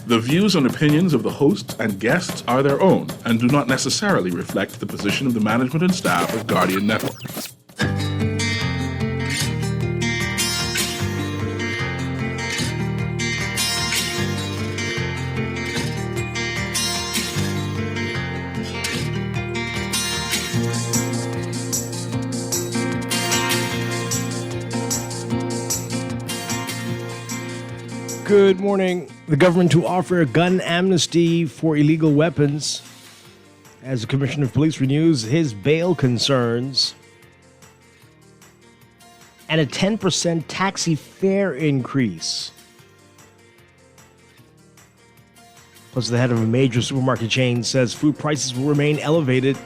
The views and opinions of the hosts and guests are their own and do not necessarily reflect the position of the management and staff of Guardian Network. Good morning. The government to offer a gun amnesty for illegal weapons as the Commissioner of Police renews his bail concerns. And a 10% taxi fare increase. Plus, the head of a major supermarket chain says food prices will remain elevated.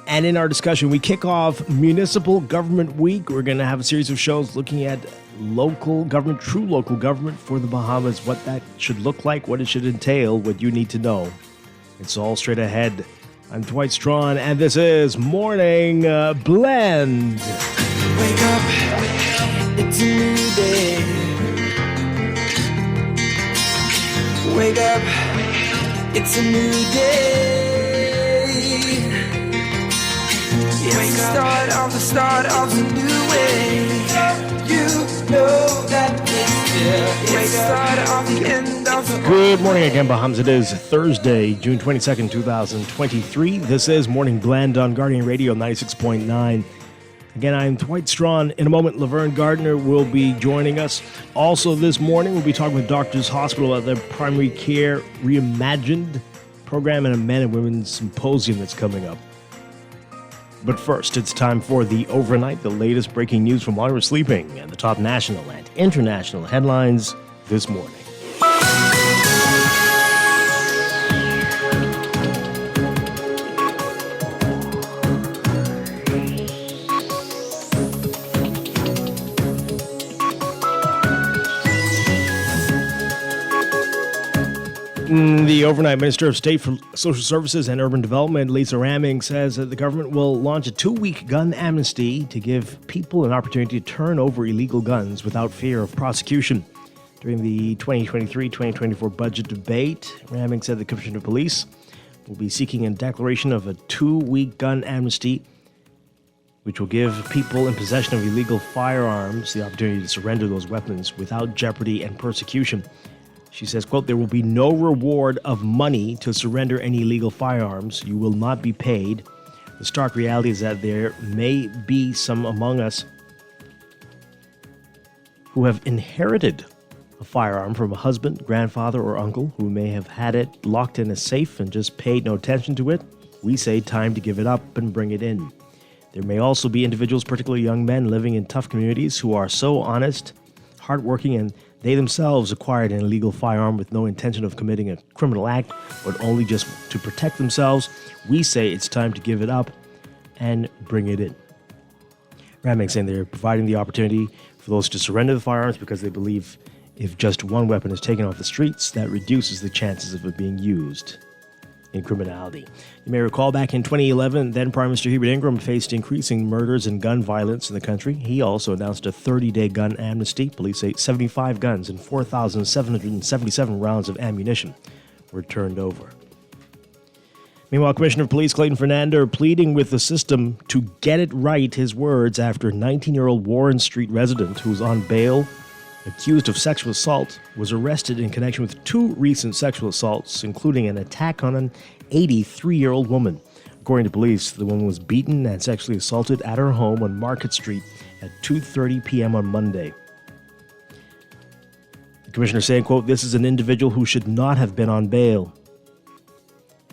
And in our discussion, we kick off Municipal Government Week. We're going to have a series of shows looking at local government, true local government for the Bahamas, what that should look like, what it should entail, what you need to know. It's all straight ahead. I'm Dwight Strachan, and this is Morning Blend. Wake up, it's a new day. Wake up, it's a new day. It's the start of the new way. You know that it's the start of the end of the Good morning again, Bahamas. It is Thursday, June 22nd, 2023. This is Morning Blend on Guardian Radio 96.9. Again, I'm Dwight Strachan. In a moment, Laverne Gardner will be joining us. Also this morning, we'll be talking with Doctors Hospital about their Primary Care Reimagined program and a Men and Women's Symposium that's coming up. But first, it's time for the Overnight, the latest breaking news from while we're sleeping, and the top national and international headlines this morning. The overnight Minister of State for Social Services and Urban Development, Lisa Ramming, says that the government will launch a 2-week gun amnesty to give people an opportunity to turn over illegal guns without fear of prosecution. During the 2023-2024 budget debate, Ramming said the Commissioner of Police will be seeking a declaration of a 2-week gun amnesty, which will give people in possession of illegal firearms the opportunity to surrender those weapons without jeopardy and persecution. She says, quote, "There will be no reward of money to surrender any illegal firearms. You will not be paid. The stark reality is that there may be some among us who have inherited a firearm from a husband, grandfather, or uncle who may have had it locked in a safe and just paid no attention to it. We say time to give it up and bring it in. There may also be individuals, particularly young men living in tough communities, who are so honest, hardworking, and they themselves acquired an illegal firearm with no intention of committing a criminal act, but only just to protect themselves. We say it's time to give it up and bring it in." Ramming saying they're providing the opportunity for those to surrender the firearms because they believe if just one weapon is taken off the streets, that reduces the chances of it being used in criminality. You may recall back in 2011, then Prime Minister Hubert Ingraham faced increasing murders and gun violence in the country. He also announced a 30-day gun amnesty. Police say 75 guns and 4,777 rounds of ammunition were turned over. Meanwhile, Commissioner of Police Clayton Fernando pleading with the system to get it right, his words, after 19-year-old Warren Street resident who was on bail accused of sexual assault was arrested in connection with 2 recent sexual assaults, including an attack on an 83-year-old woman. According to police, the woman was beaten and sexually assaulted at her home on Market Street at 2:30 p.m. on Monday. The commissioner saying, quote, "This is an individual who should not have been on bail."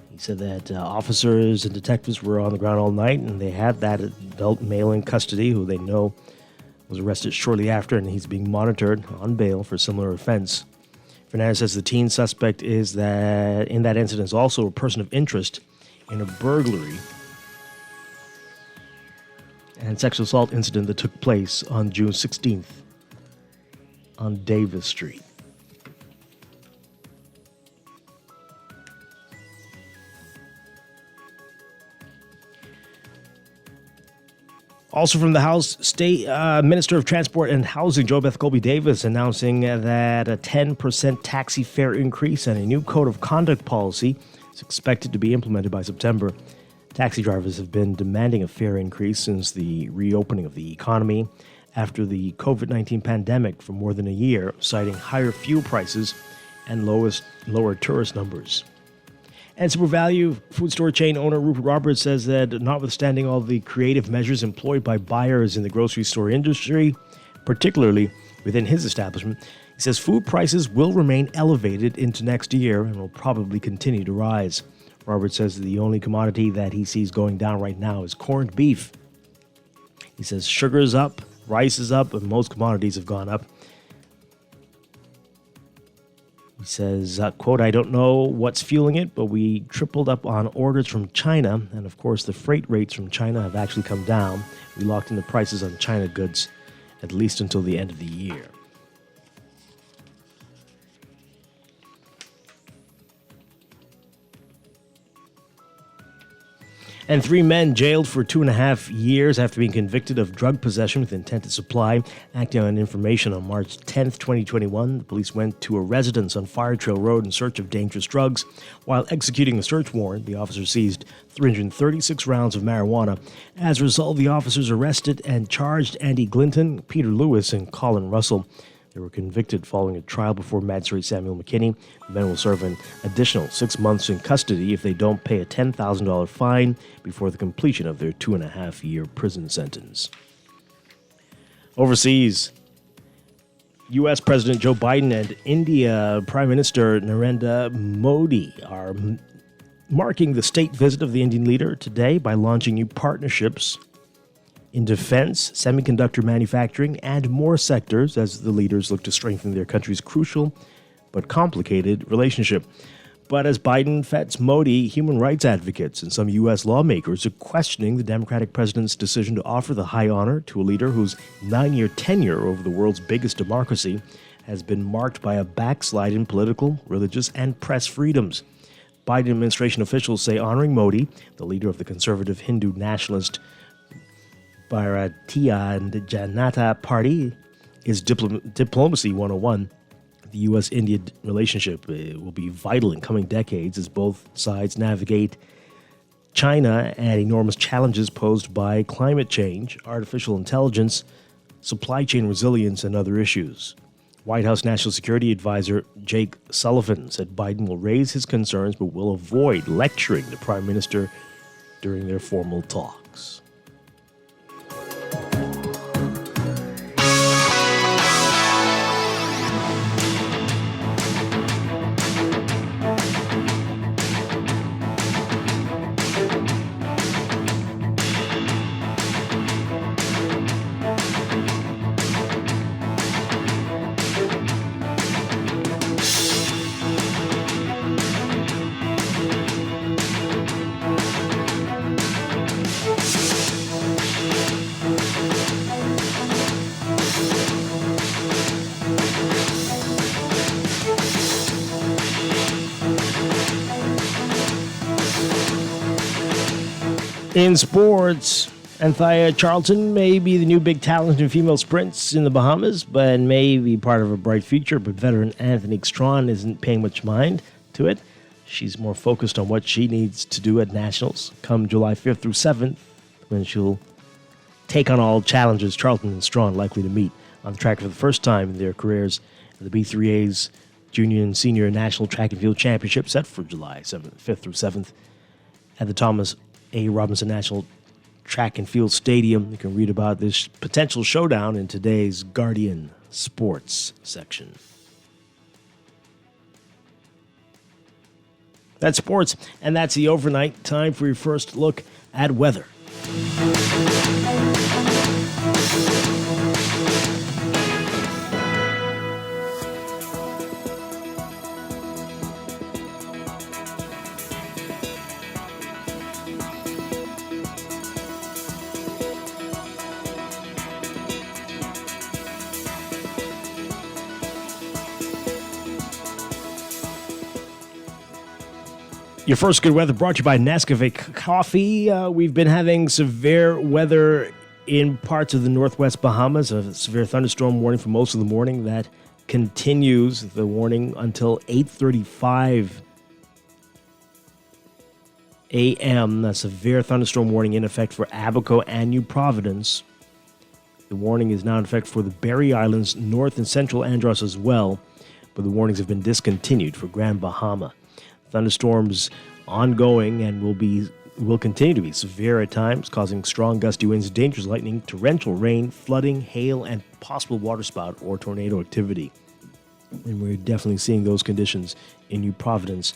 He said that officers and detectives were on the ground all night, and they had that adult male in custody who they know was arrested shortly after, and he's being monitored on bail for a similar offense. Fernandez says the teen suspect is that in that incident is also a person of interest in a burglary and sexual assault incident that took place on June 16th on Davis Street. Also from the House, State Minister of Transport and Housing, JoBeth Colby-Davis, announcing that a 10% taxi fare increase and a new code of conduct policy is expected to be implemented by September. Taxi drivers have been demanding a fare increase since the reopening of the economy after the COVID-19 pandemic for more than a year, citing higher fuel prices and lower tourist numbers. And Super Value food store chain owner Rupert Roberts says that notwithstanding all the creative measures employed by buyers in the grocery store industry, particularly within his establishment, he says food prices will remain elevated into next year and will probably continue to rise. Roberts says the only commodity that he sees going down right now is corned beef. He says sugar is up, rice is up, and most commodities have gone up. He says, quote, "I don't know what's fueling it, but we tripled up on orders from China. And of course, the freight rates from China have actually come down. We locked in the prices on China goods at least until the end of the year." And 3 men jailed for 2.5 years after being convicted of drug possession with intent to supply. Acting on information on March 10th, 2021, the police went to a residence on Fire Trail Road in search of dangerous drugs. While executing a search warrant, the officers seized 336 rounds of marijuana. As a result, the officers arrested and charged Andy Glinton, Peter Lewis, and Colin Russell. They were convicted following a trial before Magistrate Samuel McKinney. The men will serve an additional 6 months in custody if they don't pay a $10,000 fine before the completion of their 2.5-year prison sentence. Overseas, U.S. President Joe Biden and India Prime Minister Narendra Modi are marking the state visit of the Indian leader today by launching new partnerships in defense, semiconductor manufacturing, and more sectors as the leaders look to strengthen their country's crucial but complicated relationship. But as Biden vets Modi, human rights advocates and some U.S. lawmakers are questioning the Democratic president's decision to offer the high honor to a leader whose 9-year tenure over the world's biggest democracy has been marked by a backslide in political, religious, and press freedoms. Biden administration officials say honoring Modi, the leader of the conservative Hindu nationalist Bharatiya Janata Party, is diplomacy 101. The U.S.-India relationship will be vital in coming decades as both sides navigate China and enormous challenges posed by climate change, artificial intelligence, supply chain resilience, and other issues. White House National Security Advisor Jake Sullivan said Biden will raise his concerns but will avoid lecturing the Prime Minister during their formal talks. In sports, Anthea Charlton may be the new big talent in female sprints in the Bahamas, but may be part of a bright future. But veteran Anthony Strachan isn't paying much mind to it. She's more focused on what she needs to do at Nationals come July 5th through 7th, when she'll take on all challenges Charlton and Strachan likely to meet on the track for the first time in their careers. The B3A's Junior and Senior National Track and Field Championship set for July 5th through 7th at the Thomas A. Robinson National Track and Field Stadium. You can read about this potential showdown in today's Guardian Sports section. That's sports, and that's the overnight. Time for your first look at weather. Your first good weather brought to you by Nescafe Coffee. We've been having severe weather in parts of the northwest Bahamas, a severe thunderstorm warning for most of the morning. That continues the warning until 8:35 a.m. A severe thunderstorm warning in effect for Abaco and New Providence. The warning is now in effect for the Berry Islands, North and Central Andros as well, but the warnings have been discontinued for Grand Bahama. Thunderstorms ongoing and will continue to be severe at times, causing strong gusty winds, dangerous lightning, torrential rain, flooding, hail, and possible waterspout or tornado activity. And we're definitely seeing those conditions in New Providence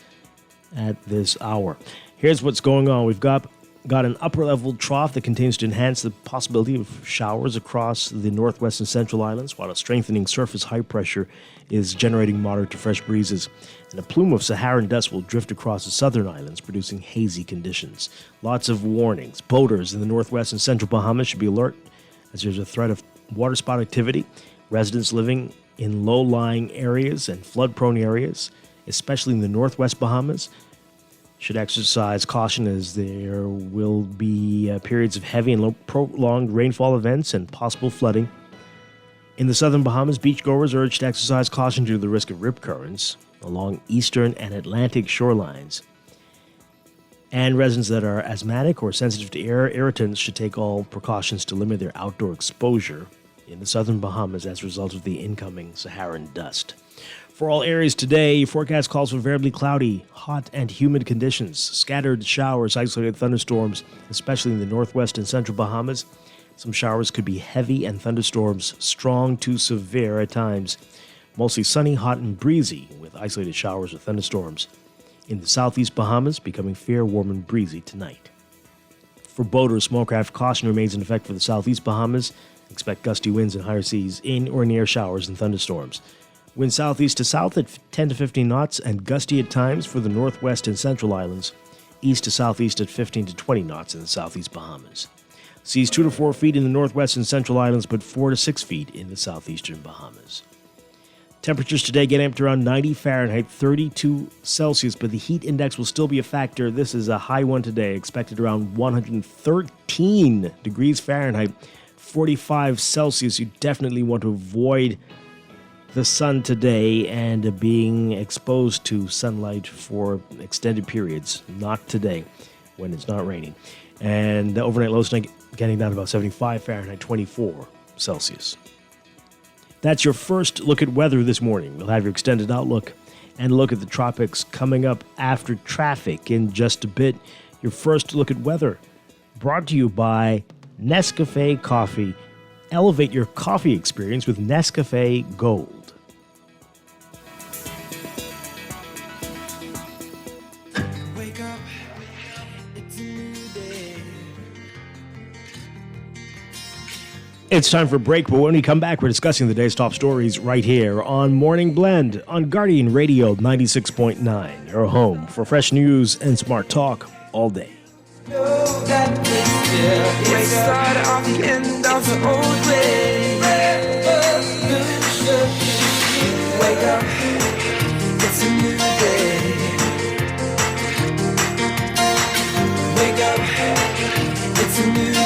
at this hour. Here's what's going on. We've got an upper-level trough that continues to enhance the possibility of showers across the northwest and central islands, while a strengthening surface high pressure is generating moderate to fresh breezes. And a plume of Saharan dust will drift across the southern islands, producing hazy conditions. Lots of warnings. Boaters in the northwest and central Bahamas should be alert, as there's a threat of waterspout activity. Residents living in low-lying areas and flood-prone areas, especially in the northwest Bahamas, should exercise caution, as there will be periods of heavy and prolonged rainfall events and possible flooding. In the southern Bahamas, beachgoers are urged to exercise caution due to the risk of rip currents along eastern and Atlantic shorelines. And residents that are asthmatic or sensitive to air irritants should take all precautions to limit their outdoor exposure in the southern Bahamas as a result of the incoming Saharan dust. For all areas today, forecast calls for variably cloudy, hot, and humid conditions. Scattered showers, isolated thunderstorms, especially in the northwest and central Bahamas. Some showers could be heavy and thunderstorms strong to severe at times. Mostly sunny, hot, and breezy with isolated showers or thunderstorms. In the southeast Bahamas, becoming fair, warm, and breezy tonight. For boaters, small craft caution remains in effect for the southeast Bahamas. Expect gusty winds and higher seas in or near showers and thunderstorms. Wind southeast to south at 10 to 15 knots and gusty at times for the northwest and central islands. East to southeast at 15 to 20 knots in the southeast Bahamas. Seas 2 to 4 feet in the northwest and central islands, but 4 to 6 feet in the southeastern Bahamas. Temperatures today getting up to around 90 Fahrenheit, 32 Celsius, but the heat index will still be a factor. This is a high one today, expected around 113 degrees Fahrenheit, 45 Celsius. You definitely want to avoid the sun today and being exposed to sunlight for extended periods. Not today, when it's not raining. And the overnight lows tonight getting down to about 75 Fahrenheit, 24 Celsius. That's your first look at weather this morning. We'll have your extended outlook and look at the tropics coming up after traffic in just a bit. Your first look at weather brought to you by Nescafe Coffee. Elevate your coffee experience with Nescafe Gold. Wake up, it's a new day. It's time for a break, but when we come back, we're discussing the day's top stories right here on Morning Blend on Guardian Radio 96.9, your home for fresh news and smart talk all day. Know that it's the start of the end of the old way. Wake up, it's a new day. Wake up, it's a new day.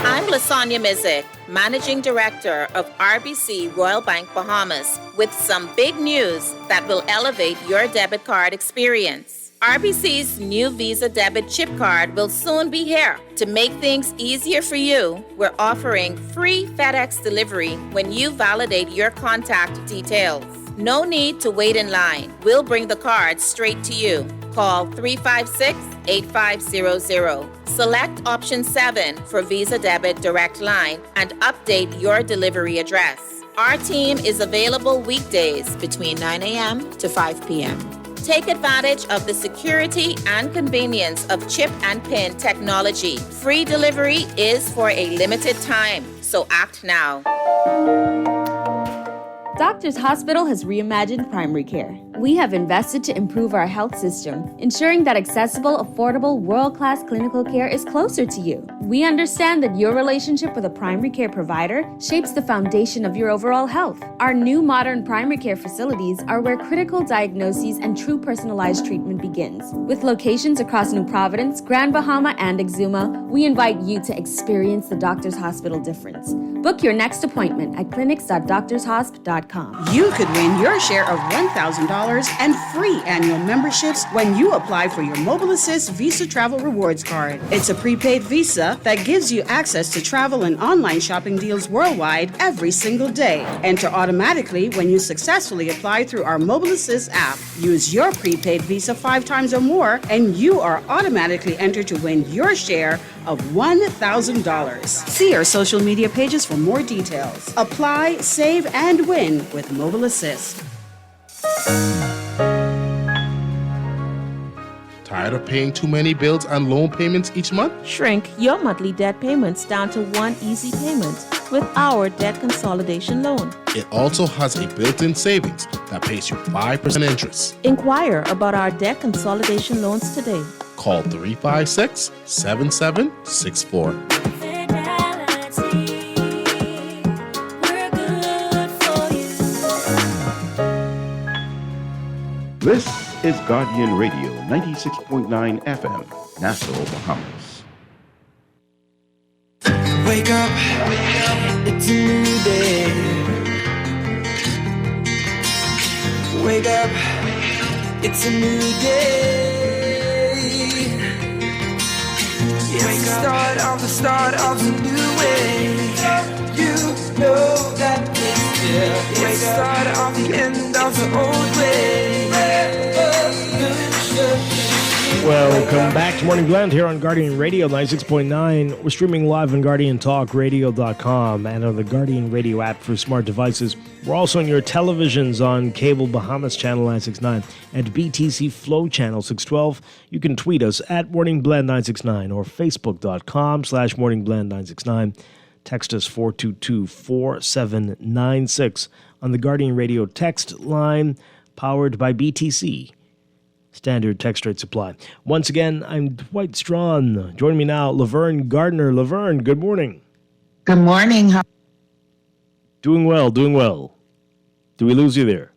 I'm Lasagna Mizik, Managing Director of RBC Royal Bank Bahamas, with some big news that will elevate your debit card experience. RBC's new Visa debit chip card will soon be here. To make things easier for you, we're offering free FedEx delivery when you validate your contact details. No need to wait in line. We'll bring the card straight to you. Call 356-8500. Select option 7 for Visa Debit Direct Line and update your delivery address. Our team is available weekdays between 9 a.m. to 5 p.m. Take advantage of the security and convenience of chip and PIN technology. Free delivery is for a limited time, so act now. Doctors Hospital has reimagined primary care. We have invested to improve our health system, ensuring that accessible, affordable, world-class clinical care is closer to you. We understand that your relationship with a primary care provider shapes the foundation of your overall health. Our new modern primary care facilities are where critical diagnoses and true personalized treatment begins. With locations across New Providence, Grand Bahama, and Exuma, we invite you to experience the Doctors Hospital difference. Book your next appointment at clinics.doctorshosp.com. You could win your share of $1,000 and free annual memberships when you apply for your Mobile Assist Visa Travel Rewards Card. It's a prepaid visa that gives you access to travel and online shopping deals worldwide every single day. Enter automatically when you successfully apply through our Mobile Assist app. Use your prepaid visa 5 times or more, and you are automatically entered to win your share of $1,000. See our social media pages for more details. Apply, save, and win with Mobile Assist. Tired of paying too many bills and loan payments each month? Shrink your monthly debt payments down to one easy payment with our debt consolidation loan. It also has a built-in savings that pays you 5% interest. Inquire about our debt consolidation loans today. Call 356-7764. This is Guardian Radio, 96.9 FM, Nassau, Bahamas. Wake up, it's a new day. Wake up, it's a new day. It's the start of a new way. You know that it's the start of the end of the old way. Welcome back to Morning Blend here on Guardian Radio 96.9. We're streaming live on GuardianTalkRadio.com and on the Guardian Radio app for smart devices. We're also on your televisions on Cable Bahamas Channel 969 and BTC Flow Channel 612. You can tweet us at MorningBlend969 or Facebook.com/MorningBlend969. Text us 422-4796 on the Guardian Radio text line powered by BTC. Standard text rate supply. Once again, I'm Dwight Strachan. Joining me now, Laverne Gardner. Laverne, good morning. Good morning. Doing well, doing well. Do we lose you there?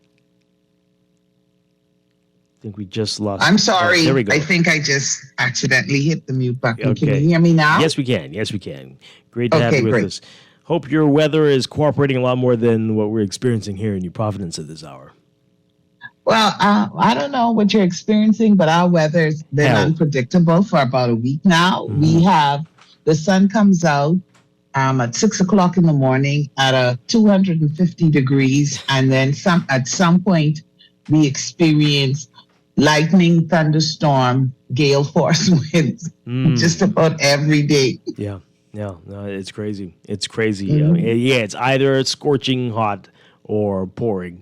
I think we just lost. I'm sorry. There we go. I think I just accidentally hit the mute button. Okay. Can you hear me now? Yes, we can. Yes, we can. Great to have you with us. Hope your weather is cooperating a lot more than what we're experiencing here in New Providence at this hour. Well, I don't know what you're experiencing, but our weather's been unpredictable for about a week now. Mm-hmm. We have, the sun comes out at 6 o'clock in the morning at 250 degrees. And then at some point, we experience lightning, thunderstorm, gale force winds just about every day. Yeah. No, it's crazy. It's crazy. Mm-hmm. It's either scorching hot or pouring.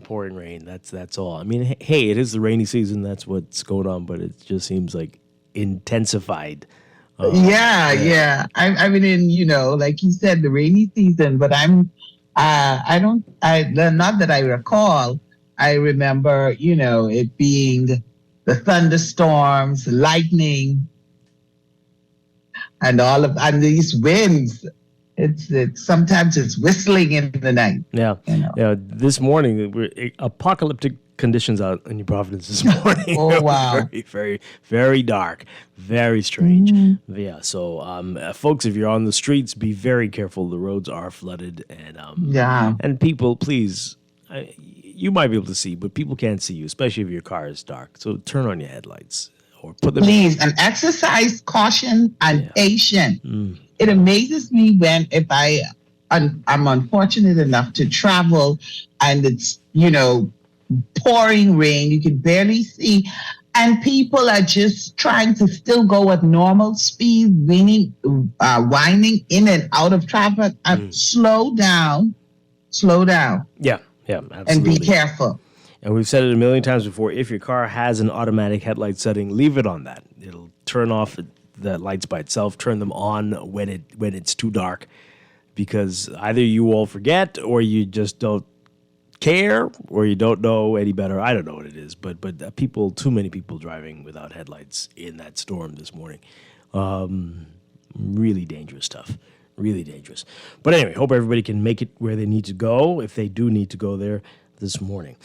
Pouring rain. That's all. I mean, hey, it is the rainy season. That's what's going on, but it just seems like intensified. Yeah. I mean, like you said, the rainy season. But not that I recall. I remember, it being the thunderstorms, lightning, and and these winds. It's sometimes it's whistling in the night. Yeah. This morning, we're apocalyptic conditions out in New Providence this morning. Oh wow! Very, very, very dark, very strange. Mm-hmm. Yeah. So, folks, if you're on the streets, be very careful. The roads are flooded, and people, please. You might be able to see, but people can't see you, especially if your car is dark. So turn on your headlights or put them. Please, and exercise caution and patience. It amazes me when I'm unfortunate enough to travel and it's, pouring rain, you can barely see, and people are just trying to still go at normal speed, winding in and out of traffic. Slow down. Yeah, absolutely. And be careful. And we've said it a million times before, if your car has an automatic headlight setting, leave it on that. It'll turn off the lights by itself, turn them on when it's too dark, because either you all forget or you just don't care or you don't know any better. I don't know what it is, but too many people driving without headlights in that storm this morning. Really dangerous stuff. Really dangerous. But anyway, hope everybody can make it where they need to go if they do need to go there this morning.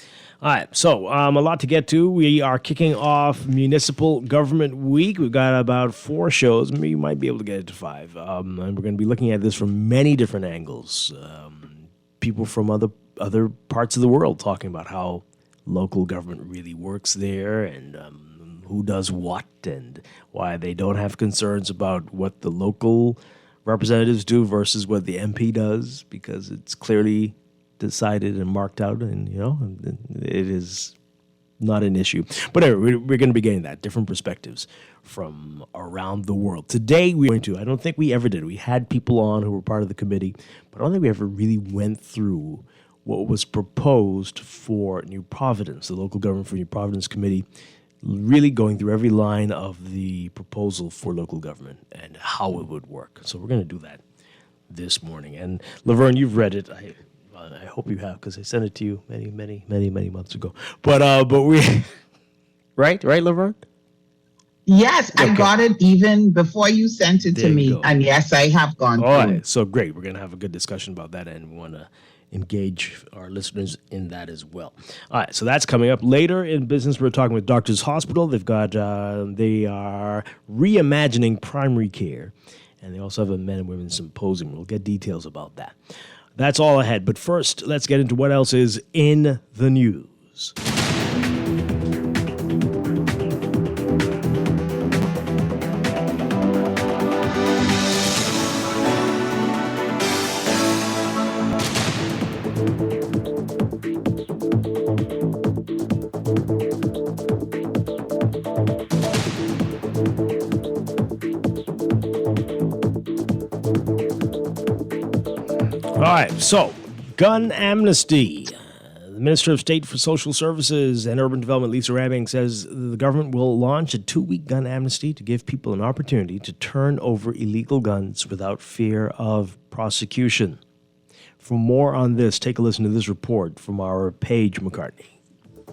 All right, so a lot to get to. We are kicking off Municipal Government Week. We've got about 4 shows. Maybe you might be able to get it to 5. And we're going to be looking at this from many different angles. People from other parts of the world talking about how local government really works there and who does what and why they don't have concerns about what the local representatives do versus what the MP does, because it's clearly decided and marked out, and it is not an issue. But anyway, we're going to be getting that different perspectives from around the world. Today we're going to, I don't think we ever did. We had people on who were part of the committee, but I don't think we ever really went through what was proposed for New Providence, the Local Government for New Providence Committee, really going through every line of the proposal for local government and how it would work. So we're going to do that this morning. And Laverne, you've read it. I hope you have, because I sent it to you many months ago. But we, right, Laverne? Yes, Okay. I got it even before you sent it There to you me. go. And yes, I have gone All through. right, so great. We're going to have a good discussion about that, and we want to engage our listeners in that as well. All right, so that's coming up later in business. We're talking with Doctors Hospital. They are reimagining primary care, and they also have a men and women symposium. We'll get details about that. That's all ahead. But first, let's get into what else is in the news. All right, so gun amnesty. The Minister of State for Social Services and Urban Development, Lisa Rabbing, says the government will launch a 2-week gun amnesty to give people an opportunity to turn over illegal guns without fear of prosecution. For more on this, take a listen to this report from our Paige McCartney.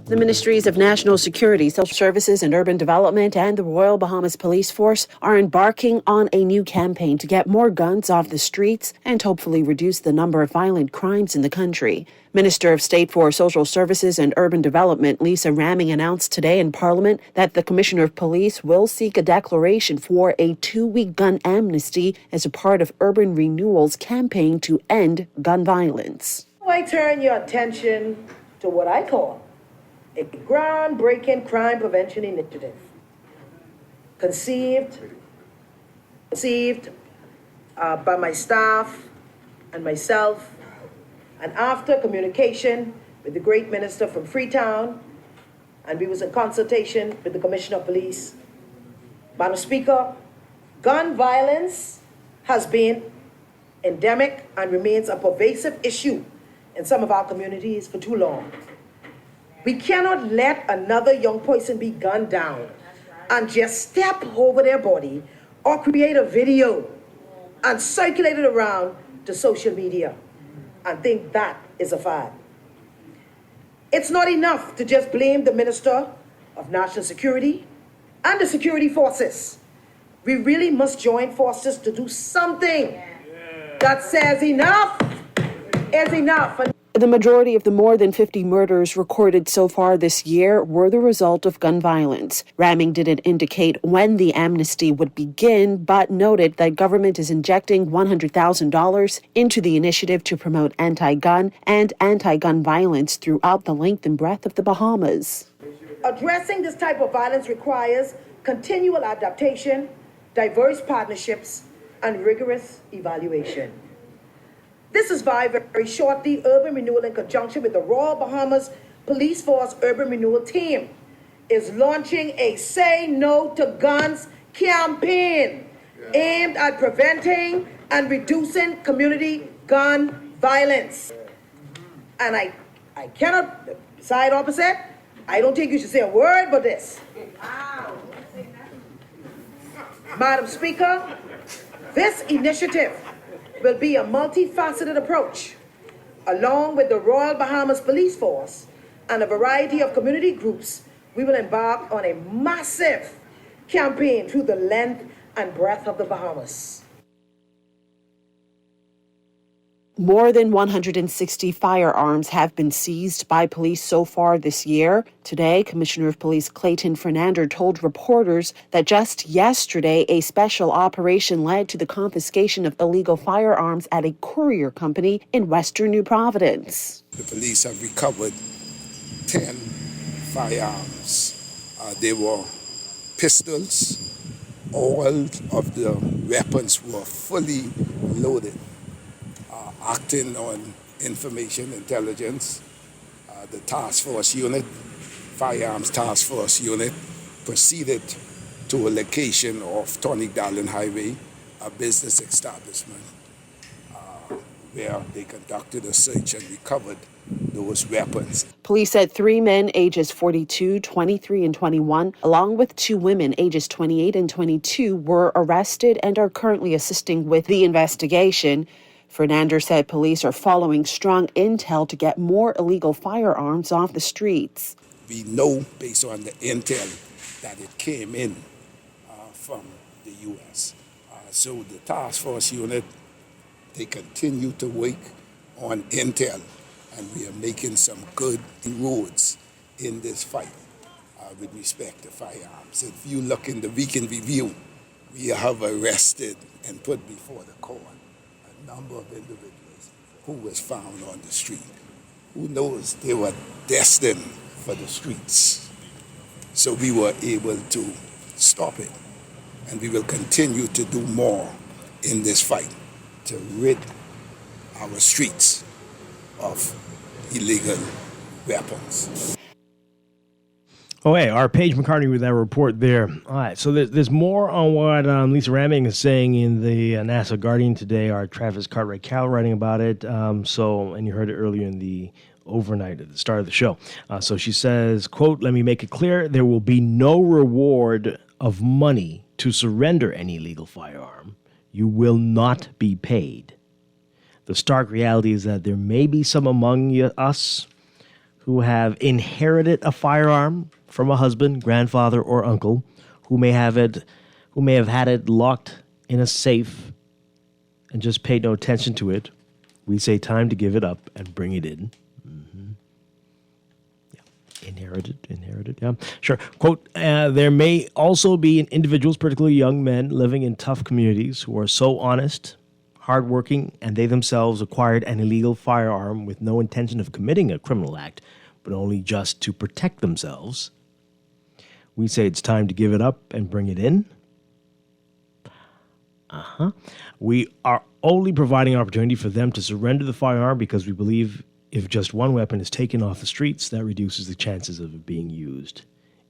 The Ministries of National Security, Social Services and Urban Development and the Royal Bahamas Police Force are embarking on a new campaign to get more guns off the streets and hopefully reduce the number of violent crimes in the country. Minister of State for Social Services and Urban Development Lisa Ramming announced today in Parliament that the Commissioner of Police will seek a declaration for a 2-week gun amnesty as a part of Urban Renewal's campaign to end gun violence. I turn your attention to what I call a groundbreaking crime prevention initiative, conceived by my staff and myself, and after communication with the great minister from Freetown, and we was in consultation with the Commissioner of Police. Madam Speaker, gun violence has been endemic and remains a pervasive issue in some of our communities for too long. We cannot let another young person be gunned down and just step over their body or create a video and circulate it around to social media and think that is a fad. It's not enough to just blame the Minister of National Security and the security forces. We really must join forces to do something that says enough is enough. The majority of the more than 50 murders recorded so far this year were the result of gun violence. Ramming didn't indicate when the amnesty would begin, but noted that government is injecting $100,000 into the initiative to promote anti-gun and anti-gun violence throughout the length and breadth of the Bahamas. Addressing this type of violence requires continual adaptation, diverse partnerships, and rigorous evaluation. This is why very shortly, Urban Renewal, in conjunction with the Royal Bahamas Police Force Urban Renewal Team, is launching a Say No to Guns campaign aimed at preventing and reducing community gun violence. And I cannot side opposite. I don't think you should say a word but this. Madam Speaker, this initiative will be a multifaceted approach Along with the Royal Bahamas Police Force and a variety of community groups, we will embark on a massive campaign through the length and breadth of the Bahamas. More than 160 firearms have been seized by police so far this year. Today, Commissioner of Police Clayton Fernander told reporters that just yesterday, a special operation led to the confiscation of illegal firearms at a courier company in western New Providence. The police have recovered 10 firearms. They were pistols. All of the weapons were fully loaded. Acting on information intelligence, the task force unit, firearms task force unit, proceeded to a location off Tony Dallin Highway, a business establishment, where they conducted a search and recovered those weapons. Police said 3 men ages 42, 23, and 21, along with 2 women ages 28 and 22, were arrested and are currently assisting with the investigation. Fernander said police are following strong intel to get more illegal firearms off the streets. We know, based on the intel, that it came in from the U.S. So the task force unit, they continue to work on intel, and we are making some good inroads in this fight with respect to firearms. If you look in the weekend review, we have arrested and put before the court number of individuals who was found on the street. Who knows, they were destined for the streets. So we were able to stop it. And we will continue to do more in this fight to rid our streets of illegal weapons. Oh, hey, our Paige McCartney with that report there. All right, so there's more on what Lisa Ramming is saying in the NASA Guardian today. Our Travis Cartwright-Cal writing about it. And you heard it earlier in the overnight at the start of the show. So she says, quote, "Let me make it clear, there will be no reward of money to surrender any illegal firearm. You will not be paid. The stark reality is that there may be some among us who have inherited a firearm from a husband, grandfather, or uncle, who may have had it locked in a safe and just paid no attention to it. We say time to give it up and bring it in." Mm-hmm. Yeah. Inherited, yeah. Sure. Quote, "There may also be individuals, particularly young men, living in tough communities who are so honest, hardworking, and they themselves acquired an illegal firearm with no intention of committing a criminal act, but only just to protect themselves. We say it's time to give it up and bring it in. We are only providing opportunity for them to surrender the firearm because we believe if just one weapon is taken off the streets, that reduces the chances of it being used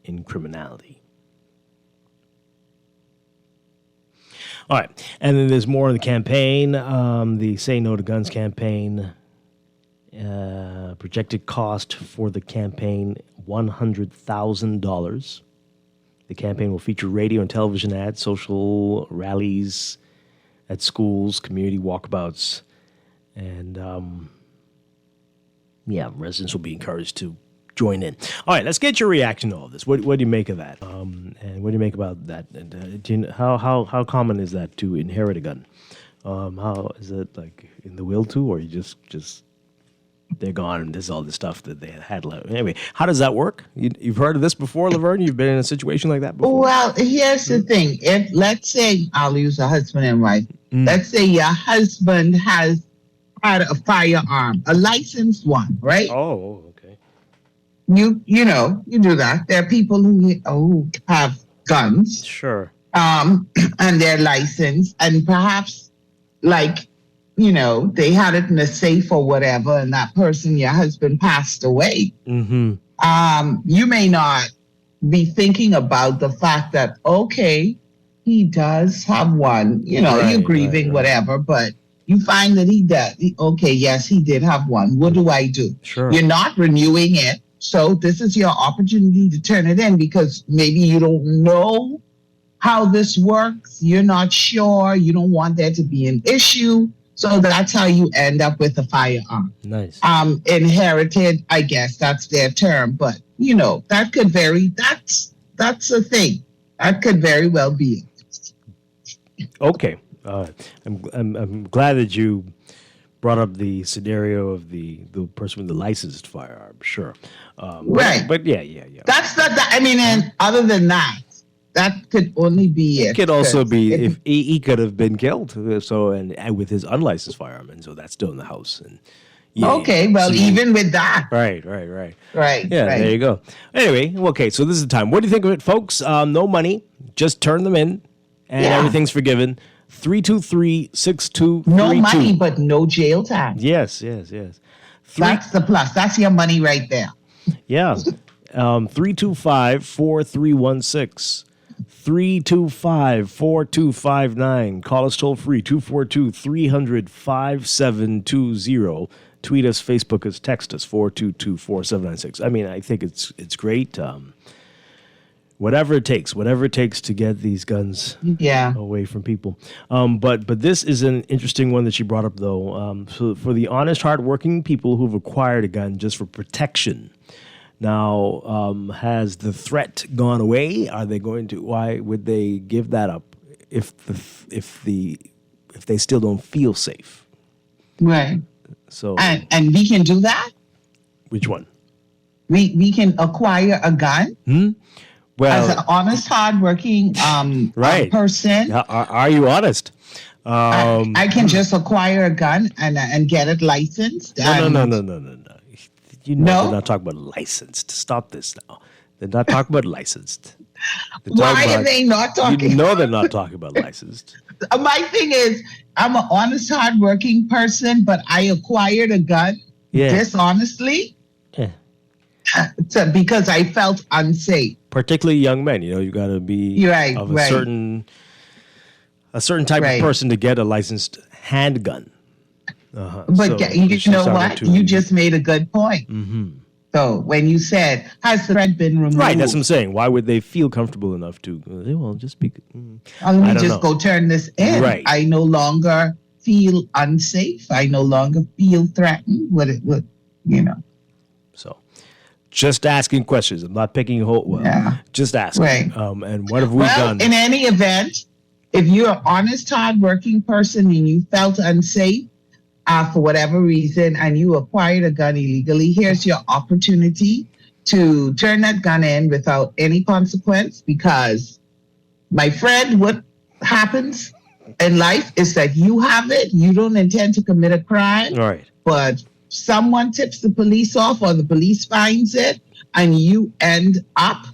in criminality." All right, and then there's more in the campaign. The Say No to Guns campaign, projected cost for the campaign, $100,000. The campaign will feature radio and television ads, social rallies at schools, community walkabouts, and residents will be encouraged to join in. All right, let's get your reaction to all this. What do you make of that? And what do you make about that? And how common is that to inherit a gun? How is it, like in the will to, or you just they're gone and there's all this stuff that they had left? Anyway, how does that work? You've heard of this before, Laverne? You've been in a situation like that before? Well, here's the thing. If, let's say, I'll use a husband and wife. Let's say your husband has had a firearm, a licensed one, right? Oh, okay. You do that. There are people who have guns. Sure. And they're licensed, and perhaps they had it in a safe or whatever, and that person, your husband, passed away. Mm-hmm. You may not be thinking about the fact that, okay, he does have one, you're grieving, whatever, but you find that he does. Okay, yes, he did have one. What do I do? Sure. You're not renewing it. So this is your opportunity to turn it in, because maybe you don't know how this works. You're not sure. You don't want there to be an issue. So that's how you end up with a firearm. Nice. Inherited, I guess that's their term, but that could vary. That's a thing. That could very well be it. Okay. I'm glad that you brought up the scenario of the person with the licensed firearm. Sure. Right. But yeah. That's not that. I mean, and other than that, that could only be it. It could also be if he could have been killed. So and with his unlicensed firearm, and so that's still in the house. And well, even with that. Right. Yeah, right. there you go. Anyway, okay, so this is the time. What do you think of it, folks? No money. Just turn them in, and everything's forgiven. 323-6232. No money, but no jail time. Yes. That's the plus. That's your money right there. Yeah. 325-4316. 325-4259. Call us toll free, 242-300-5720. Tweet us, Facebook us, text us, 422-4796. I mean, I think it's great. Whatever it takes to get these guns away from people. But this is an interesting one that she brought up, though. So for the honest, hardworking people who've acquired a gun just for protection. Now, has the threat gone away? Are they going to? Why would they give that up if they still don't feel safe? Right. So and we can do that. Which one? We can acquire a gun. Well, as an honest, hardworking person. Are you honest? I can just acquire a gun and get it licensed. No. They're not talking about licensed. Stop this now. They're not talking about licensed. Why are they not talking? They're not talking about licensed. My thing is, I'm an honest, hardworking person, but I acquired a gun dishonestly because I felt unsafe. Particularly young men, you got to be of a certain type of person to get a licensed handgun. But you know what? You just made a good point. Mm-hmm. So when you said, has the threat been removed? Right, that's what I'm saying. Why would they feel comfortable enough to, just be... Let me just go turn this in. Right. I no longer feel unsafe. I no longer feel threatened. So, just asking questions. I'm not picking just asking. Right. And what have we done? In any event, if you're an honest, hardworking person and you felt unsafe, for whatever reason, and you acquired a gun illegally, here's your opportunity to turn that gun in without any consequence, because, my friend, what happens in life is that you have it, you don't intend to commit a crime, right? But someone tips the police off or the police finds it, and you end up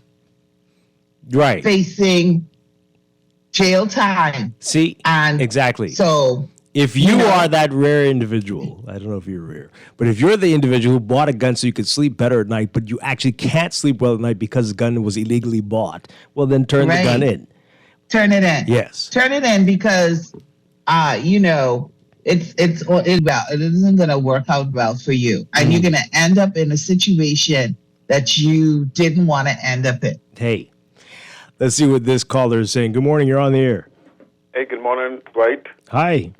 facing jail time. See? And exactly. So... If you are that rare individual, I don't know if you're rare, but if you're the individual who bought a gun so you could sleep better at night, but you actually can't sleep well at night because the gun was illegally bought, well, then turn the gun in. Turn it in. Yes. Turn it in because, it isn't going to work out well for you. And you're going to end up in a situation that you didn't want to end up in. Hey, let's see what this caller is saying. Good morning. You're on the air. Hey, good morning, Dwight. Hi.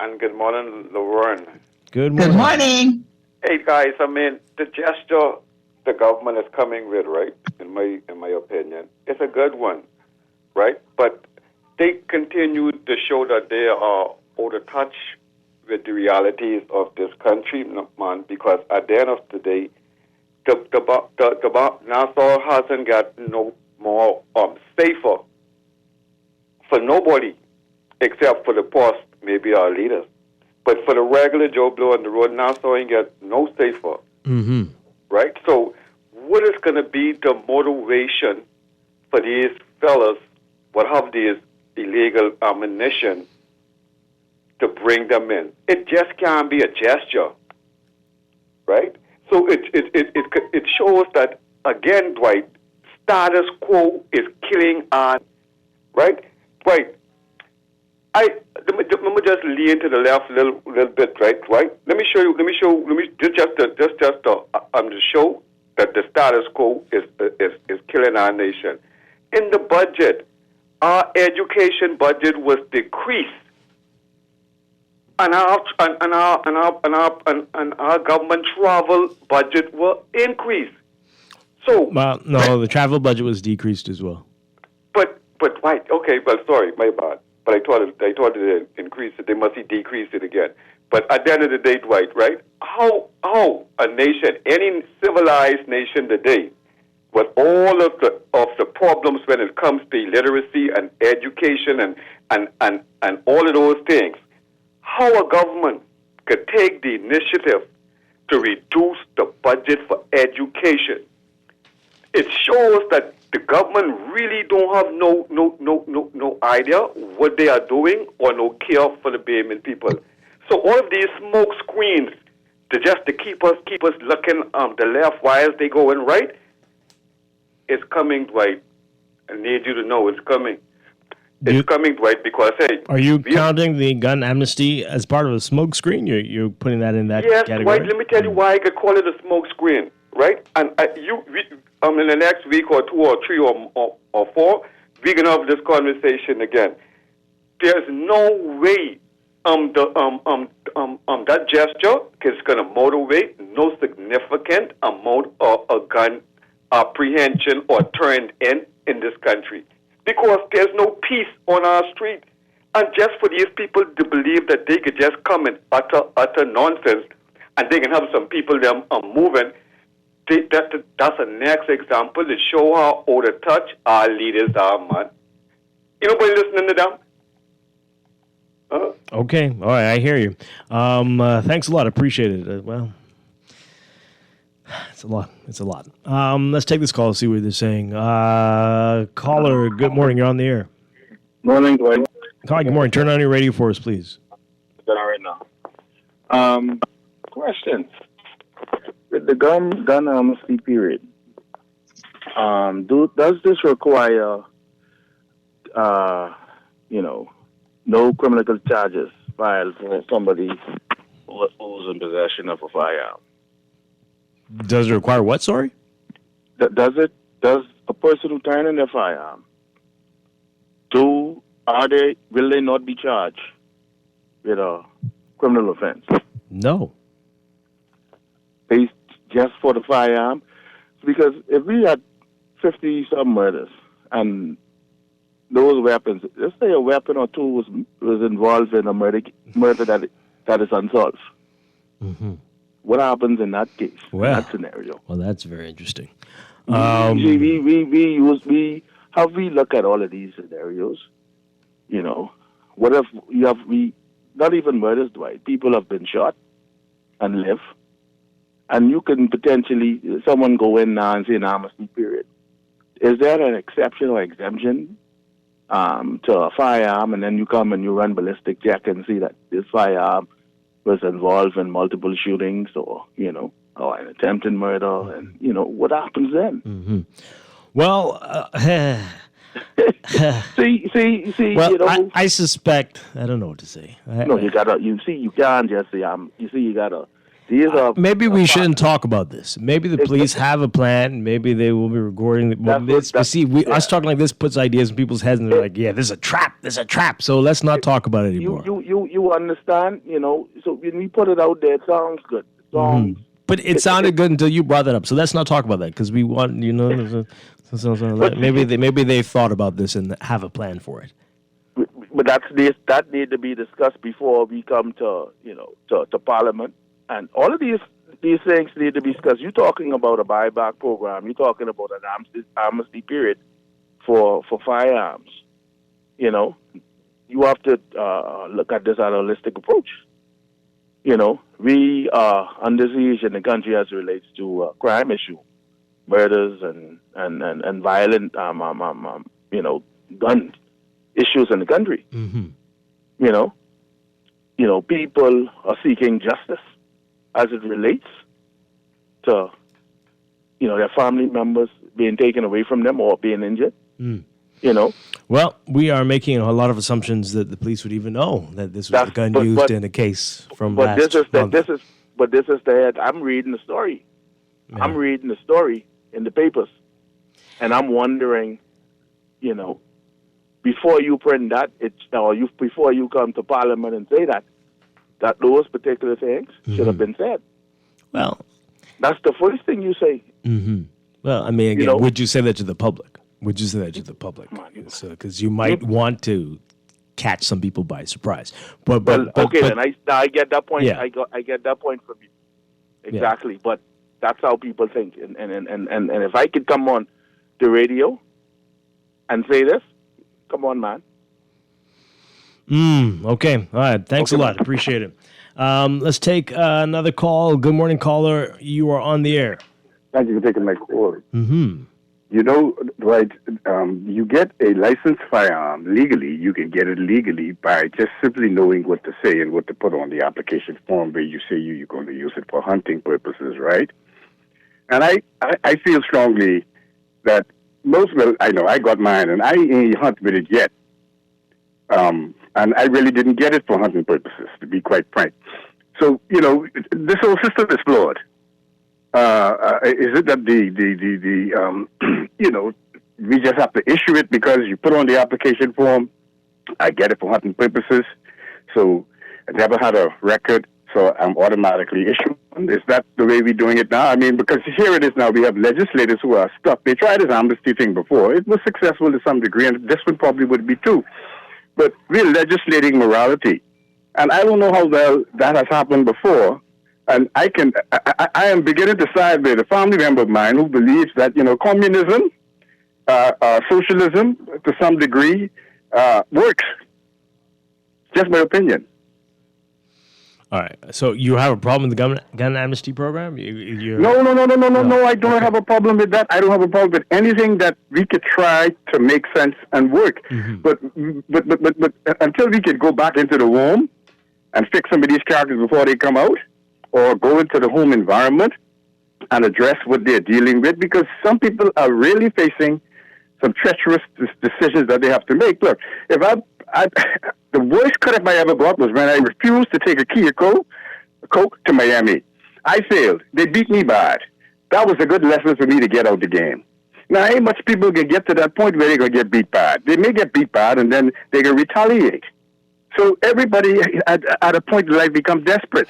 And good morning, Laverne. Good morning. Good morning. Hey, guys, I mean, the gesture the government is coming with, right, in my opinion, it's a good one, right? But they continue to show that they are out of touch with the realities of this country, man, because at the end of the day, the Nassau hasn't got no more safer for nobody except for the post. Maybe our leaders. But for the regular Joe Blow on the road, Nassau ain't get no safer. Mm-hmm. Right? So what is going to be the motivation for these fellas what have these illegal ammunition to bring them in? It just can't be a gesture. Right? So it shows that, again, Dwight, status quo is killing on, right? Dwight, let me just lean to the left a little bit, right? Let me show just to show that the status quo is killing our nation. In the budget, our education budget was decreased and our government travel budget will increase. So, well, no, the travel budget was decreased as well. But right, okay, well, sorry, my bad. But I thought it increased it. They must decrease it again. But at the end of the day, Dwight, right? How a nation, any civilized nation today, with all of the problems when it comes to literacy and education and all of those things, how a government could take the initiative to reduce the budget for education? It shows that the government really don't have no idea what they are doing or no care for the Bahamian people. So all of these smoke screens to keep us looking the left while they going right, it's coming, Dwight. I need you to know it's coming. It's coming, Dwight, because hey, are you counting the gun amnesty as part of a smoke screen? You're putting that in that category? Dwight, let me tell you why I could call it a smoke screen, right? And in the next week or 2 or 3 or 4, we're gonna have this conversation again. There's no way that gesture is gonna motivate no significant amount of a gun apprehension or turned in this country, because there's no peace on our street. And just for these people to believe that they could just come and utter nonsense and they can have some people them moving, that's a next example to show how out of touch our leaders are, man. You nobody listening to them? Okay, all right, I hear you. Thanks a lot, appreciate it. Well, it's a lot. Let's take this call and see what they're saying. Caller, good morning. You're on the air. Morning, Dwight. Hi, good morning. Turn on your radio for us, please. All right now. Question. With the gun amnesty period, does this require, no criminal charges filed for somebody who's in possession of a firearm? Does it require what, sorry? Does a person who turns in their firearm, will they not be charged with a criminal offense? No. Based just for the firearm? Because if we had 50-some murders and those weapons, let's say a weapon or two was involved in a murder that is unsolved. Mm-hmm. What happens in that case, in that scenario? Well, that's very interesting. We look at all of these scenarios. What if not even murders, Dwight? People have been shot and live, and you can potentially someone go in now and say an amnesty period. Is there an exception or exemption to a firearm, and then you come and you run ballistic check and see that this firearm was involved in multiple shootings or an attempted murder, and what happens then? Mm-hmm. Well, see. Well, I suspect. I don't know what to say. You can't just say. You gotta. Maybe we shouldn't talk about this. Maybe the police have a plan. Maybe they will be recording this. But see, us talking like this puts ideas in people's heads, and they're like, "Yeah, there's a trap. There's a trap." So let's not talk about it anymore. You understand? So when we put it out there, it sounds good. But it sounded good until you brought that up. So let's not talk about that because we want, maybe they thought about this and have a plan for it. But that need to be discussed before we come to to Parliament, and all of these things need to be discussed. You're talking about a buyback program. You're talking about an amnesty period for firearms. You have to look at this at a holistic approach. We are under siege in the country as it relates to crime issue, murders and violent, gun issues in the country. Mm-hmm. People are seeking justice as it relates to, their family members being taken away from them or being injured. Mm. Well, we are making a lot of assumptions that the police would even know that this was the gun used in a case from last month. This is I'm reading the story. Yeah. I'm reading the story in the papers, and I'm wondering, before you print that, before you come to Parliament and say that, that those particular things should have been said. Well, that's the first thing you say. Mm-hmm. Well, I mean, again, would you say that to the public? Would you say that to the public? Because you might want to catch some people by surprise. But then I get that point. Yeah. I get that point from you. Exactly. Yeah. But that's how people think. And if I could come on the radio and say this, come on, man. Okay. All right. Thanks a lot. Appreciate it. Let's take another call. Good morning, caller. You are on the air. Thank you for taking my call. Mm-hmm. You know, Dwight, you get a licensed firearm legally. You can get it legally by just simply knowing what to say and what to put on the application form where you say you're going to use it for hunting purposes, right? And I feel strongly that I know I got mine and I ain't hunt with it yet. And I really didn't get it for hunting purposes, to be quite frank. So, you know, this whole system is flawed. Is it that you know, we just have to issue it because you put on the application form, I get it for hunting purposes, so I never had a record, so I'm automatically issued. Is that the way we're doing it now? I mean, because here it is now, we have legislators who are stuck. They tried this amnesty thing before. It was successful to some degree, and this one probably would be too. But we're legislating morality. And I don't know how well that has happened before. And I am beginning to side with a family member of mine who believes that, you know, communism, socialism, to some degree, works. Just my opinion. All right. So you have a problem with the gun amnesty program? No. I don't have a problem with that. I don't have a problem with anything that we could try to make sense and work. Mm-hmm. But until we could go back into the womb and fix some of these characters before they come out, or go into the home environment and address what they're dealing with, because some people are really facing some treacherous decisions that they have to make. Look, if the worst cut I ever got was when I refused to take a key of coke to Miami. I failed. They beat me bad. That was a good lesson for me to get out the game. Now, ain't much people can get to that point where they're going to get beat bad. They may get beat bad, and then they can retaliate. So everybody at a point in life becomes desperate.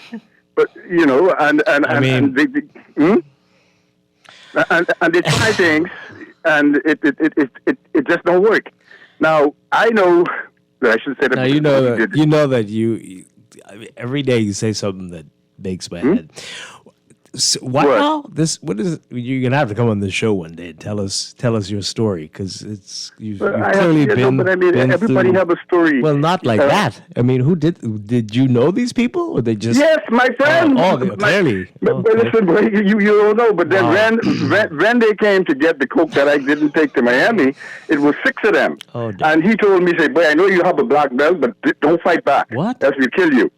But, you know, and they try things, and it just don't work. Now, I know that I should say that. Now, you every day you say something that makes my head. So what is you're gonna have to come on the show one day and tell us your story, because you've clearly been. But I mean, everybody have a story. Well, not like that. I mean, who did you know these people, or they just? Yes, my friend. Clearly. But listen, you don't know. But then when they came to get the coke that I didn't take to Miami, it was 6 of them. Oh, and he told me, "Say, boy, I know you have a black belt, but don't fight back. What? That will kill you."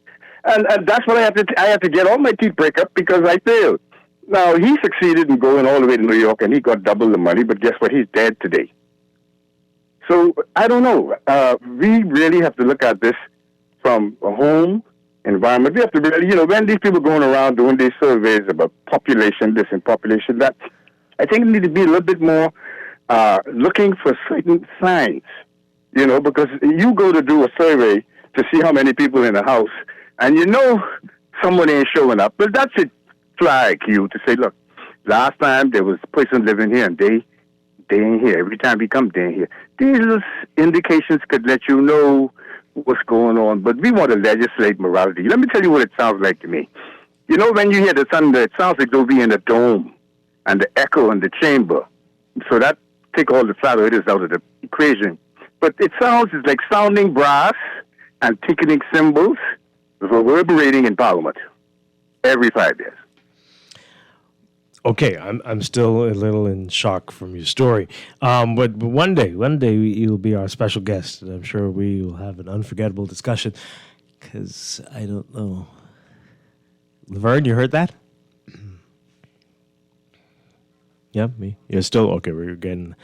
And that's what I had to get all my teeth break up because I failed. Now, he succeeded in going all the way to New York, and he got double the money, but guess what? He's dead today. So, I don't know. We really have to look at this from a home environment. We have to really, when these people going around doing these surveys about population this and population that, I think we need to be a little bit more looking for certain signs, because you go to do a survey to see how many people in the house, and someone ain't showing up. But that's it. Flag you to say, look, last time there was a person living here and they ain't here. Every time we come, they ain't here. These little indications could let you know what's going on, but we want to legislate morality. Let me tell you what it sounds like to me. When you hear the thunder, it sounds like they'll be in a dome and the echo in the chamber. So that take all the flat earthers out of the equation. But it sounds like sounding brass and ticking cymbals reverberating in Parliament every 5 years. Okay, I'm still a little in shock from your story. But one day you'll be our special guest, and I'm sure we will have an unforgettable discussion, because I don't know. Laverne, you heard that? Yeah, me? You're still, okay, we're getting...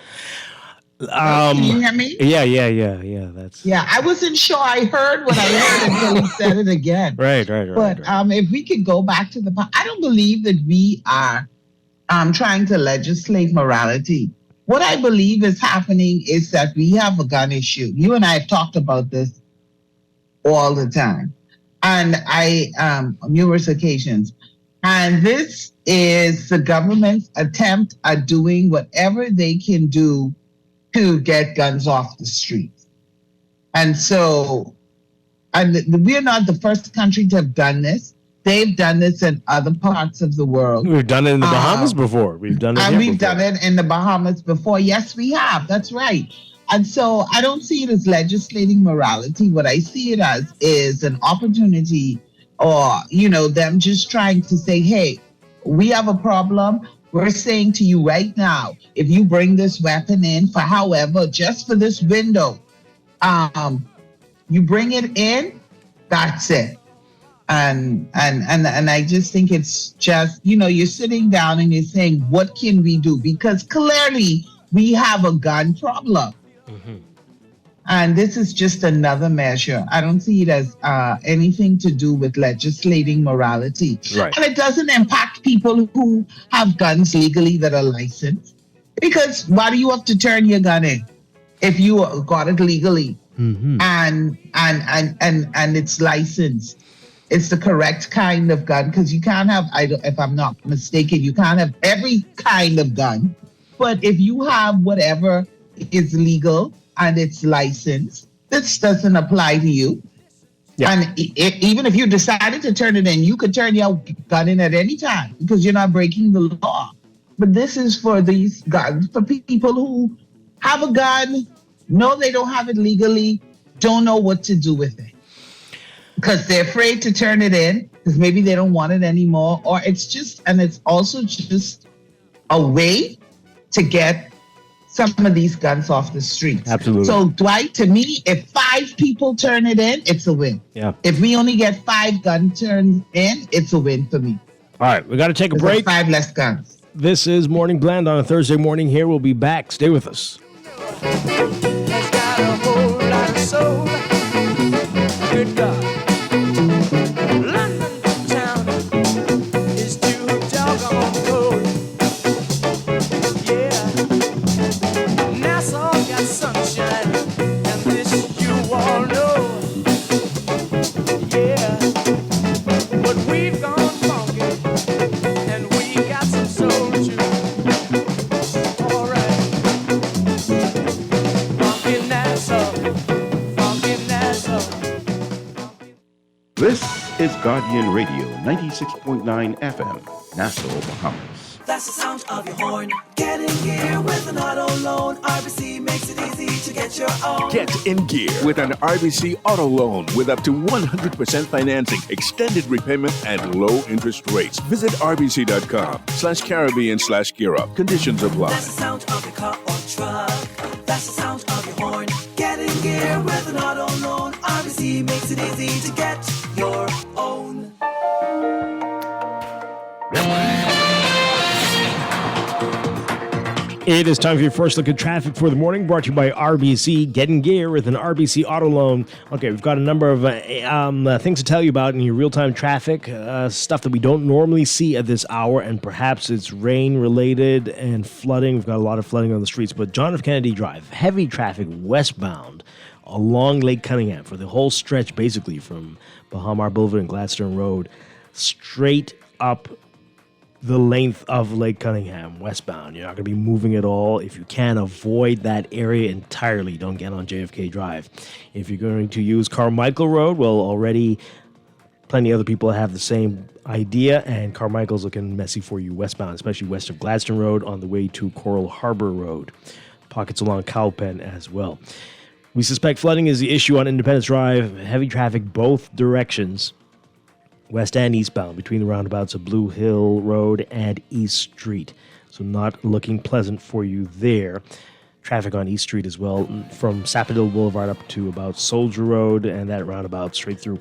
Can you hear me? Yeah. I wasn't sure I heard what I heard until he said it again. Right. But if we could go back to I don't believe that we are trying to legislate morality. What I believe is happening is that we have a gun issue. You and I have talked about this all the time. and I on numerous occasions. And this is the government's attempt at doing whatever they can do to get guns off the streets. And so, and we're not the first country to have done this. They've done this in other parts of the world. We've done it in the Bahamas before. We've done it and here we've before. done it in the Bahamas before. Yes, we have. That's right. And so I don't see it as legislating morality. What I see it as is an opportunity, or, you know, them just trying to say, hey, we have a problem. We're saying to you right now, if you bring this weapon in for however, just for this window, you bring it in, that's it. And I just think it's just, you know, you're sitting down and you're saying, what can we do? Because clearly we have a gun problem. Mm-hmm. And this is just another measure. I don't see it as anything to do with legislating morality. Right. And it doesn't impact people who have guns legally that are licensed. Because why do you have to turn your gun in if you got it legally? Mm-hmm. and it's licensed? It's the correct kind of gun, because you can't have, if I'm not mistaken, you can't have every kind of gun. But if you have whatever is legal and it's licensed, this doesn't apply to you. Yeah. And even if you decided to turn it in, you could turn your gun in at any time because you're not breaking the law. But this is for these guns, for people who have a gun, know they don't have it legally, don't know what to do with it, because they're afraid to turn it in because maybe they don't want it anymore, or it's also just a way to get some of these guns off the streets. Absolutely. So, Dwight, to me, if 5 people turn it in, it's a win. Yeah. If we only get 5 gun turns in, it's a win for me. All right, we got to take a break. 5 less guns. This is Morning Blend on a Thursday morning here. We'll be back. Stay with us. Got a whole lot of soul. Good God. London town is too doggone cold. Yeah. Nassau got sunshine, and this you all know. Yeah. But we've gone funky, and we got some soul too. All right. Funky Nassau. Funky Nassau. This is Guardian Radio, 96.9 FM, Nassau, Bahamas. That's the sound of your horn. Get in gear with an auto loan. RBC makes it easy to get your own. Get in gear with an RBC auto loan with up to 100% financing, extended repayment, and low interest rates. Visit rbc.com/Caribbean/gear-up. Conditions apply. That's the sound of your car or truck. That's the sound of your horn. Get in gear with an auto loan. RBC makes it easy to get your own. It is time for your first look at traffic for the morning, brought to you by RBC. Get in gear with an RBC auto loan. Okay, we've got a number of things to tell you about in your real-time traffic, stuff that we don't normally see at this hour, and perhaps it's rain-related and flooding. We've got a lot of flooding on the streets, but John F. Kennedy Drive, heavy traffic westbound along Lake Cunningham for the whole stretch, basically from Bahamar Boulevard and Gladstone Road, straight up the length of Lake Cunningham westbound. You're not going to be moving at all. If you can, avoid that area entirely. Don't get on JFK Drive. If you're going to use Carmichael Road, well, already plenty of other people have the same idea, and Carmichael's looking messy for you westbound, especially west of Gladstone Road on the way to Coral Harbor Road. Pockets along Cowpen as well. We suspect flooding is the issue on Independence Drive. Heavy traffic both directions, west and eastbound, between the roundabouts of Blue Hill Road and East Street. So not looking pleasant for you there. Traffic on East Street as well, from Sapodilla Boulevard up to about Soldier Road and that roundabout straight through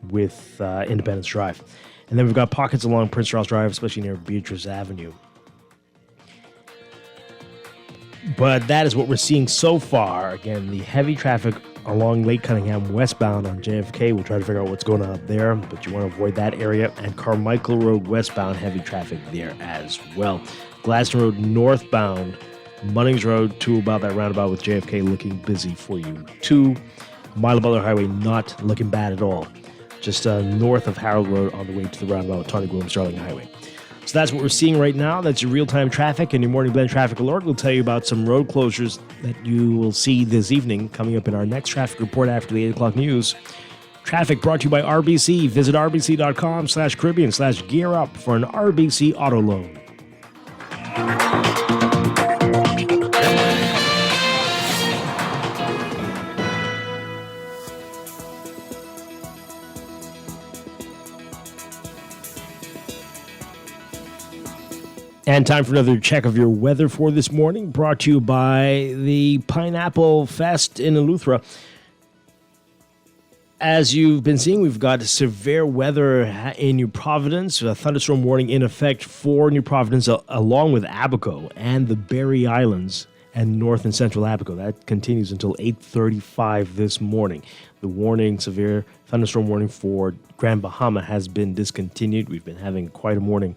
with Independence Drive. And then we've got pockets along Prince Charles Drive, especially near Beatrice Avenue. But that is what we're seeing so far. Again, the heavy traffic along Lake Cunningham westbound on JFK. We'll try to figure out what's going on up there, but you want to avoid that area. And Carmichael Road westbound, heavy traffic there as well. Gladstone Road northbound, Munnings Road to about that roundabout with JFK looking busy for you too. Milo Butler Highway not looking bad at all. just north of Harold Road on the way to the roundabout Tawny Bloom Starling Highway. So that's what we're seeing right now. That's your real-time traffic, and your Morning Blend traffic alert will tell you about some road closures that you will see this evening coming up in our next traffic report after the 8 o'clock news. Traffic brought to you by RBC. Visit rbc.com/Caribbean/gear up for an RBC auto loan. And time for another check of your weather for this morning, brought to you by the Pineapple Fest in Eleuthera. As you've been seeing, we've got severe weather in New Providence, a thunderstorm warning in effect for New Providence, along with Abaco and the Berry Islands and North and Central Abaco. That continues until 8:35 this morning. The warning, severe thunderstorm warning for Grand Bahama, has been discontinued. We've been having quite a morning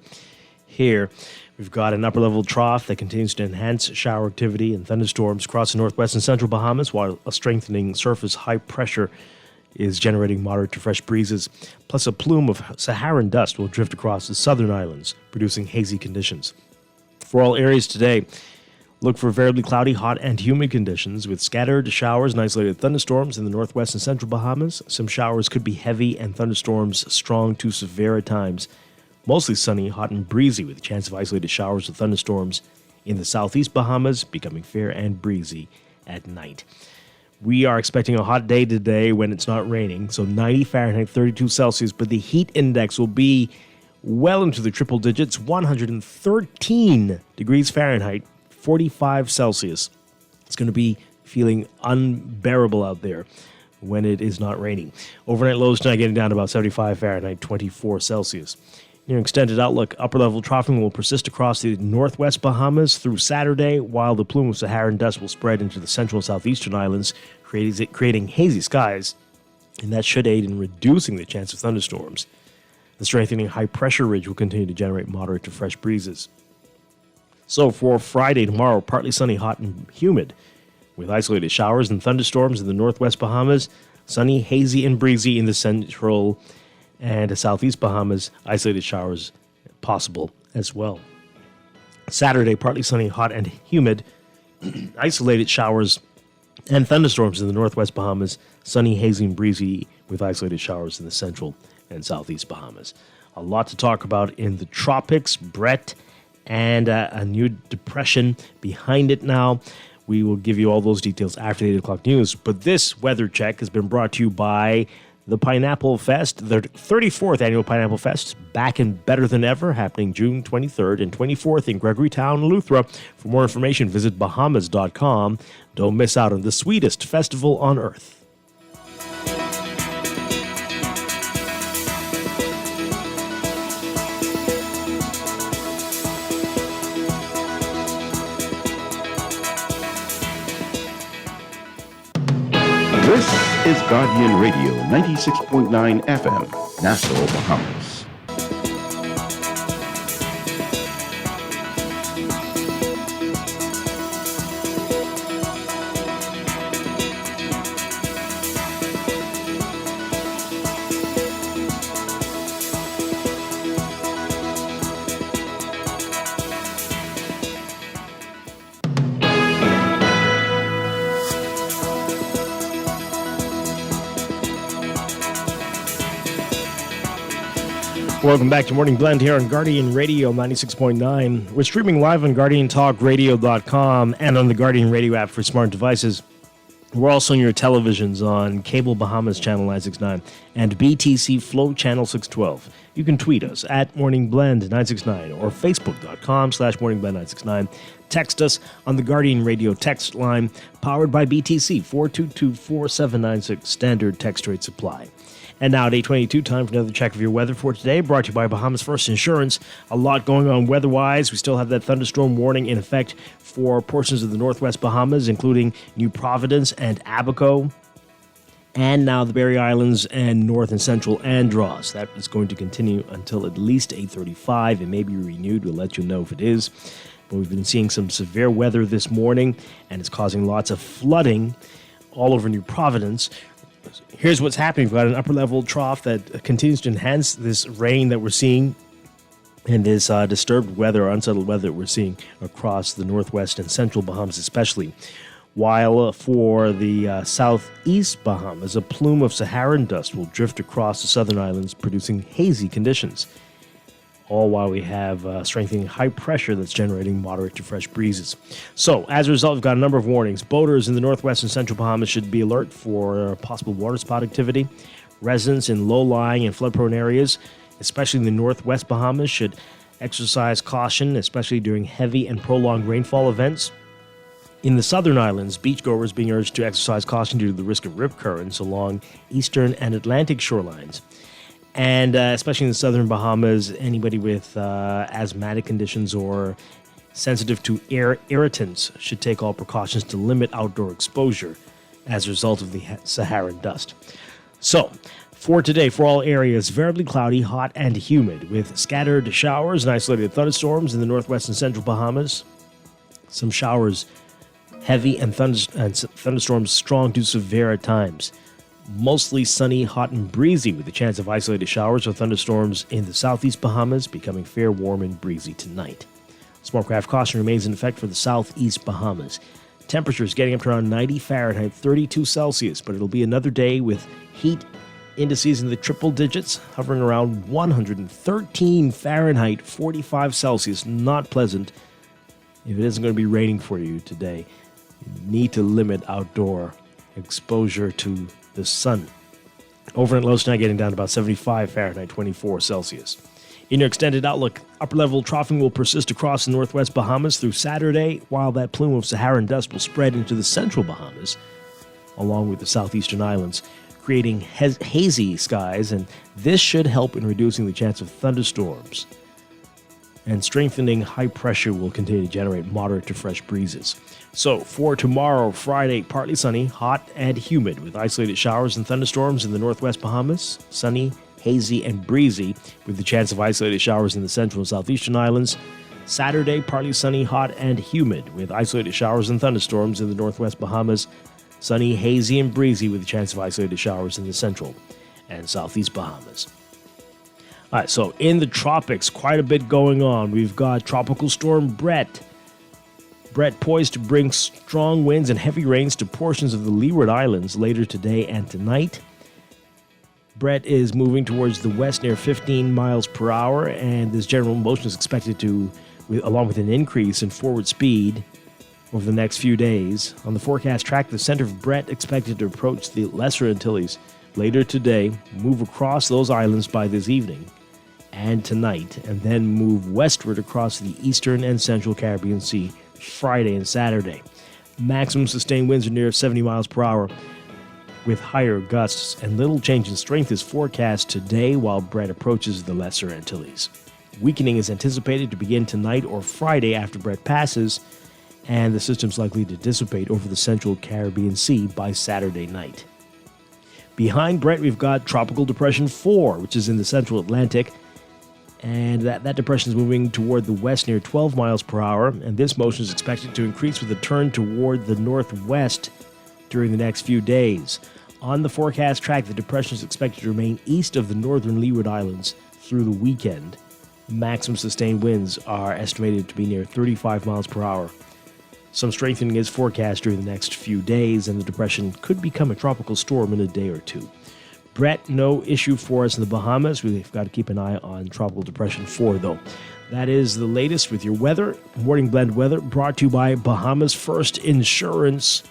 here. We've got an upper-level trough that continues to enhance shower activity and thunderstorms across the northwest and central Bahamas, while a strengthening surface high pressure is generating moderate to fresh breezes, plus a plume of Saharan dust will drift across the southern islands, producing hazy conditions. For all areas today, look for variably cloudy, hot, and humid conditions with scattered showers and isolated thunderstorms in the northwest and central Bahamas. Some showers could be heavy and thunderstorms strong to severe at times. Mostly sunny, hot, and breezy with a chance of isolated showers or thunderstorms in the southeast Bahamas, becoming fair and breezy at night. We are expecting a hot day today when it's not raining, so 90 Fahrenheit, 32 Celsius, but the heat index will be well into the triple digits, 113 degrees Fahrenheit, 45 Celsius. It's going to be feeling unbearable out there when it is not raining. Overnight lows tonight getting down to about 75 Fahrenheit, 24 Celsius. Your extended outlook, upper-level troughing will persist across the northwest Bahamas through Saturday, while the plume of Saharan dust will spread into the central and southeastern islands, creating hazy skies, and that should aid in reducing the chance of thunderstorms. The strengthening high-pressure ridge will continue to generate moderate to fresh breezes. So for Friday, tomorrow, partly sunny, hot, and humid, with isolated showers and thunderstorms in the northwest Bahamas, sunny, hazy, and breezy in the central and the southeast Bahamas, isolated showers possible as well. Saturday, partly sunny, hot, and humid, isolated showers and thunderstorms in the northwest Bahamas, sunny, hazy, and breezy with isolated showers in the central and southeast Bahamas. A lot to talk about in the tropics, Brett, and a new depression behind it now. We will give you all those details after the 8 o'clock news. But this weather check has been brought to you by the Pineapple Fest, the 34th Annual Pineapple Fest, back and better than ever, happening June 23rd and 24th in Gregorytown, Eleuthera. For more information, visit Bahamas.com. Don't miss out on the sweetest festival on earth. This is Guardian Radio, 96.9 FM, Nassau, Bahamas. Welcome back to Morning Blend here on Guardian Radio 96.9. We're streaming live on GuardianTalkRadio.com and on the Guardian Radio app for smart devices. We're also on your televisions on Cable Bahamas Channel 969 and BTC Flow Channel 612. You can tweet us at Morning Blend 969 or Facebook.com/MorningBlend969. Text us on the Guardian Radio text line powered by BTC 422-4796 standard text rate supply. And now at 8:22, time for another check of your weather for today, brought to you by Bahamas First Insurance. A lot going on weather-wise. We still have that thunderstorm warning in effect for portions of the northwest Bahamas, including New Providence and Abaco, and now the Berry Islands and North and Central Andros. That is going to continue until at least 8:35. It may be renewed. We'll let you know if it is. But we've been seeing some severe weather this morning, and it's causing lots of flooding all over New Providence. here's what's happening. We've got an upper-level trough that continues to enhance this rain that we're seeing and this disturbed weather, unsettled weather that we're seeing across the northwest and central Bahamas especially. While for the southeast Bahamas, a plume of Saharan dust will drift across the southern islands, producing hazy conditions. All while we have strengthening high pressure that's generating moderate to fresh breezes. So, as a result, we've got a number of warnings. Boaters in the northwest and central Bahamas should be alert for possible water spout activity. Residents in low-lying and flood-prone areas, especially in the northwest Bahamas, should exercise caution, especially during heavy and prolonged rainfall events. In the southern islands, beachgoers being urged to exercise caution due to the risk of rip currents along eastern and Atlantic shorelines. And especially in the southern Bahamas, anybody with asthmatic conditions or sensitive to air irritants should take all precautions to limit outdoor exposure as a result of the Saharan dust. So, for today, for all areas, variably cloudy, hot, and humid, with scattered showers and isolated thunderstorms in the northwest and central Bahamas. Some showers heavy and thunderstorms strong to severe at times. Mostly sunny, hot, and breezy with a chance of isolated showers or thunderstorms in the southeast Bahamas, becoming fair, warm, and breezy tonight. Smoke craft caution remains in effect for the southeast Bahamas. Temperatures getting up to around 90 Fahrenheit, 32 Celsius, but it'll be another day with heat indices in the triple digits, hovering around 113 Fahrenheit, 45 Celsius. Not pleasant. If it isn't going to be raining for you today, you need to limit outdoor exposure to the sun. Overnight lows tonight getting down to about 75 Fahrenheit, 24 Celsius. In your extended outlook, upper-level troughing will persist across the northwest Bahamas through Saturday, while that plume of Saharan dust will spread into the central Bahamas, along with the southeastern islands, creating hazy skies, and this should help in reducing the chance of thunderstorms. And strengthening high pressure will continue to generate moderate to fresh breezes. So, for tomorrow, Friday, partly sunny, hot, and humid, with isolated showers and thunderstorms in the northwest Bahamas, sunny, hazy, and breezy, with the chance of isolated showers in the central and southeastern islands. Saturday, partly sunny, hot, and humid, with isolated showers and thunderstorms in the northwest Bahamas, sunny, hazy, and breezy, with the chance of isolated showers in the central and southeast Bahamas. All right, so in the tropics, quite a bit going on. We've got Tropical Storm Brett. Brett poised to bring strong winds and heavy rains to portions of the Leeward Islands later today and tonight. Brett is moving towards the west near 15 miles per hour, and this general motion is expected to, along with an increase in forward speed over the next few days. On the forecast track, the center of Brett expected to approach the Lesser Antilles later today, move across those islands by this evening and tonight, and then move westward across the eastern and central Caribbean Sea Friday and Saturday. Maximum sustained winds are near 70 miles per hour with higher gusts, and little change in strength is forecast today while Brett approaches the Lesser Antilles. Weakening is anticipated to begin tonight or Friday after Brett passes, and the system's likely to dissipate over the central Caribbean Sea by Saturday night. Behind Brett, we've got Tropical Depression 4, which is in the central Atlantic, and that depression is moving toward the west near 12 miles per hour, and this motion is expected to increase with a turn toward the northwest during the next few days. On the forecast track, the depression is expected to remain east of the northern Leeward Islands through the weekend. Maximum sustained winds are estimated to be near 35 miles per hour. Some strengthening is forecast during the next few days, and the depression could become a tropical storm in a day or two. Brett, no issue for us in the Bahamas. We've got to keep an eye on Tropical Depression 4, though. That is the latest with your weather. Morning Blend Weather brought to you by Bahamas First Insurance.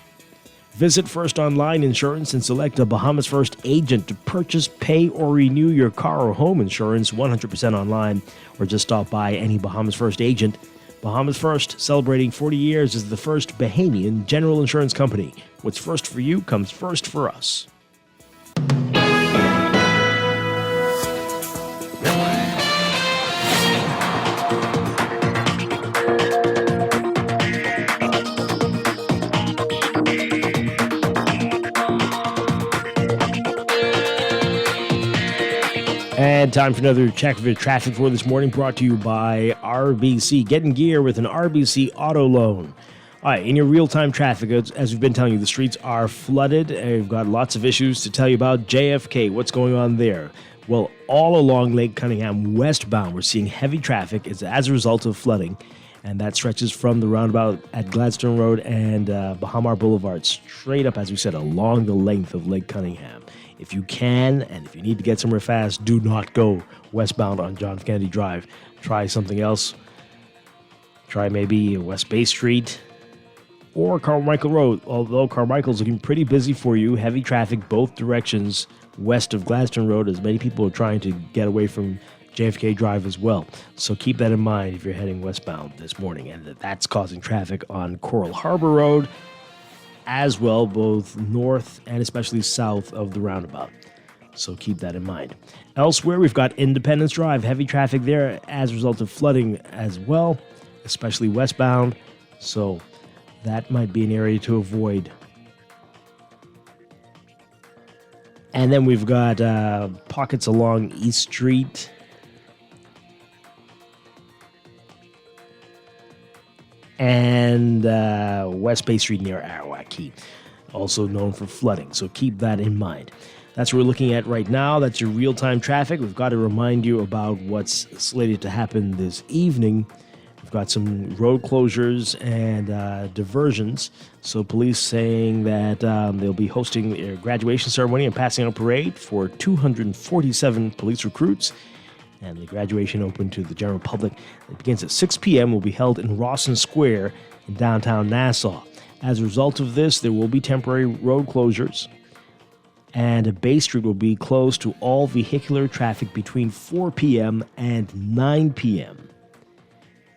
Visit First Online Insurance and select a Bahamas First agent to purchase, pay, or renew your car or home insurance 100% online, or just stop by any Bahamas First agent. Bahamas First, celebrating 40 years as the first Bahamian general insurance company. What's first for you comes first for us. And time for another check of your traffic for this morning, brought to you by RBC. Get in gear with an RBC auto loan. All right, in your real-time traffic, as we've been telling you, the streets are flooded. We've got lots of issues to tell you about. JFK, what's going on there? Well, all along Lake Cunningham westbound, we're seeing heavy traffic as a result of flooding, and that stretches from the roundabout at Gladstone Road and Bahamar Boulevard, straight up, as we said, along the length of Lake Cunningham. If you can, and if you need to get somewhere fast, do not go westbound on John F. Kennedy Drive. Try something else. Try maybe West Bay Street or Carmichael Road, although Carmichael's looking pretty busy for you. Heavy traffic both directions west of Gladstone Road, as many people are trying to get away from JFK Drive as well. So keep that in mind if you're heading westbound this morning. And that's causing traffic on Coral Harbor Road as well, both north and especially south of the roundabout. So keep that in mind. Elsewhere, we've got Independence Drive. Heavy traffic there as a result of flooding as well, especially westbound. So that might be an area to avoid. And then we've got pockets along East Street. And West Bay Street near Arawaki, also known for flooding. So keep that in mind. That's what we're looking at right now. That's your real-time traffic. We've got to remind you about what's slated to happen this evening. We've got some road closures and diversions. So police saying that they'll be hosting a graduation ceremony and passing out a parade for 247 police recruits. And the graduation open to the general public. It begins at 6 p.m. will be held in Rawson Square in downtown Nassau. As a result of this, there will be temporary road closures. And Bay Street will be closed to all vehicular traffic between 4 p.m. and 9 p.m.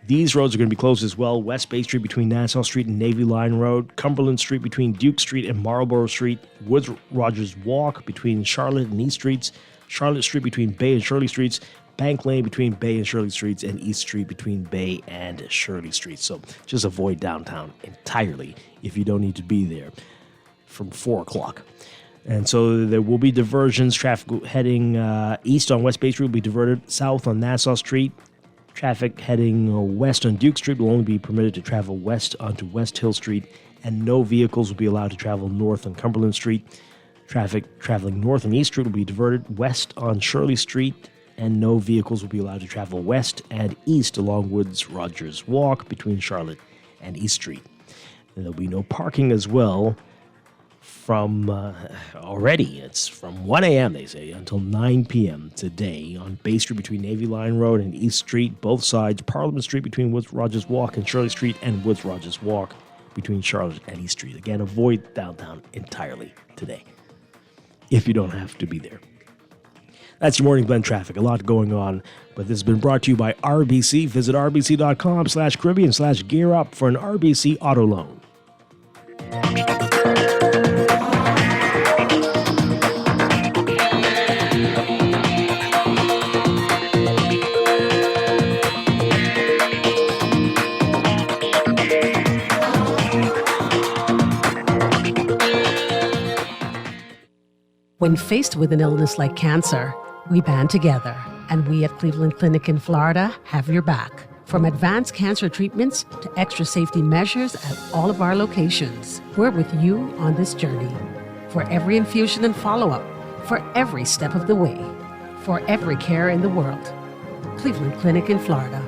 These roads are going to be closed as well. West Bay Street between Nassau Street and Navy Line Road, Cumberland Street between Duke Street and Marlborough Street, Woods Rogers Walk between Charlotte and East Streets, Charlotte Street between Bay and Shirley Streets, Bank Lane between Bay and Shirley Streets, and East Street between Bay and Shirley Streets. So just avoid downtown entirely if you don't need to be there from 4 o'clock. And so there will be diversions. Traffic heading east on West Bay Street will be diverted south on Nassau Street. Traffic heading west on Duke Street will only be permitted to travel west onto West Hill Street, and no vehicles will be allowed to travel north on Cumberland Street. Traffic traveling north on East Street will be diverted west on Shirley Street, and no vehicles will be allowed to travel west and east along Woods Rogers Walk between Charlotte and East Street. And there'll be no parking as well from already. It's from 1 a.m., they say, until 9 p.m. today on Bay Street between Navy Line Road and East Street, both sides, Parliament Street between Woods Rogers Walk and Shirley Street, and Woods Rogers Walk between Charlotte and East Street. Again, avoid downtown entirely today if you don't have to be there. That's your Morning Blend traffic. A lot going on, but this has been brought to you by RBC. Visit rbc.com/Caribbean/gear up for an RBC auto loan. When faced with an illness like cancer, we band together, and we at Cleveland Clinic in Florida have your back. From advanced cancer treatments to extra safety measures at all of our locations, we're with you on this journey. For every infusion and follow-up, for every step of the way, for every care in the world. Cleveland Clinic in Florida.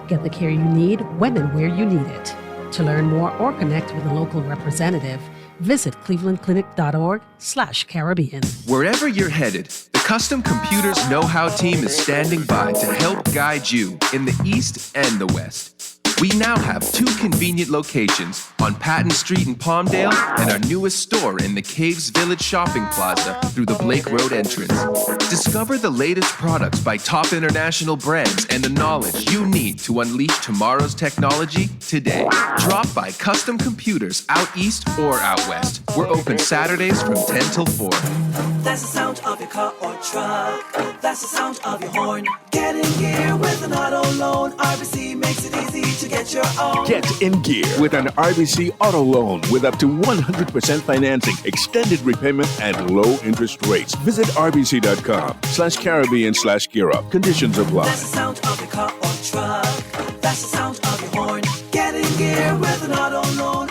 Get the care you need when and where you need it. To learn more or connect with a local representative, visit clevelandclinic.org/Caribbean. Wherever you're headed, the Custom Computers Know-How team is standing by to help guide you in the East and the West. We now have 2 convenient locations on Patton Street in Palmdale and our newest store in the Caves Village Shopping Plaza through the Blake Road entrance. Discover the latest products by top international brands and the knowledge you need to unleash tomorrow's technology today. Drop by Custom Computers out east or out west. We're open Saturdays from 10 till 4. That's the sound of your car or truck. That's the sound of your horn. Get in gear with an auto loan. RBC makes it easy to get your own. Get in gear with an RBC auto loan with up to 100% financing, extended repayment, and low interest rates. Visit rbc.com/Caribbean/gear up. Conditions apply. That's the sound of your car or truck. That's the sound of your horn. Get in gear with an auto loan.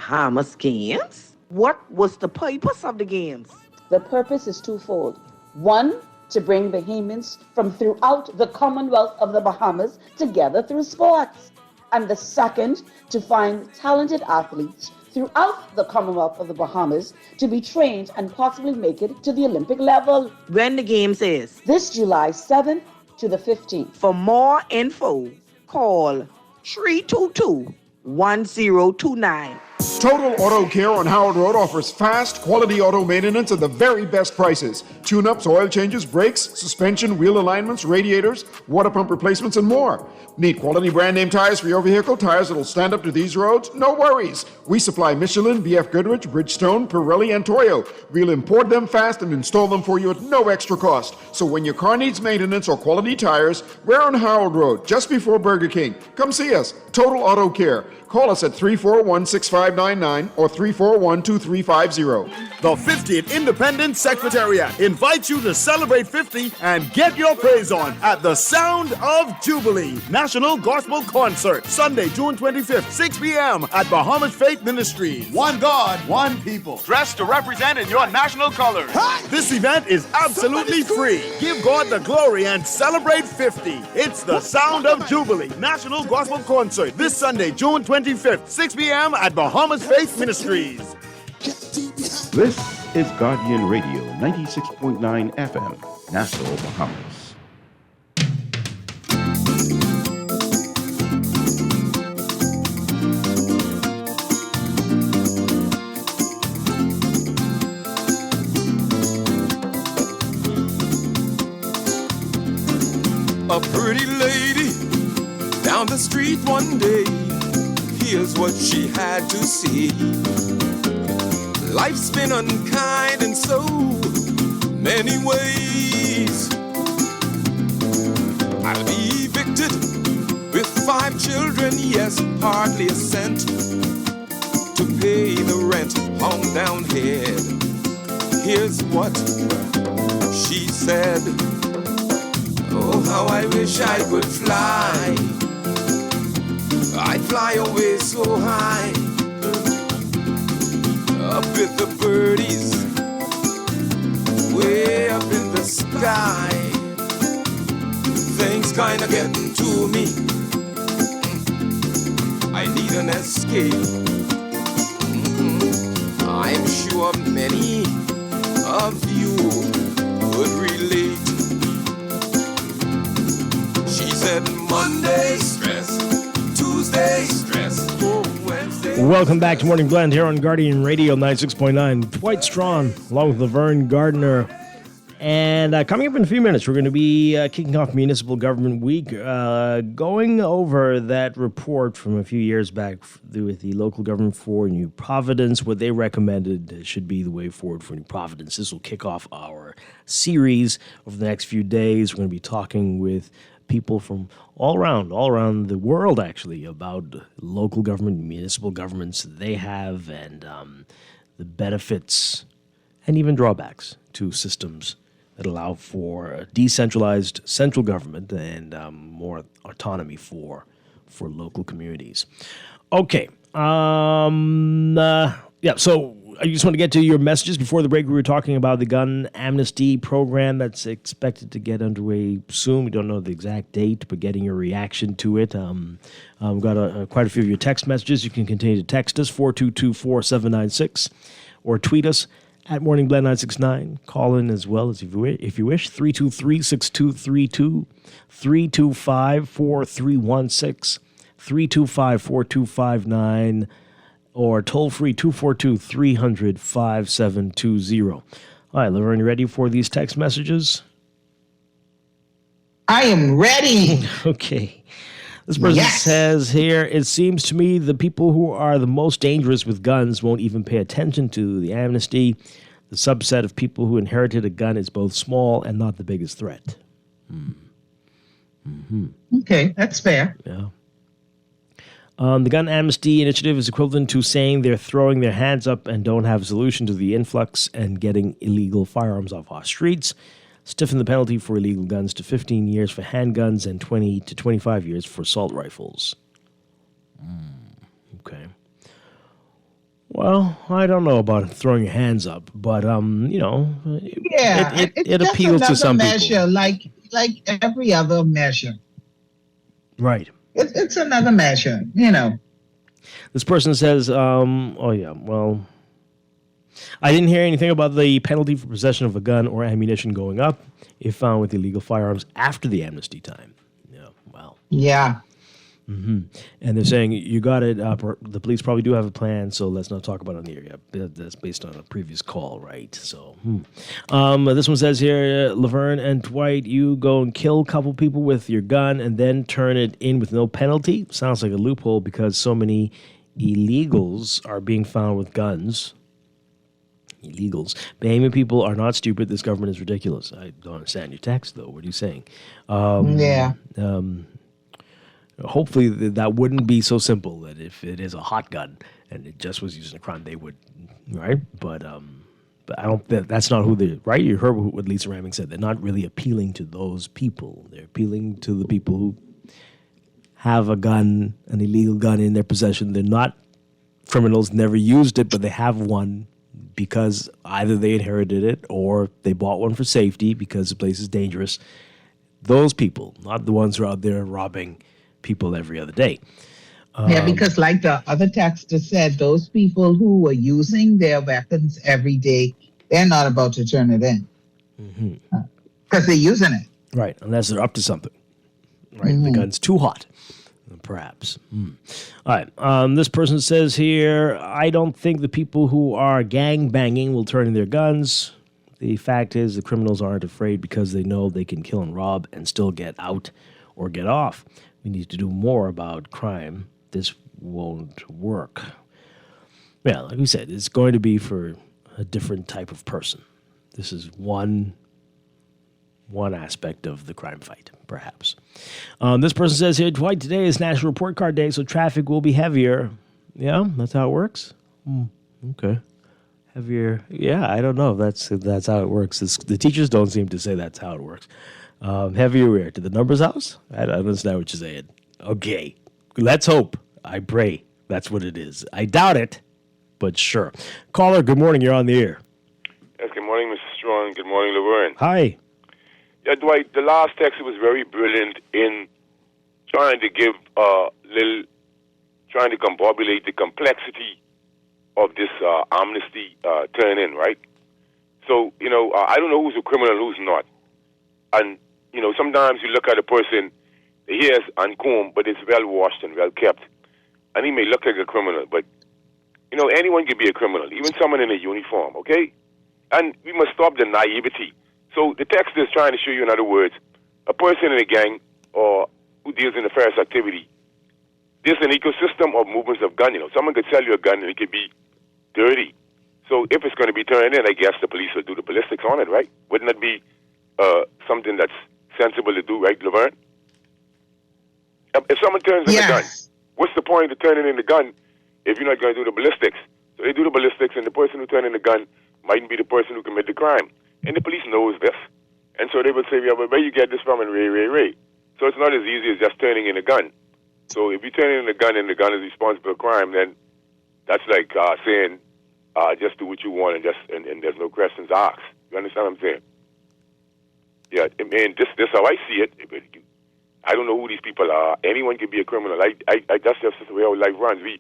Bahamas Games? What was the purpose of the games? The purpose is twofold. One, to bring Bahamians from throughout the Commonwealth of the Bahamas together through sports. And the second, to find talented athletes throughout the Commonwealth of the Bahamas to be trained and possibly make it to the Olympic level. When the games is? This July 7th to the 15th. For more info, call 322-1029. Total Auto Care on Howard Road offers fast, quality auto maintenance at the very best prices. Tune-ups, oil changes, brakes, suspension, wheel alignments, radiators, water pump replacements, and more. Need quality brand name tires for your vehicle? Tires that'll stand up to these roads? No worries. We supply Michelin, BF Goodrich, Bridgestone, Pirelli, and Toyo. We'll import them fast and install them for you at no extra cost. So when your car needs maintenance or quality tires, we're on Howard Road, just before Burger King. Come see us. Total Auto Care. Call us at 341-6599 or 341-2350. The 50th Independence Secretariat invites you to celebrate 50 and get your praise on at the Sound of Jubilee National Gospel Concert, Sunday, June 25th, 6 p.m. at Bahamas Faith Ministries. One God, one people. Dressed to represent in your national colors. This event is absolutely free. Give God the glory and celebrate 50. It's the Sound of Jubilee National Gospel Concert this Sunday, June 25th, 6 p.m. at Bahamas Faith Ministries. This is Guardian Radio 96.9 FM, Nassau, Bahamas. A pretty lady down the street one day, here's what she had to say. Life's been unkind in so many ways. I'll be evicted with 5 children, yes, hardly a cent to pay the rent on down head. Here's what she said. Oh, how I wish I could fly. I'd fly away so high, up with the birdies, way up in the sky. Things kinda getting to me. I need an escape. I'm sure many of you would relate. She said Monday stress, Tuesday stress, Wednesday. Welcome back to Morning Blend here on Guardian Radio 96.9. Dwight Strachan along with Laverne Gardner. And coming up in a few minutes, we're going to be kicking off Municipal Government Week, going over that report from a few years back with the local government for New Providence, what they recommended should be the way forward for New Providence. This will kick off our series over the next few days. We're going to be talking with people from all around the world, actually, about local government, municipal governments they have, and the benefits and even drawbacks to systems that allow for a decentralized central government and more autonomy for local communities. Okay. So I just want to get to your messages. Before the break, we were talking about the gun amnesty program that's expected to get underway soon. We don't know the exact date, but getting your reaction to it. We've got quite a few of your text messages. You can continue to text us, 422-4796, or tweet us at MorningBlend969. Call in as well as if you wish, 323-6232, 325-4316, 325-4259, or toll-free 242-300-5720. All right, Laverne, you ready for these text messages? I am ready. Okay. This person says here, it seems to me the people who are the most dangerous with guns won't even pay attention to the amnesty. The subset of people who inherited a gun is both small and not the biggest threat. Mm-hmm. Okay, that's fair. Yeah. The gun amnesty initiative is equivalent to saying they're throwing their hands up and don't have a solution to the influx and getting illegal firearms off our streets. Stiffen the penalty for illegal guns to 15 years for handguns and 20 to 25 years for assault rifles. Okay. Well, I don't know about throwing your hands up, but Yeah, it's it just appeals to another some measure, people. like every other measure. Right. It's another measure. This person says, oh yeah, well, I didn't hear anything about the penalty for possession of a gun or ammunition going up if found with illegal firearms after the amnesty time. Yeah, well. Yeah. Mm-hmm. And they're saying you got it. The police probably do have a plan, so let's not talk about it on the air. Yeah, that's based on a previous call, right? So, this one says here, Laverne and Dwight, you go and kill a couple people with your gun and then turn it in with no penalty. Sounds like a loophole because so many illegals are being found with guns. Illegals. Bahamian people are not stupid. This government is ridiculous. I don't understand your text, though. What are you saying? Yeah. Hopefully that wouldn't be so simple that if it is a hot gun and it just was used in a crime, they would, right? But I don't. That's not who they right. You heard what Lisa Ramming said. They're not really appealing to those people. They're appealing to the people who have a gun, an illegal gun in their possession. They're not criminals. Never used it, but they have one because either they inherited it or they bought one for safety because the place is dangerous. Those people, not the ones who are out there robbing people every other day. Yeah, because like the other texter said, those people who are using their weapons every day, they're not about to turn it in because they're using it. Right, unless they're up to something. Right, the gun's too hot, perhaps. All right, this person says here, I don't think the people who are gang banging will turn in their guns. The fact is the criminals aren't afraid because they know they can kill and rob and still get out or get off. We need to do more about crime. This won't work. Yeah, like we said, it's going to be for a different type of person. This is one aspect of the crime fight, perhaps. This person says here, Dwight, today is National Report Card Day, so traffic will be heavier. Yeah, that's how it works? Okay. Heavier. Yeah, I don't know if that's how it works. The teachers don't seem to say that's how it works. Heavier where? To the numbers house? I don't understand what you're saying. Okay. Let's hope. I pray that's what it is. I doubt it, but sure. Caller, good morning. You're on the air. Yes, good morning, Mr. Strong. Good morning, Laverne. Hi. Yeah, Dwight, the last text was very brilliant in trying to give trying to combobulate the complexity of this amnesty turn-in, right? So, I don't know who's a criminal and who's not. And, sometimes you look at a person, the hair's uncombed, but it's well-washed and well-kept. And he may look like a criminal, but, anyone can be a criminal, even someone in a uniform, okay? And we must stop the naivety. So the text is trying to show you, in other words, a person in a gang or who deals in nefarious activity, there's an ecosystem of movements of gun. Someone could sell you a gun and it could be dirty. So if it's going to be turned in, I guess the police will do the ballistics on it, right? Wouldn't that be something that's sensible to do, right, Laverne? If someone turns in a gun, what's the point of turning in the gun if you're not going to do the ballistics? So they do the ballistics, and the person who turned in the gun mightn't be the person who committed the crime. And the police knows this. And so they will say, yeah, but where you get this from? And Ray. So it's not as easy as just turning in a gun. So if you turn in a gun and the gun is responsible for a crime, then that's like saying just do what you want and there's no questions asked. You understand what I'm saying? Yeah, man, this how I see it. I don't know who these people are. Anyone can be a criminal. That's just the way our life runs. We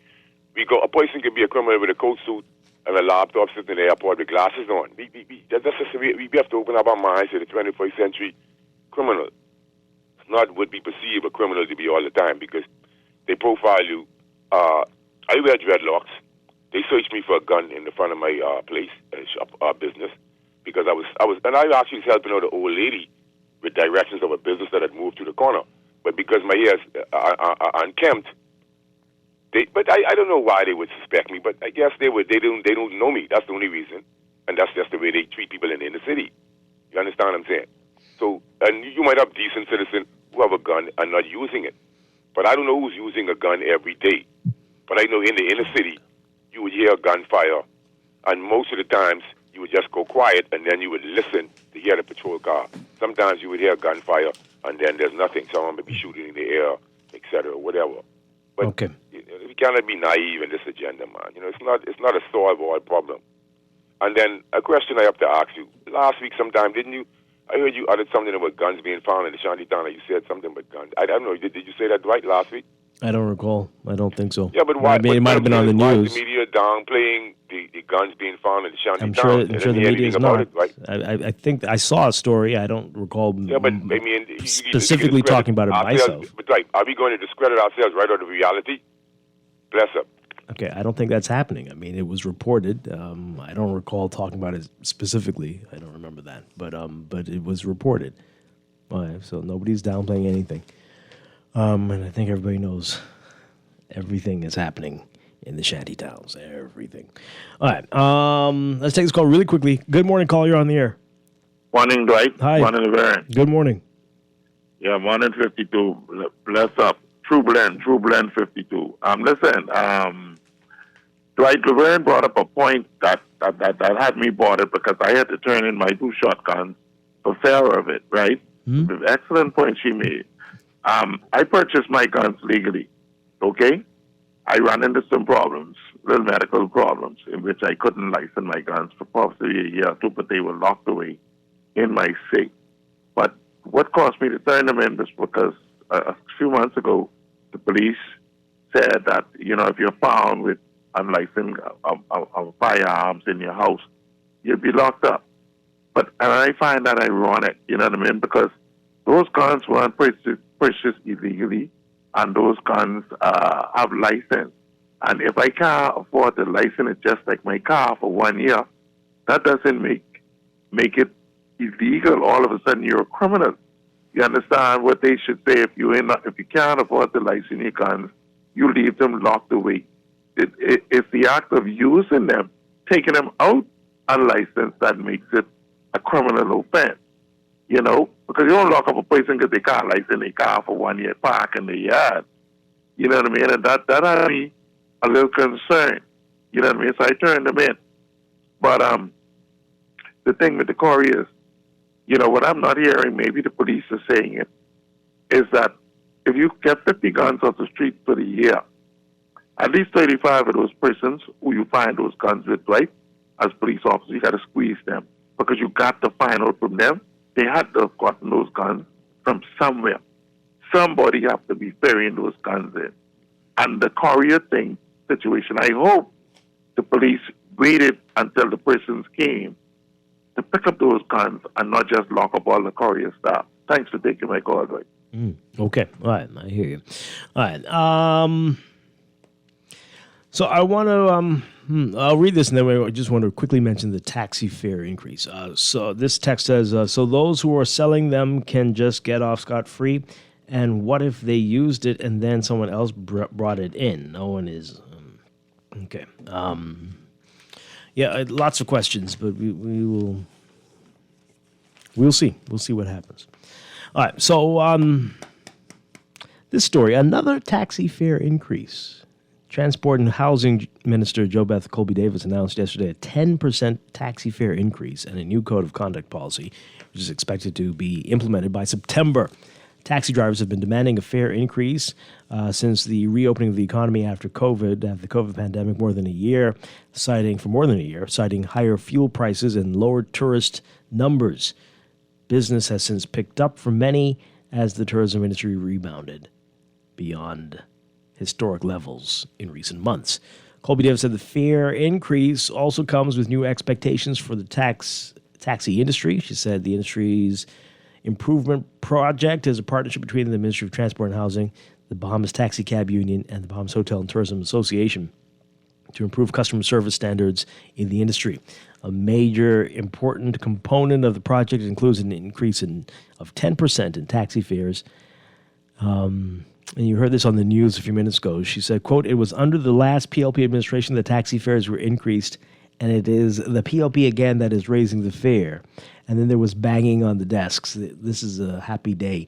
go. A person can be a criminal with a coat suit and a laptop sitting in the airport with glasses on. We have to open up our minds to the 21st century criminal. It's not what we perceive a criminal to be all the time because they profile you. I wear dreadlocks. They searched me for a gun in the front of my place, shop, business, because I was, and I actually was helping out an old lady with directions of a business that had moved to the corner. But because my hair's unkempt, but I don't know why they would suspect me, but I guess they don't know me. That's the only reason. And that's just the way they treat people in the inner city. You understand what I'm saying? So, and you might have decent citizens who have a gun and not using it. But I don't know who's using a gun every day. But I know in the inner city, you would hear gunfire, and most of the times, you would just go quiet, and then you would listen to hear the patrol car. Sometimes you would hear gunfire, and then there's nothing. Someone may be shooting in the air, etc., whatever. But okay. you cannot be naive in this agenda, man. You know, it's not a solve-all problem. And then a question I have to ask you. Last week sometime, didn't you? I heard you uttered something about guns being found in the shantytown. You said something about guns. I don't know. Did you say that right last week? I don't recall. I don't think so. Yeah, but why? I mean, it might have been on the why news. is the media downplaying the guns being found in the shantytown? I'm sure the media is not. It, right? I think I saw a story. I don't recall specifically talking about it myself. But like, are we going to discredit ourselves right out of reality? Bless up. Okay, I don't think that's happening. I mean, it was reported. I don't recall talking about it specifically. I don't remember that, but it was reported. All right, so nobody's downplaying anything, and I think everybody knows everything is happening in the shanty towns. Everything. All right, let's take this call really quickly. Good morning, call. You're on the air. Morning, Dwight. Hi. Morning, Laverne. Good morning. Yeah, morning 52. Bless up. True blend 52. Listen, Dwight, Laverne brought up a point that had me bothered because I had to turn in my 2 shotguns for fear of it, right? Mm-hmm. Excellent point she made. I purchased my guns legally, okay? I ran into some problems, little medical problems, in which I couldn't license my guns for probably a year or two, but they were locked away in my safe. But what caused me to turn them in was because a few months ago, the police said that, if you're found with unlicensed firearms in your house, you'll be locked up. And I find that ironic, you know what I mean? Because those guns weren't purchased illegally, and those guns have license. And if I can't afford to license it just like my car for 1 year, that doesn't make it illegal. All of a sudden, you're a criminal. You understand what they should say? If you can't afford to license your guns, you leave them locked away. It's the act of using them, taking them out unlicensed, that makes it a criminal offense. Because you don't lock up a person because they can't license their car for 1 year, park in the yard. You know what I mean? And that had me a little concerned. You know what I mean? So I turned them in. But the thing with the Corey is, what I'm not hearing, maybe the police are saying it, is that if you get 50 guns off the street for the year, at least 35 of those persons who you find those guns with, right, as police officers, you got to squeeze them because you got to find out from them. They had to have gotten those guns from somewhere. Somebody have to be ferrying those guns in. And the courier situation, I hope the police waited until the persons came to pick up those guns and not just lock up all the courier staff. Thanks for taking my call, Dwight. Okay. All right. I hear you. All right. So I want to, I'll read this and then I just want to quickly mention the taxi fare increase. So this text says, so those who are selling them can just get off scot-free. And what if they used it and then someone else brought it in? No one is, okay. Yeah, lots of questions, but we'll see. We'll see what happens. All right, so this story, another taxi fare increase. Transport and Housing Minister JoBeth Colby Davis announced yesterday a 10% taxi fare increase and a new code of conduct policy, which is expected to be implemented by September. Taxi drivers have been demanding a fare increase since the reopening of the economy after the COVID pandemic for more than a year, citing higher fuel prices and lower tourist numbers. Business has since picked up for many as the tourism industry rebounded beyond historic levels in recent months. Colby Davis said the fare increase also comes with new expectations for the taxi industry. She said the industry's improvement project is a partnership between the Ministry of Transport and Housing, the Bahamas Taxi Cab Union, and the Bahamas Hotel and Tourism Association to improve customer service standards in the industry. A major important component of the project includes an increase of 10% in taxi fares. And you heard this on the news a few minutes ago. She said, quote, "It was under the last PLP administration the taxi fares were increased, and it is the PLP again that is raising the fare." And then there was banging on the desks. This is a happy day.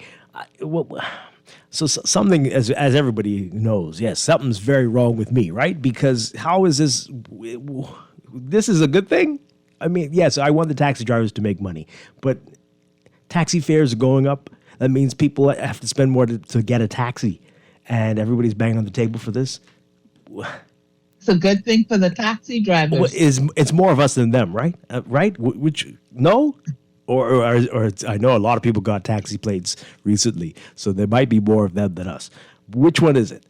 So something, as everybody knows, yes, something's very wrong with me, right? Because how is this? This is a good thing? I mean, yes, I want the taxi drivers to make money, but taxi fares are going up. That means people have to spend more to get a taxi, and everybody's banging on the table for this. It's a good thing for the taxi drivers. It's more of us than them, right? Right? Which no, or I know a lot of people got taxi plates recently, so there might be more of them than us. Which one is it?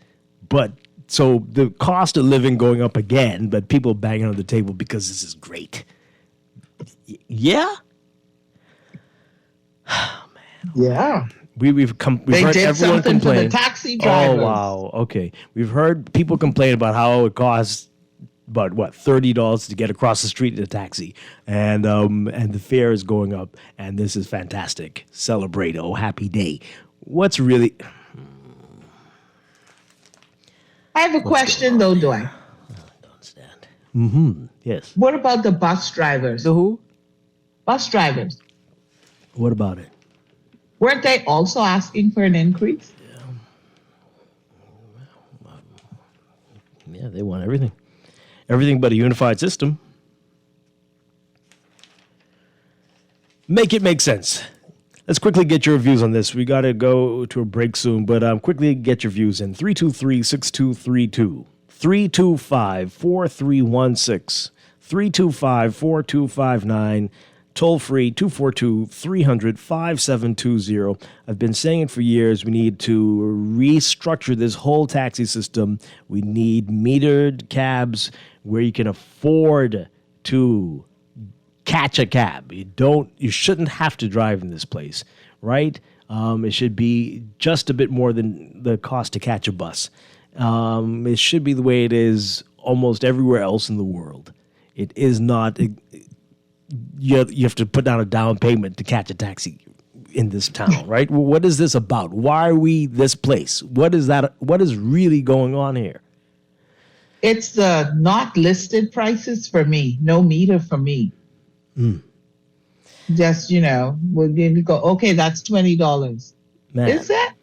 But so the cost of living going up again, but people banging on the table because this is great. Yeah. Yeah. We've heard did everyone something for the complain. taxi drivers. Oh wow, okay. We've heard people complain about how it costs, about what, $30 to get across the street in a taxi, and the fare is going up, and this is fantastic. Celebrate, oh happy day. What's really? I have a question though, Dwight. Mm-hmm. Yes. What about the bus drivers? The who? Bus drivers. What about it? Weren't they also asking for an increase? Yeah, they want everything. Everything but a unified system. Make it make sense. Let's quickly get your views on this. We got to go to a break soon, but quickly get your views in. 323-6232. 325-4316. 325-4259. Toll free, 242-300-5720. I've been saying it for years. We need to restructure this whole taxi system. We need metered cabs where you can afford to catch a cab. You shouldn't have to drive in this place, right? It should be just a bit more than the cost to catch a bus. It should be the way it is almost everywhere else in the world. It is not... You have to put down a down payment to catch a taxi in this town, right? What is this about? Why are we this place? What is that? What is really going on here? It's the not listed prices for me. No meter for me. Just, we'll go, okay, that's $20. Man. Is that?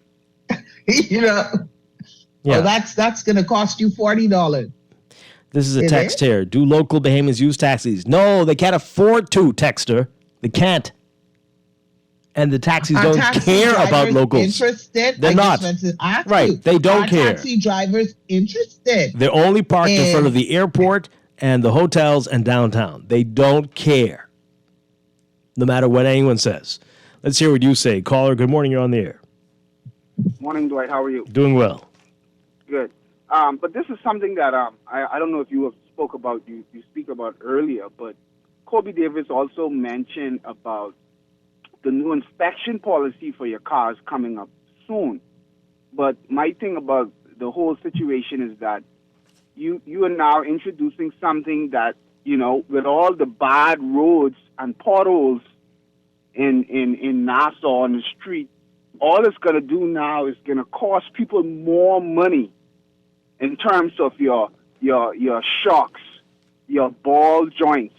Yeah. Oh, that's going to cost you $40. This is a text here. Do local Bahamians use taxis? No, they can't afford to, texter. They can't. And the taxis don't care about locals. Interested? They're not. Right. They don't care. Taxi drivers interested? They're only parked in front of the airport and the hotels and downtown. They don't care. No matter what anyone says. Let's hear what you say. Caller, good morning. You're on the air. Morning, Dwight. How are you? Doing well. Good. But this is something that I don't know if you have you speak about earlier, but Kobe Davis also mentioned about the new inspection policy for your cars coming up soon. But my thing about the whole situation is that you are now introducing something that, with all the bad roads and potholes in Nassau on the street, all it's going to do now is going to cost people more money in terms of your shocks, your ball joints,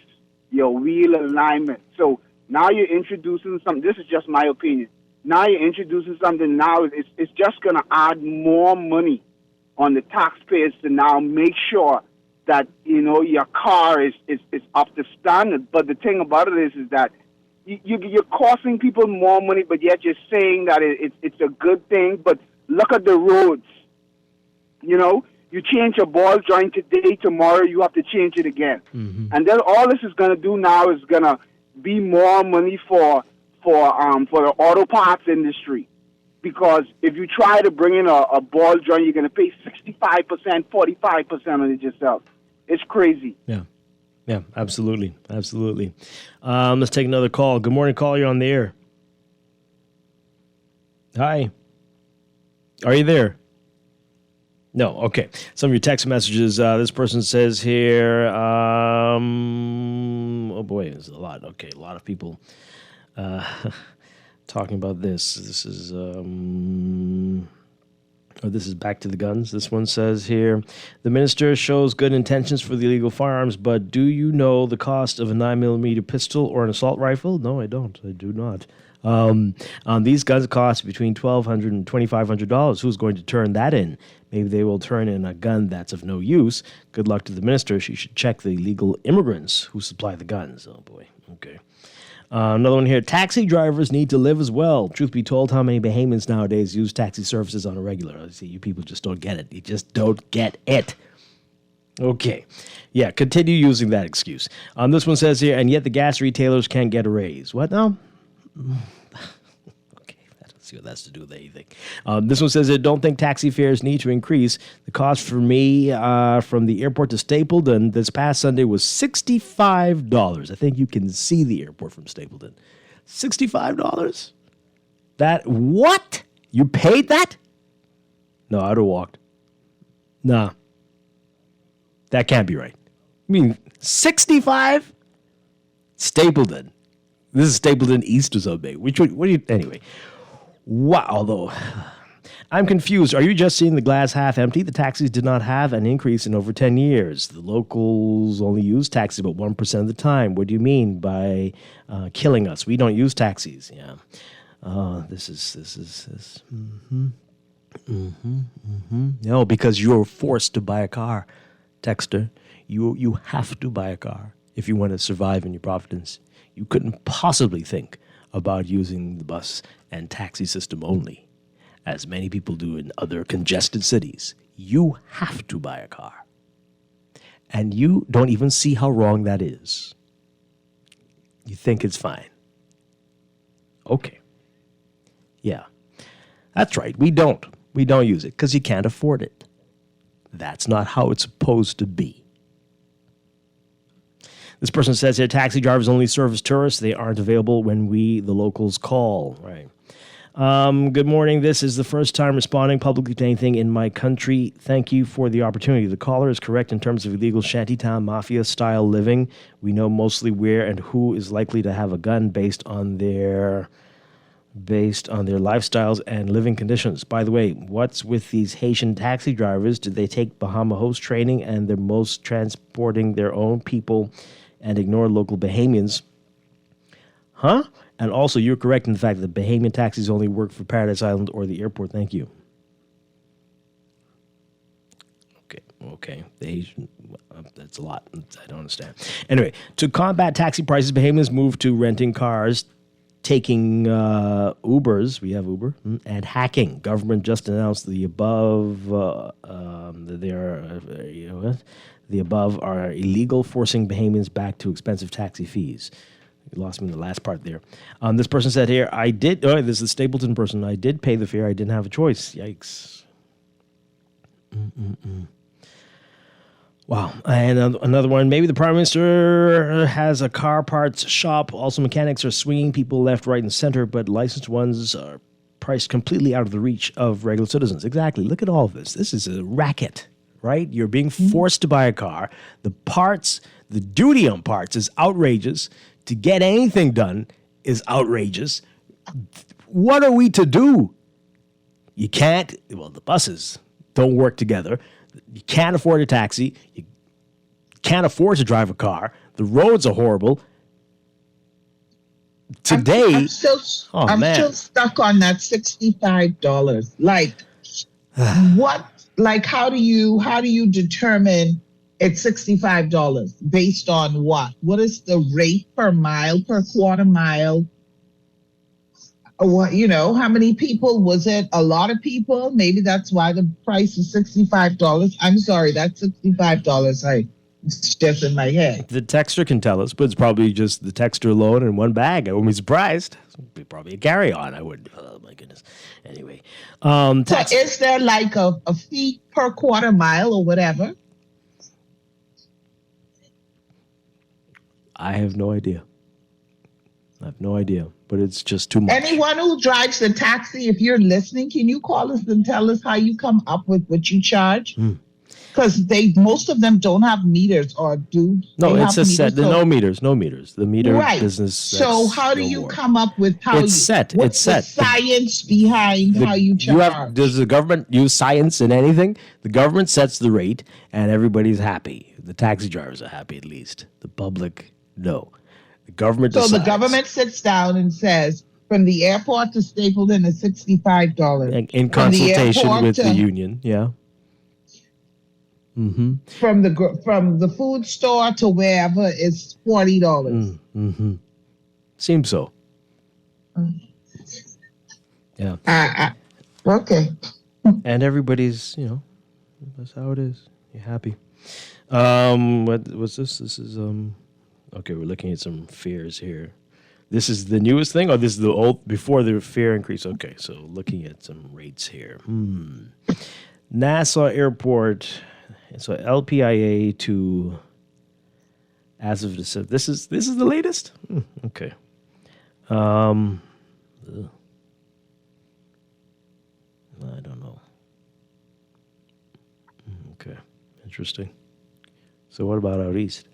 your wheel alignment. So now you're introducing something. This is just my opinion. Now you're introducing something. Now it's just going to add more money on the taxpayers to now make sure that your car is up to standard. But the thing about it is that you're costing people more money, but yet you're saying that it's a good thing. But look at the roads. You change a ball joint today, tomorrow you have to change it again. Mm-hmm. And then all this is going to do now is going to be more money for the auto parts industry. Because if you try to bring in a ball joint, you're going to pay 65%, 45% on it yourself. It's crazy. Yeah, absolutely. Let's take another call. Good morning, caller. You're on the air. Hi. Are you there? No, okay. Some of your text messages. This person says here, oh boy, there's a lot. Okay, a lot of people talking about this. This is back to the guns. This one says here, the minister shows good intentions for the illegal firearms, but do you know the cost of a 9mm pistol or an assault rifle? No, I don't. I do not. These guns cost between $1,200 and $2,500. Who's going to turn that in? Maybe they will turn in a gun that's of no use. Good luck to the minister. She should check the illegal immigrants who supply the guns. Oh, boy. Okay. Another one here. Taxi drivers need to live as well. Truth be told, how many Bahamians nowadays use taxi services on a regular? I see you people just don't get it. You just don't get it. Okay. Yeah, continue using that excuse. This one says here, and yet the gas retailers can't get a raise. What now? Okay, let's see what that's to do with anything. This one says, I don't think taxi fares need to increase. The cost for me from the airport to Stapleton this past Sunday was $65. I think you can see the airport from Stapleton. $65? That, what? You paid that? No, I'd have walked. Nah. That can't be right. I mean, 65? Stapleton. This is Stapleton East or something. What do you, anyway. Wow, although, I'm confused. Are you just seeing the glass half empty? The taxis did not have an increase in over 10 years. The locals only use taxis about 1% of the time. What do you mean by killing us? We don't use taxis. Yeah. This is. No, because you're forced to buy a car. Texter, you have to buy a car if you want to survive in your Providence. You couldn't possibly think about using the bus and taxi system only, as many people do in other congested cities. You have to buy a car. And you don't even see how wrong that is. You think it's fine. Okay. Yeah. That's right. We don't use it because you can't afford it. That's not how it's supposed to be. This person says here, taxi drivers only service tourists. They aren't available when we, the locals, call. Right. Good morning. This is the first time responding publicly to anything in my country. Thank you for the opportunity. The caller is correct in terms of illegal shantytown mafia-style living. We know mostly where and who is likely to have a gun based on their lifestyles and living conditions. By the way, what's with these Haitian taxi drivers? Did they take Bahama host training and they're most transporting their own people and ignore local Bahamians? Huh? And also, you're correct in the fact that Bahamian taxis only work for Paradise Island or the airport. Thank you. Okay. The Haitian, that's a lot. I don't understand. Anyway, to combat taxi prices, Bahamians moved to renting cars, taking Ubers, we have Uber, and hacking. Government just announced the above. The above are illegal, forcing Bahamians back to expensive taxi fees. You lost me in the last part there. This person said here, this is the Stapleton person. I did pay the fare. I didn't have a choice. Yikes. Wow. And another one, maybe the Prime Minister has a car parts shop. Also, mechanics are swinging people left, right, and center, but licensed ones are priced completely out of the reach of regular citizens. Exactly. Look at all of this. This is a racket, right? You're being forced to buy a car. The duty on parts is outrageous. To get anything done is outrageous. What are we to do? You can't, the buses don't work together. You can't afford a taxi. You can't afford to drive a car. The roads are horrible. Today, I'm still stuck on that $65. Like, what? Like, how do you determine it's $65 based on what? What is the rate per mile, per quarter mile? What, how many people? Was it a lot of people? Maybe that's why the price is $65. I'm sorry, that's $65. It's just in my head. The texter can tell us, but it's probably just the texter alone in one bag. I wouldn't be surprised. It's probably a carry-on. I wouldn't. Oh, my goodness. Anyway. So is there like a fee per quarter mile or whatever? I have no idea. But it's just too much. Anyone who drives the taxi, if you're listening, can you call us and tell us how you come up with what you charge? Because most of them don't have meters, or do. No, it's a set. No meters. The meter business. So how do you come up with how it's set? What's the science behind how you charge? Does the government use science in anything? The government sets the rate, and everybody's happy. The taxi drivers are happy, at least. The public, no. The government decides. So the government sits down and says, from the airport to Stapleton is $65. In consultation with the union, yeah. Mm-hmm. From the food store to wherever is $40. Mm-hmm. Seems so. Yeah. Okay. And everybody's, that's how it is. You're happy. What was this? This is okay, we're looking at some fares here. This is the newest thing, or this is the old before the fare increase? Okay, so looking at some rates here. Nassau Airport. So LPIA to as of December. This is the latest? Okay. I don't know. Okay. Interesting. So what about out east?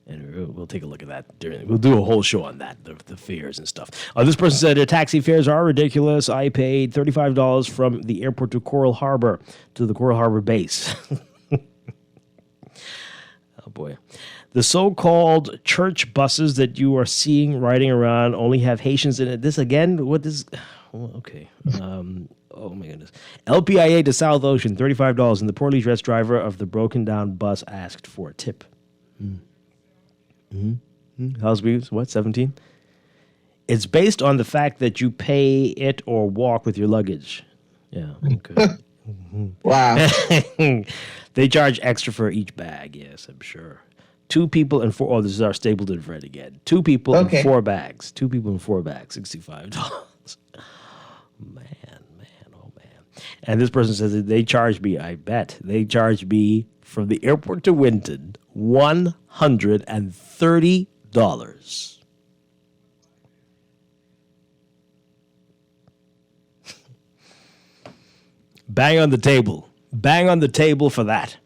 And we'll take a look at that. We'll do a whole show on that, the fares and stuff. This person said their taxi fares are ridiculous. I paid $35 from the airport to Coral Harbor, to the Coral Harbor base. Oh, boy. The so-called church buses that you are seeing riding around only have Haitians in it. This again? What is... Okay. Oh, my goodness. LPIA to South Ocean, $35, and the poorly dressed driver of the broken-down bus asked for a tip. House views, what, 17? It's based on the fact that you pay it or walk with your luggage. Yeah, okay. Wow. They charge extra for each bag, yes, I'm sure. 2 people and 4, this is our Stapleton friend again. 2 people and 4 bags. 2 people and 4 bags, $65. Man. And this person says that they charge me, I bet, they charge me from the airport to Winton, $130. Bang on the table. Bang on the table for that.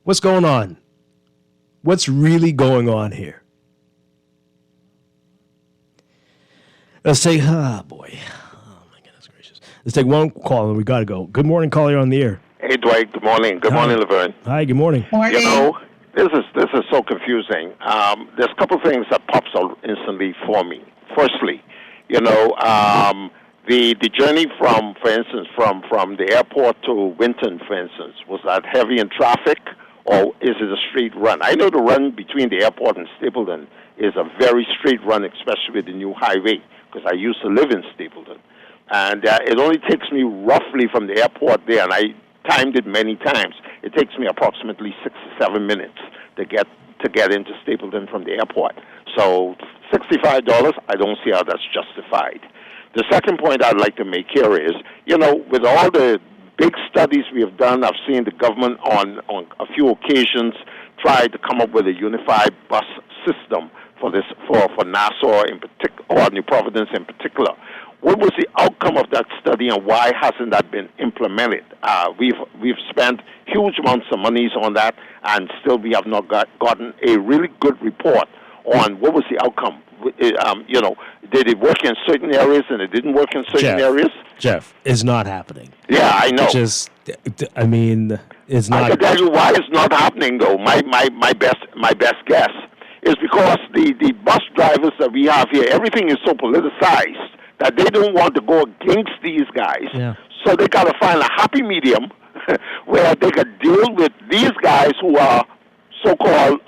What's going on? What's really going on here? Let's say, boy. Let's take one call and we got to go. Good morning, caller. You're on the air. Hey, Dwight. Good morning. Good morning, Laverne. Hi. Good morning. You know, this is so confusing. There's a couple things that pops out instantly for me. Firstly, you know, the journey from, for instance, from the airport to Winton, for instance, was that heavy in traffic, or is it a straight run? I know the run between the airport and Stapleton is a very straight run, especially with the new highway, because I used to live in Stapleton. And it only takes me roughly from the airport there, and I timed it many times. It takes me approximately 6 to 7 minutes to get into Stapleton from the airport. So $65, I don't see how that's justified. The second point I'd like to make here is, you know, with all the big studies we have done, I've seen the government on a few occasions try to come up with a unified bus system for Nassau in particular, or New Providence in particular. What was the outcome of that study, and why hasn't that been implemented? We've spent huge amounts of monies on that, and still we have not gotten a really good report on what was the outcome. You know, did it work in certain areas and it didn't work in certain areas? Jeff, it's not happening. Yeah, I know. It's not. I can tell you why it's not happening, though. My best guess is because the bus drivers that we have here, everything is so politicized that they don't want to go against these guys. Yeah. So they got to find a happy medium where they can deal with these guys who are so-called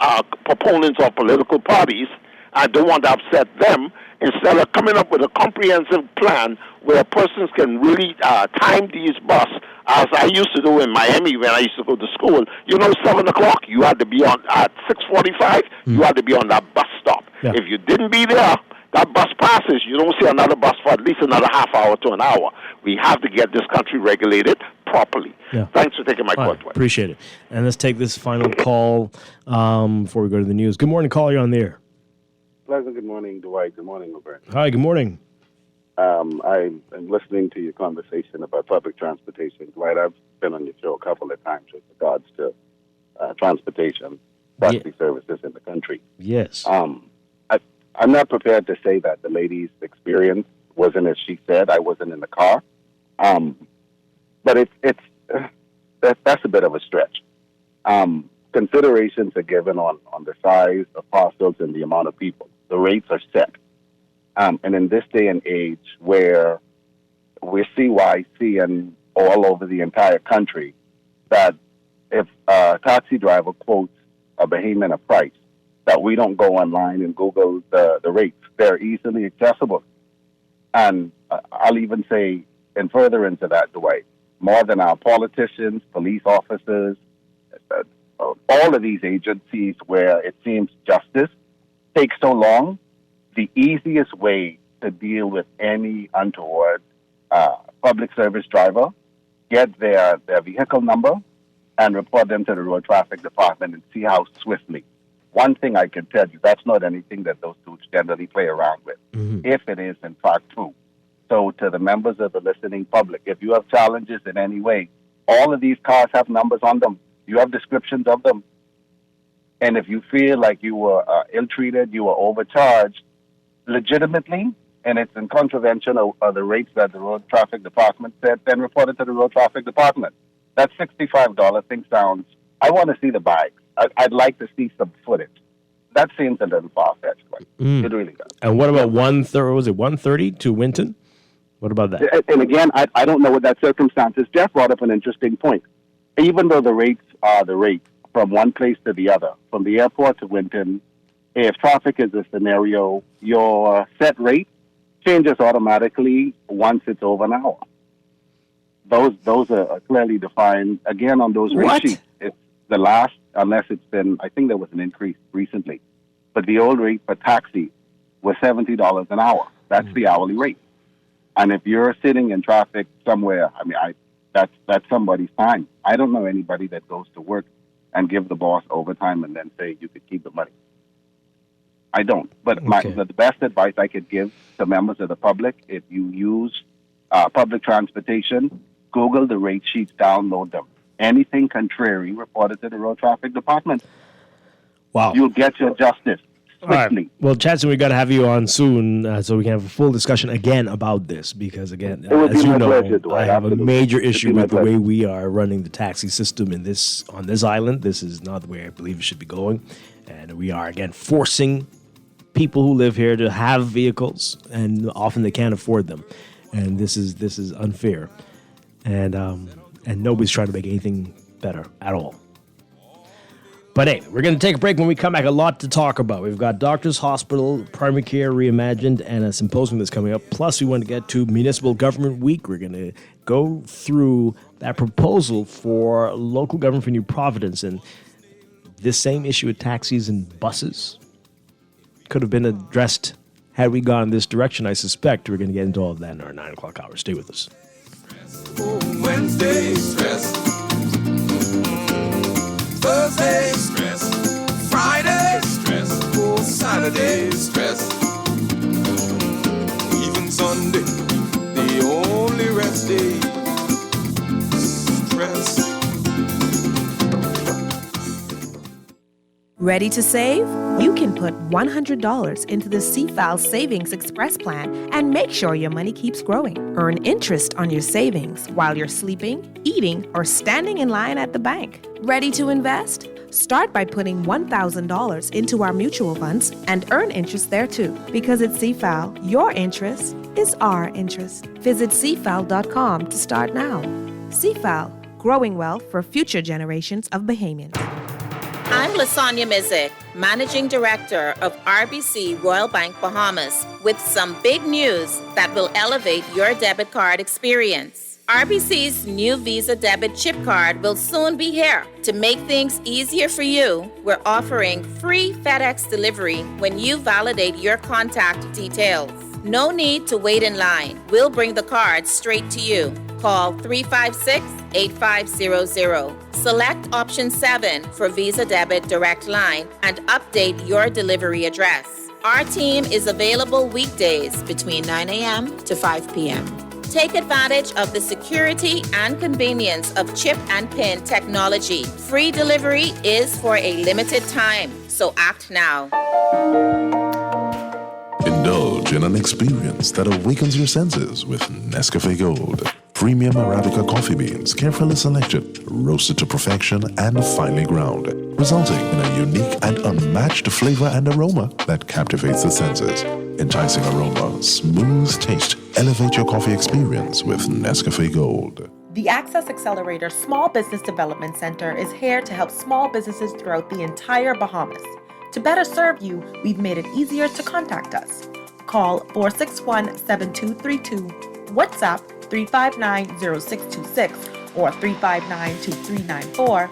proponents of political parties and don't want to upset them, instead of coming up with a comprehensive plan where persons can really time these bus, as I used to do in Miami when I used to go to school. You know, 7 o'clock, you had to be on at 6:45. You had to be on that bus stop. Yeah. If you didn't be there, that bus passes. You don't see another bus for at least another half hour to an hour. We have to get this country regulated properly. Yeah. Thanks for taking my call. Appreciate it. And let's take this final call before we go to the news. Good morning, caller. You're on the air. Pleasant good morning, Dwight. Good morning, Laverne. Hi, good morning. I'm listening to your conversation about public transportation. Dwight, I've been on your show a couple of times with regards to transportation, taxi services in the country. Yes. I'm not prepared to say that the lady's experience wasn't as she said. I wasn't in the car. But that's a bit of a stretch. Considerations are given on the size of parcels and the amount of people. The rates are set. And in this day and age where we're CYC and all over the entire country, that if a taxi driver quotes a behemoth a price, that we don't go online and Google the rates. They're easily accessible. And I'll even say, and further into that, Dwight, more than our politicians, police officers, all of these agencies where it seems justice takes so long, the easiest way to deal with any untoward public service driver, get their vehicle number and report them to the road traffic department and see how swiftly. One thing I can tell you, that's not anything that those dudes generally play around with, if it is in fact true. So to the members of the listening public, if you have challenges in any way, all of these cars have numbers on them. You have descriptions of them. And if you feel like you were ill-treated, you were overcharged, legitimately, and it's in contravention of the rates that the road traffic department said, then report it to the road traffic department. That $65 thing sounds, I want to see the bags. I'd like to see some footage. That seems a little far-fetched. It really does. And what about 130 to Winton? What about that? And again, I don't know what that circumstance is. Jeff brought up an interesting point. Even though the rates are the rates from one place to the other, from the airport to Winton, if traffic is a scenario, your set rate changes automatically once it's over an hour. Those are clearly defined. Again, on those rate sheets, it's the last, unless it's been, I think there was an increase recently, but the old rate for taxi was $70 an hour. That's the hourly rate. And if you're sitting in traffic somewhere, that's somebody's time. I don't know anybody that goes to work and give the boss overtime and then say you could keep the money. I don't. But the best advice I could give to members of the public, if you use public transportation, Google the rate sheets, download them. Anything contrary, report it to the road traffic department. Wow. You'll get your justice quickly. All right. Well, Chadson, we got to have you on soon so we can have a full discussion again about this because, again, as you know, I have a major issue with the way we are running the taxi system on this island. This is not the way I believe it should be going. And we are, again, forcing people who live here to have vehicles, and often they can't afford them. And this is unfair. And nobody's trying to make anything better at all. But hey, we're going to take a break. When we come back, a lot to talk about. We've got Doctors Hospital, Primary Care Reimagined, and a symposium that's coming up. Plus, we want to get to Municipal Government Week. We're going to go through that proposal for local government for New Providence. And this same issue with taxis and buses could have been addressed had we gone this direction, I suspect. We're going to get into all of that in our 9 o'clock hour. Stay with us. Wednesday, stress. Thursday, stress. Friday, stress. Oh, Saturday, stress. Even Sunday, the only rest day. Stress. Ready to save? You can put $100 into the CFAL Savings Express Plan and make sure your money keeps growing. Earn interest on your savings while you're sleeping, eating, or standing in line at the bank. Ready to invest? Start by putting $1,000 into our mutual funds and earn interest there too. Because at CFAL, your interest is our interest. Visit CFAL.com to start now. CFAL, growing wealth for future generations of Bahamians. I'm Lasagna Mizik, Managing Director of RBC Royal Bank Bahamas, with some big news that will elevate your debit card experience. RBC's new Visa Debit Chip Card will soon be here. To make things easier for you, we're offering free FedEx delivery when you validate your contact details. No need to wait in line. We'll bring the card straight to you. Call 356-8500. Select option 7 for Visa Debit Direct Line and update your delivery address. Our team is available weekdays between 9 a.m. to 5 p.m. Take advantage of the security and convenience of chip and PIN technology. Free delivery is for a limited time, so act now. Indulge in an experience that awakens your senses with Nescafe Gold. Premium Arabica coffee beans, carefully selected, roasted to perfection, and finely ground, resulting in a unique and unmatched flavor and aroma that captivates the senses. Enticing aroma, smooth taste. Elevate your coffee experience with Nescafe Gold. The Access Accelerator Small Business Development Center is here to help small businesses throughout the entire Bahamas. To better serve you, we've made it easier to contact us. Call 461-7232, WhatsApp 359-0626 or 359-2394,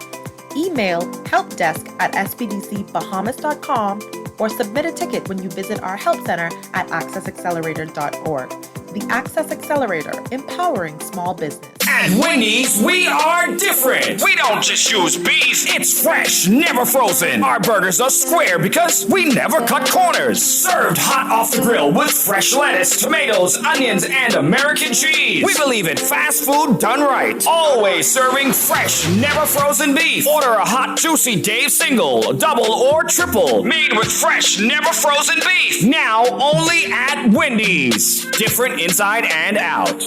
Email helpdesk@spdcbahamas.com or submit a ticket when you visit our help center at accessaccelerator.org. The Access Accelerator, empowering small business. At Wendy's, we are different. We don't just use beef. It's fresh, never frozen. Our burgers are square because we never cut corners. Served hot off the grill with fresh lettuce, tomatoes, onions, and American cheese. We believe in fast food done right. Always serving fresh, never frozen beef. Order a hot, juicy Dave single, double, or triple. Made with fresh, never frozen beef. Now only at Wendy's. Different inside and out.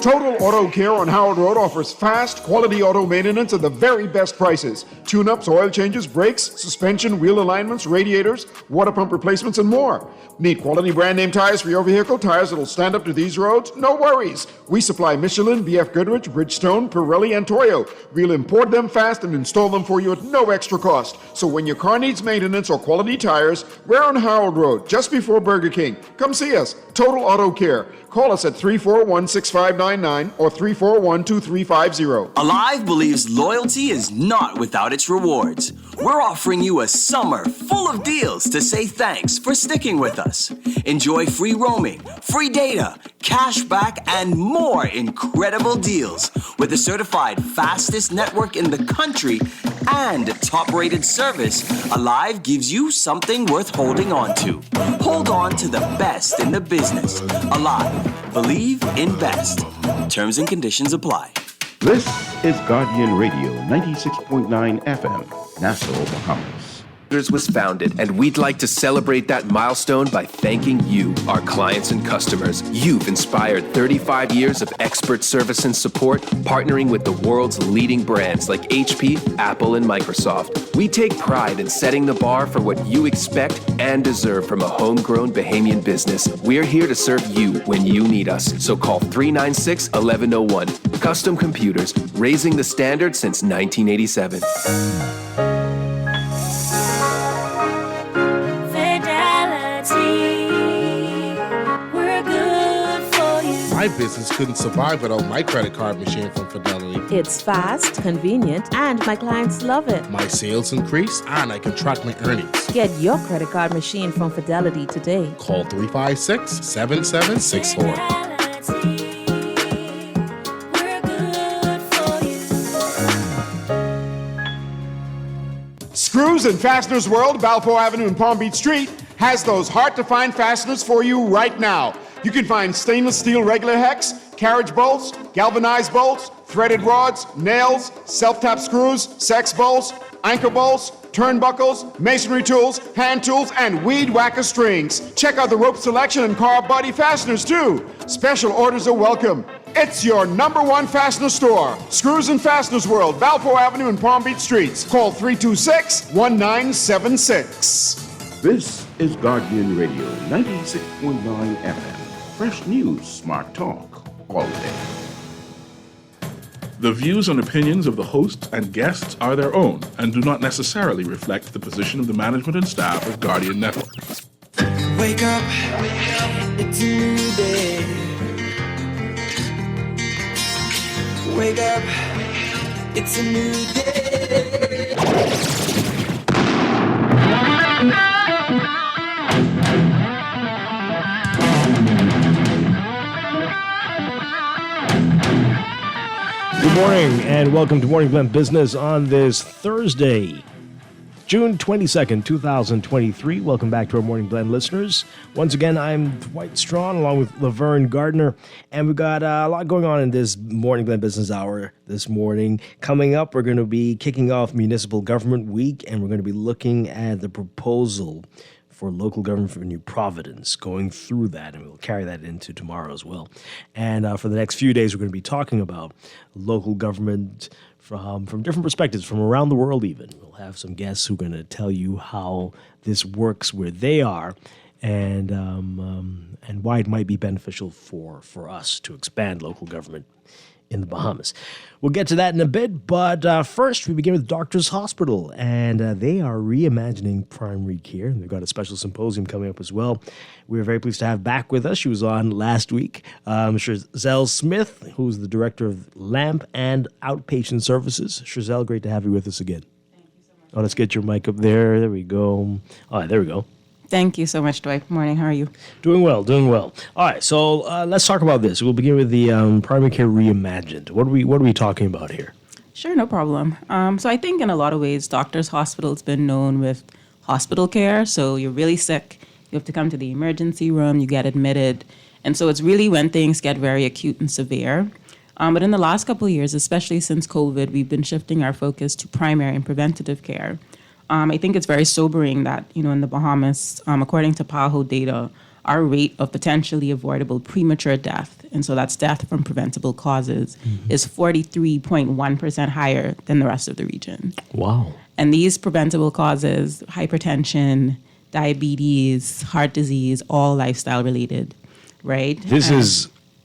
Total Auto Care on Howard Road offers fast, quality auto maintenance at the very best prices. Tune-ups, oil changes, brakes, suspension, wheel alignments, radiators, water pump replacements, and more. Need quality brand-name tires for your vehicle? Tires that'll stand up to these roads? No worries. We supply Michelin, BF Goodrich, Bridgestone, Pirelli, and Toyo. We'll import them fast and install them for you at no extra cost. So when your car needs maintenance or quality tires, we're on Howard Road, just before Burger King. Come see us. Total Auto Care. Call us at 341-6599 or 341-2350. Alive believes loyalty is not without its rewards. We're offering you a summer full of deals to say thanks for sticking with us. Enjoy free roaming, free data, cash back, and more incredible deals with the certified fastest network in the country and top-rated service. Alive gives you something worth holding on to. Hold on to the best in the business. Alive. Believe, invest. Terms and conditions apply. This is Guardian Radio 96.9 FM, Nassau, Bahamas. Was founded, and we'd like to celebrate that milestone by thanking you, our clients and customers. You've inspired 35 years of expert service and support, partnering with the world's leading brands like HP, Apple, and Microsoft. We take pride in setting the bar for what you expect and deserve from a homegrown Bahamian business. We're here to serve you when you need us, so call 396-1101. Custom Computers, raising the standard since 1987. My business couldn't survive without my credit card machine from Fidelity. It's fast, convenient, and my clients love it. My sales increase, and I can track my earnings. Get your credit card machine from Fidelity today. Call 356-7764. Screws and Fasteners World, Balfour Avenue and Palm Beach Street, has those hard-to-find fasteners for you right now. You can find stainless steel regular hex, carriage bolts, galvanized bolts, threaded rods, nails, self-tap screws, sex bolts, anchor bolts, turnbuckles, masonry tools, hand tools, and weed whacker strings. Check out the rope selection and car body fasteners too. Special orders are welcome. It's your #1 fastener store. Screws and Fasteners World, Balfour Avenue and Palm Beach Streets. Call 326-1976. This is Guardian Radio 96.9 FM. Fresh news, smart talk, all day. The views and opinions of the hosts and guests are their own and do not necessarily reflect the position of the management and staff of Guardian Network. Wake up, it's a new day. Wake up, it's a new day. Good morning and welcome to Morning Blend Business on this Thursday, June 22nd, 2023. Welcome back to our Morning Blend listeners. Once again, I'm Dwight Strachan along with Laverne Gardner, and we've got a lot going on in this Morning Blend Business Hour this morning. Coming up, we're going to be kicking off Municipal Government Week, and we're going to be looking at the proposal for local government for New Providence, going through that, and we'll carry that into tomorrow as well. And for the next few days, we're going to be talking about local government from different perspectives, from around the world even. We'll have some guests who are going to tell you how this works where they are, and why it might be beneficial for us to expand local government in the Bahamas. We'll get to that in a bit, but first we begin with Doctors Hospital, and they are reimagining primary care. They've got a special symposium coming up as well. We're very pleased to have back with us. She was on last week. Shazelle Smith, who's the director of LAMP and Outpatient Services. Shazelle, great to have you with us again. Thank you so much. Oh, let's get your mic up there. There we go. All right, there we go. Thank you so much, Dwight. Good morning. How are you? Doing well. All right, so let's talk about this. We'll begin with the primary care reimagined. What are we talking about here? Sure, no problem. So I think in a lot of ways, Doctors Hospital has been known with hospital care. So you're really sick, you have to come to the emergency room, you get admitted. And so it's really when things get very acute and severe. But in the last couple of years, especially since COVID, we've been shifting our focus to primary and preventative care. I think it's very sobering that, in the Bahamas, according to PAHO data, our rate of potentially avoidable premature death, and so that's death from preventable causes, is 43.1% higher than the rest of the region. Wow. And these preventable causes, hypertension, diabetes, heart disease, all lifestyle related, right?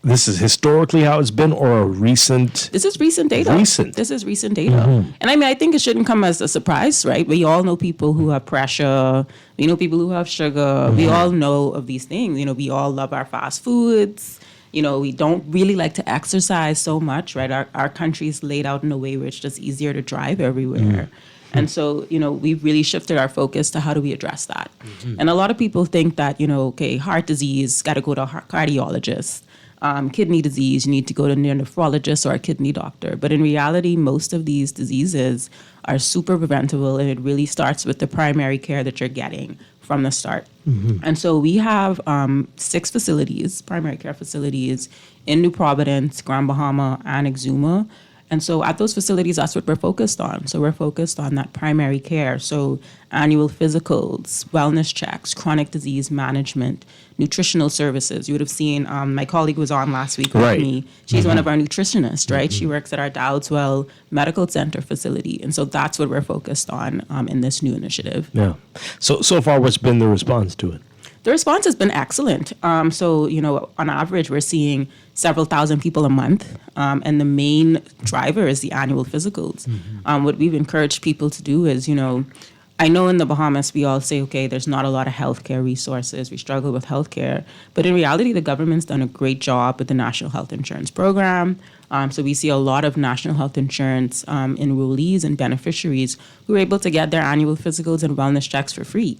This is historically how it's been, or a recent? This is recent data. This is recent data. And I think it shouldn't come as a surprise, right? We all know people who have pressure. We know people who have sugar. We all know of these things. We all love our fast foods. We don't really like to exercise so much, right? Our country's laid out in a way where it's just easier to drive everywhere. And so, we've really shifted our focus to how do we address that. And a lot of people think that, heart disease, got to go to a cardiologist. Kidney disease, you need to go to a nephrologist or a kidney doctor. But in reality, most of these diseases are super preventable, and it really starts with the primary care that you're getting from the start. And so we have 6 facilities, primary care facilities, in New Providence, Grand Bahama, and Exuma. And so at those facilities, that's what we're focused on. So we're focused on that primary care. So annual physicals, wellness checks, chronic disease management, nutritional services. You would have seen my colleague was on last week with me. She's one of our nutritionists, right? She works at our Dowdswell Medical Center facility. And so that's what we're focused on in this new initiative. Yeah. So far, what's been the response to it? The response has been excellent. So, on average, we're seeing several thousand people a month. And the main driver is the annual physicals. What we've encouraged people to do is, I know in the Bahamas, we all say, okay, there's not a lot of healthcare resources. We struggle with healthcare. But in reality, the government's done a great job with the National Health Insurance Program. So we see a lot of national health insurance enrollees and beneficiaries who are able to get their annual physicals and wellness checks for free.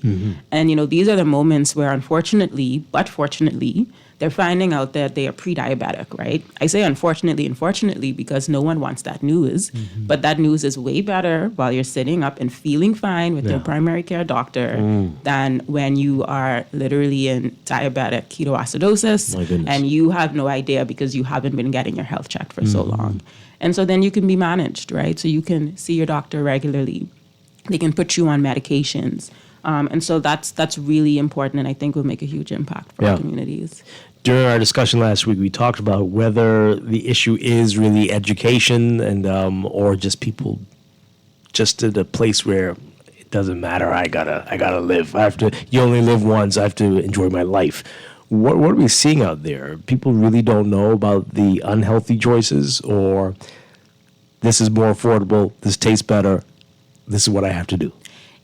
And, these are the moments where, unfortunately, but fortunately, they're finding out that they are pre-diabetic, right? I say unfortunately, because no one wants that news. But that news is way better while you're sitting up and feeling fine with your primary care doctor than when you are literally in diabetic ketoacidosis and you have no idea because you haven't been getting your health checked for so long. And so then you can be managed, right? So you can see your doctor regularly. They can put you on medications. And so that's really important, and I think will make a huge impact for our communities. During our discussion last week, we talked about whether the issue is really education and or just people just at a place where it doesn't matter. I gotta live. You only live once. I have to enjoy my life. What are we seeing out there? People really don't know about the unhealthy choices, or this is more affordable. This tastes better. This is what I have to do.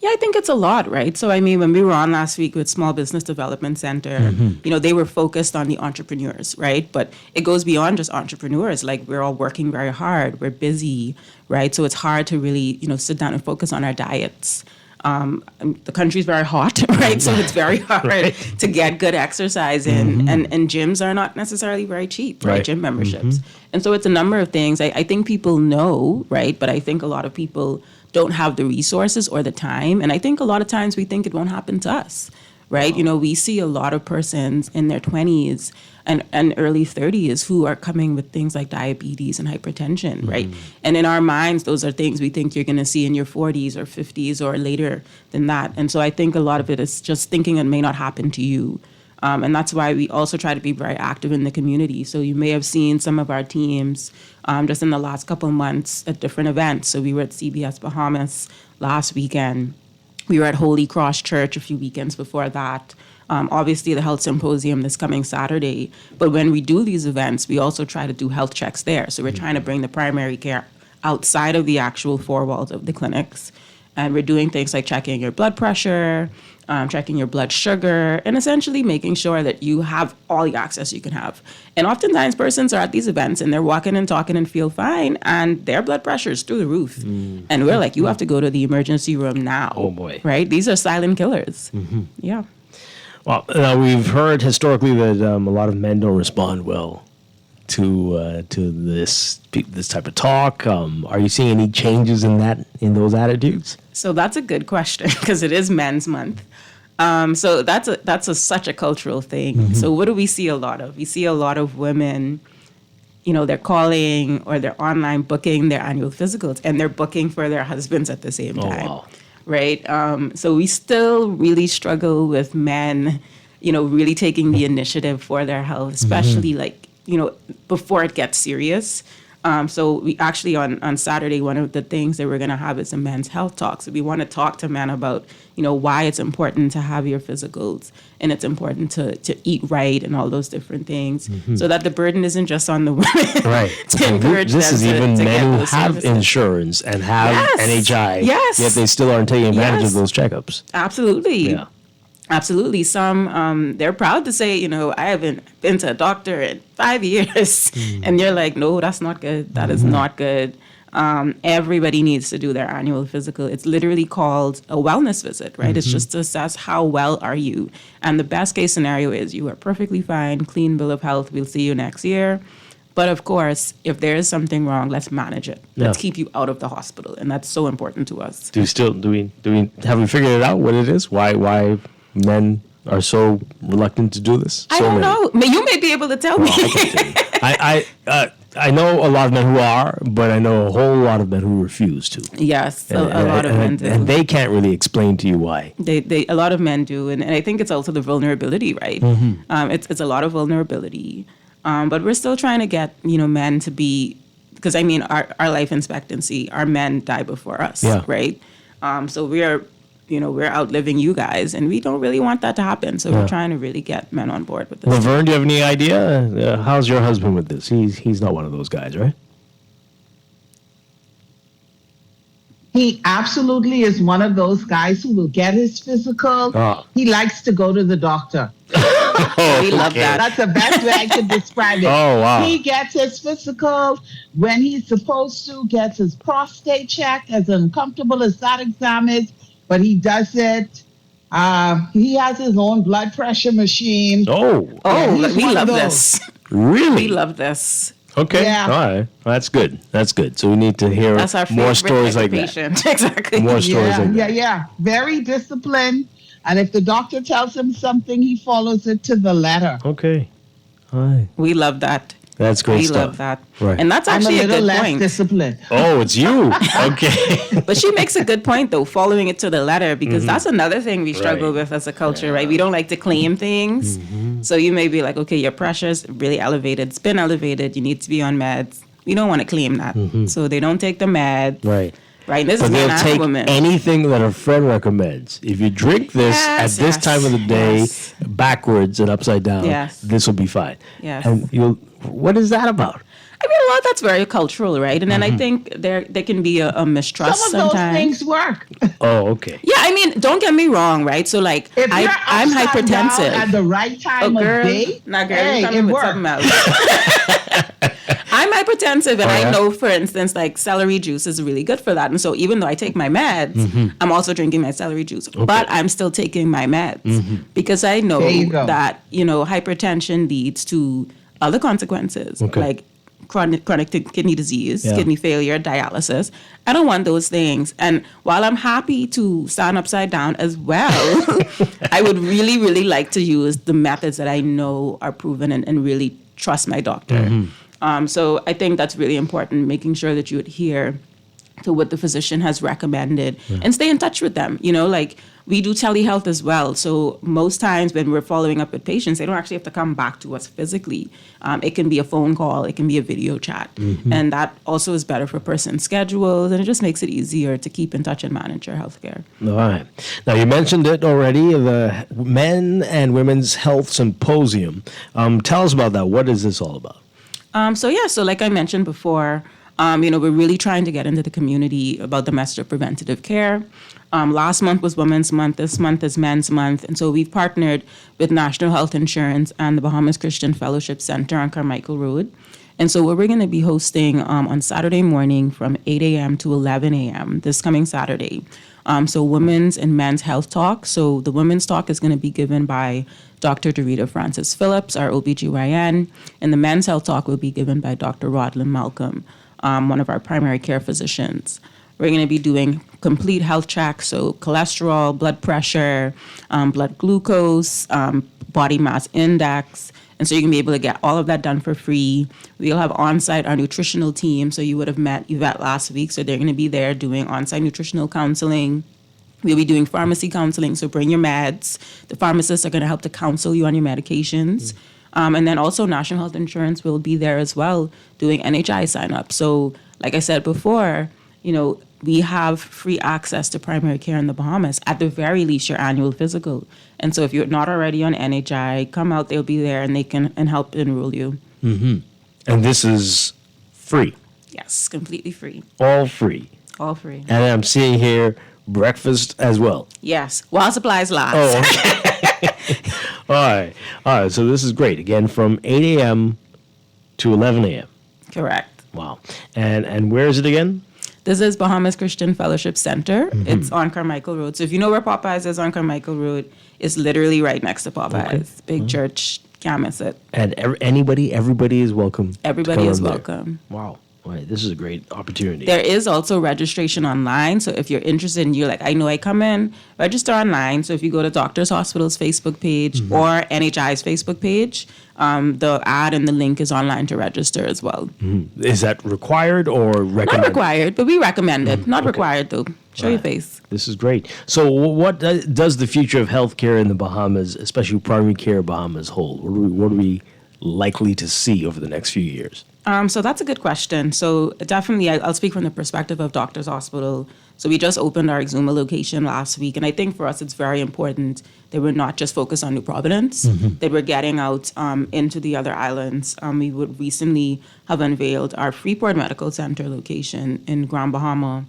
Yeah, I think it's a lot, right? So, when we were on last week with Small Business Development Center, they were focused on the entrepreneurs, right? But it goes beyond just entrepreneurs. Like, we're all working very hard. We're busy, right? So it's hard to really, sit down and focus on our diets. The country's very hot, right? So it's very hard to get good exercise in. And gyms are not necessarily very cheap, right? Gym memberships. And so it's a number of things. I think people know, right? But I think a lot of people don't have the resources or the time. And I think a lot of times we think it won't happen to us, right? We see a lot of persons in their 20s and early 30s who are coming with things like diabetes and hypertension, right? And in our minds, those are things we think you're going to see in your 40s or 50s or later than that. And so I think a lot of it is just thinking it may not happen to you. And that's why we also try to be very active in the community. So you may have seen some of our teams just in the last couple of months at different events. So we were at CBS Bahamas last weekend. We were at Holy Cross Church a few weekends before that. Obviously, the health symposium this coming Saturday. But when we do these events, we also try to do health checks there. So we're trying to bring the primary care outside of the actual four walls of the clinics. And we're doing things like checking your blood pressure, checking your blood sugar, and essentially making sure that you have all the access you can have. And oftentimes persons are at these events and they're walking and talking and feel fine, and their blood pressure is through the roof. And we're like, you have to go to the emergency room now. Oh, boy. Right? These are silent killers. Yeah. Well, we've heard historically that a lot of men don't respond well to this type of talk. Are you seeing any changes in those attitudes? So that's a good question because it is Men's Month. So that's such a cultural thing. So what do we see a lot of? We see a lot of women, they're calling or they're online booking their annual physicals, and they're booking for their husbands at the same time. Wow. Right? So we still really struggle with men, really taking the initiative for their health, especially before it gets serious. So we actually on Saturday, one of the things that we're going to have is a men's health talk. So we want to talk to men about, why it's important to have your physicals, and it's important to eat right and all those different things, so that the burden isn't just on the women. Right. To encourage this them is to even get men who those have services. insurance and have NHI, Yes. yet they still aren't taking advantage Yes. of those checkups. Absolutely. Yeah. Absolutely. Some, they're proud to say, I haven't been to a doctor in 5 years. And you're like, no, that's not good. That is not good. Everybody needs to do their annual physical. It's literally called a wellness visit, right? It's just to assess how well are you. And the best case scenario is you are perfectly fine, clean bill of health. We'll see you next year. But of course, if there is something wrong, let's manage it. Let's keep you out of the hospital. And that's so important to us. Do we have we figured it out what it is? Why men are so reluctant to do this? I don't know. You may be able to tell me. I know a lot of men who are, but I know a whole lot of men who refuse to. Yes, a lot of men do. And they can't really explain to you why. A lot of men do, and I think it's also the vulnerability, right? It's a lot of vulnerability, but we're still trying to get men to be, because our life expectancy, our men die before us, right? So we're outliving you guys, and we don't really want that to happen. So we're trying to really get men on board with this. Laverne, do you have any idea? How's your husband with this? He's not one of those guys, right? He absolutely is one of those guys who will get his physical. He likes to go to the doctor. We love that. That's the best way I can describe it. Oh, wow. He gets his physical when he's supposed to, gets his prostate checked, as uncomfortable as that exam is, but he does it. He has his own blood pressure machine. We love this. Really? We love this. Okay. Yeah. All right. Well, that's good. That's good. So we need to hear That's our more favorite stories like that. patient. Exactly. More stories like that. Yeah. Very disciplined. And if the doctor tells him something, he follows it to the letter. Okay. All right. We love that. That's great we stuff. love that. Right. And that's actually I'm a little good less point. disciplined. Oh, it's you. Okay. But she makes a good point, though, following it to the letter, because that's another thing we struggle with as a culture, right? We don't like to claim things. So you may be like, okay, your pressure's really elevated. It's been elevated. You need to be on meds. We don't want to claim that. So they don't take the meds. Right. Right. This But is they'll not take women. anything that a friend recommends. If you drink this at this time of the day, backwards and upside down, this will be fine. Yes. And what is that about? A lot that's very cultural, right? And then I think there can be a mistrust Some of sometimes. those things work. Oh, okay. Yeah, don't get me wrong, right? So like, If you're I'm upside hypertensive. down at the right time of day, girl, hey, you it coming with works. something else. I'm hypertensive, and I know, for instance, like celery juice is really good for that. And so even though I take my meds, I'm also drinking my celery juice, but I'm still taking my meds because I know that hypertension leads to other consequences, like chronic kidney disease, kidney failure, dialysis. I don't want those things. And while I'm happy to stand upside down as well, I would really, really like to use the methods that I know are proven and really trust my doctor. So I think that's really important, making sure that you adhere to what the physician has recommended and stay in touch with them. Like we do telehealth as well. So most times when we're following up with patients, they don't actually have to come back to us physically. It can be a phone call, it can be a video chat. And that also is better for person's schedules, and it just makes it easier to keep in touch and manage your healthcare. All right. Now, you mentioned it already, the Men and Women's Health Symposium. Tell us about that. What is this all about? So like I mentioned before, we're really trying to get into the community about the message of preventative care. Last month was Women's Month. This month is Men's Month. And so we've partnered with National Health Insurance and the Bahamas Christian Fellowship Center on Carmichael Road. And so what we're going to be hosting on Saturday morning from 8 a.m. to 11 a.m. this coming Saturday. So women's and men's health talk. So the women's talk is going to be given by Dr. Dorita Francis Phillips, our OBGYN, and the men's health talk will be given by Dr. Rodlin Malcolm, one of our primary care physicians. We're going to be doing complete health checks, so cholesterol, blood pressure, blood glucose, body mass index. And so you can be able to get all of that done for free. We'll have on-site our nutritional team. So you would have met Yvette last week. So they're going to be there doing on-site nutritional counseling. We'll be doing pharmacy counseling. So bring your meds. The pharmacists are going to help to counsel you on your medications. And then also National Health Insurance will be there as well doing NHI sign-up. So like I said before, we have free access to primary care in the Bahamas, at the very least your annual physical. And so if you're not already on NHI, come out, they'll be there and they can help enroll you. And this is free? Yes, completely free. All free? All free. And I'm seeing here breakfast as well? Yes, while supplies last. Oh, okay. All right, so this is great. Again, from 8 a.m. to 11 a.m. Correct. Wow. And where is it again? This is Bahamas Christian Fellowship Center. It's on Carmichael Road. So if you know where Popeyes is on Carmichael Road, it's literally right next to Popeyes. Okay. Big church, can't miss it. And everybody is welcome. Everybody is welcome. Wow. Right, this is a great opportunity. There is also registration online. So if you're interested and you're like, I know I come in, register online. So if you go to Doctors Hospital's Facebook page or NHI's Facebook page, the ad and the link is online to register as well. Is that required or recommended? Not required, but we recommend it. Not required, though. Show your face. This is great. So what does the future of healthcare in the Bahamas, especially primary care Bahamas, hold? What are we likely to see over the next few years? So that's a good question. So definitely, I'll speak from the perspective of Doctors Hospital. So we just opened our Exuma location last week. And I think for us, it's very important that we're not just focused on New Providence, that we're getting out into the other islands. We would recently have unveiled our Freeport Medical Center location in Grand Bahama.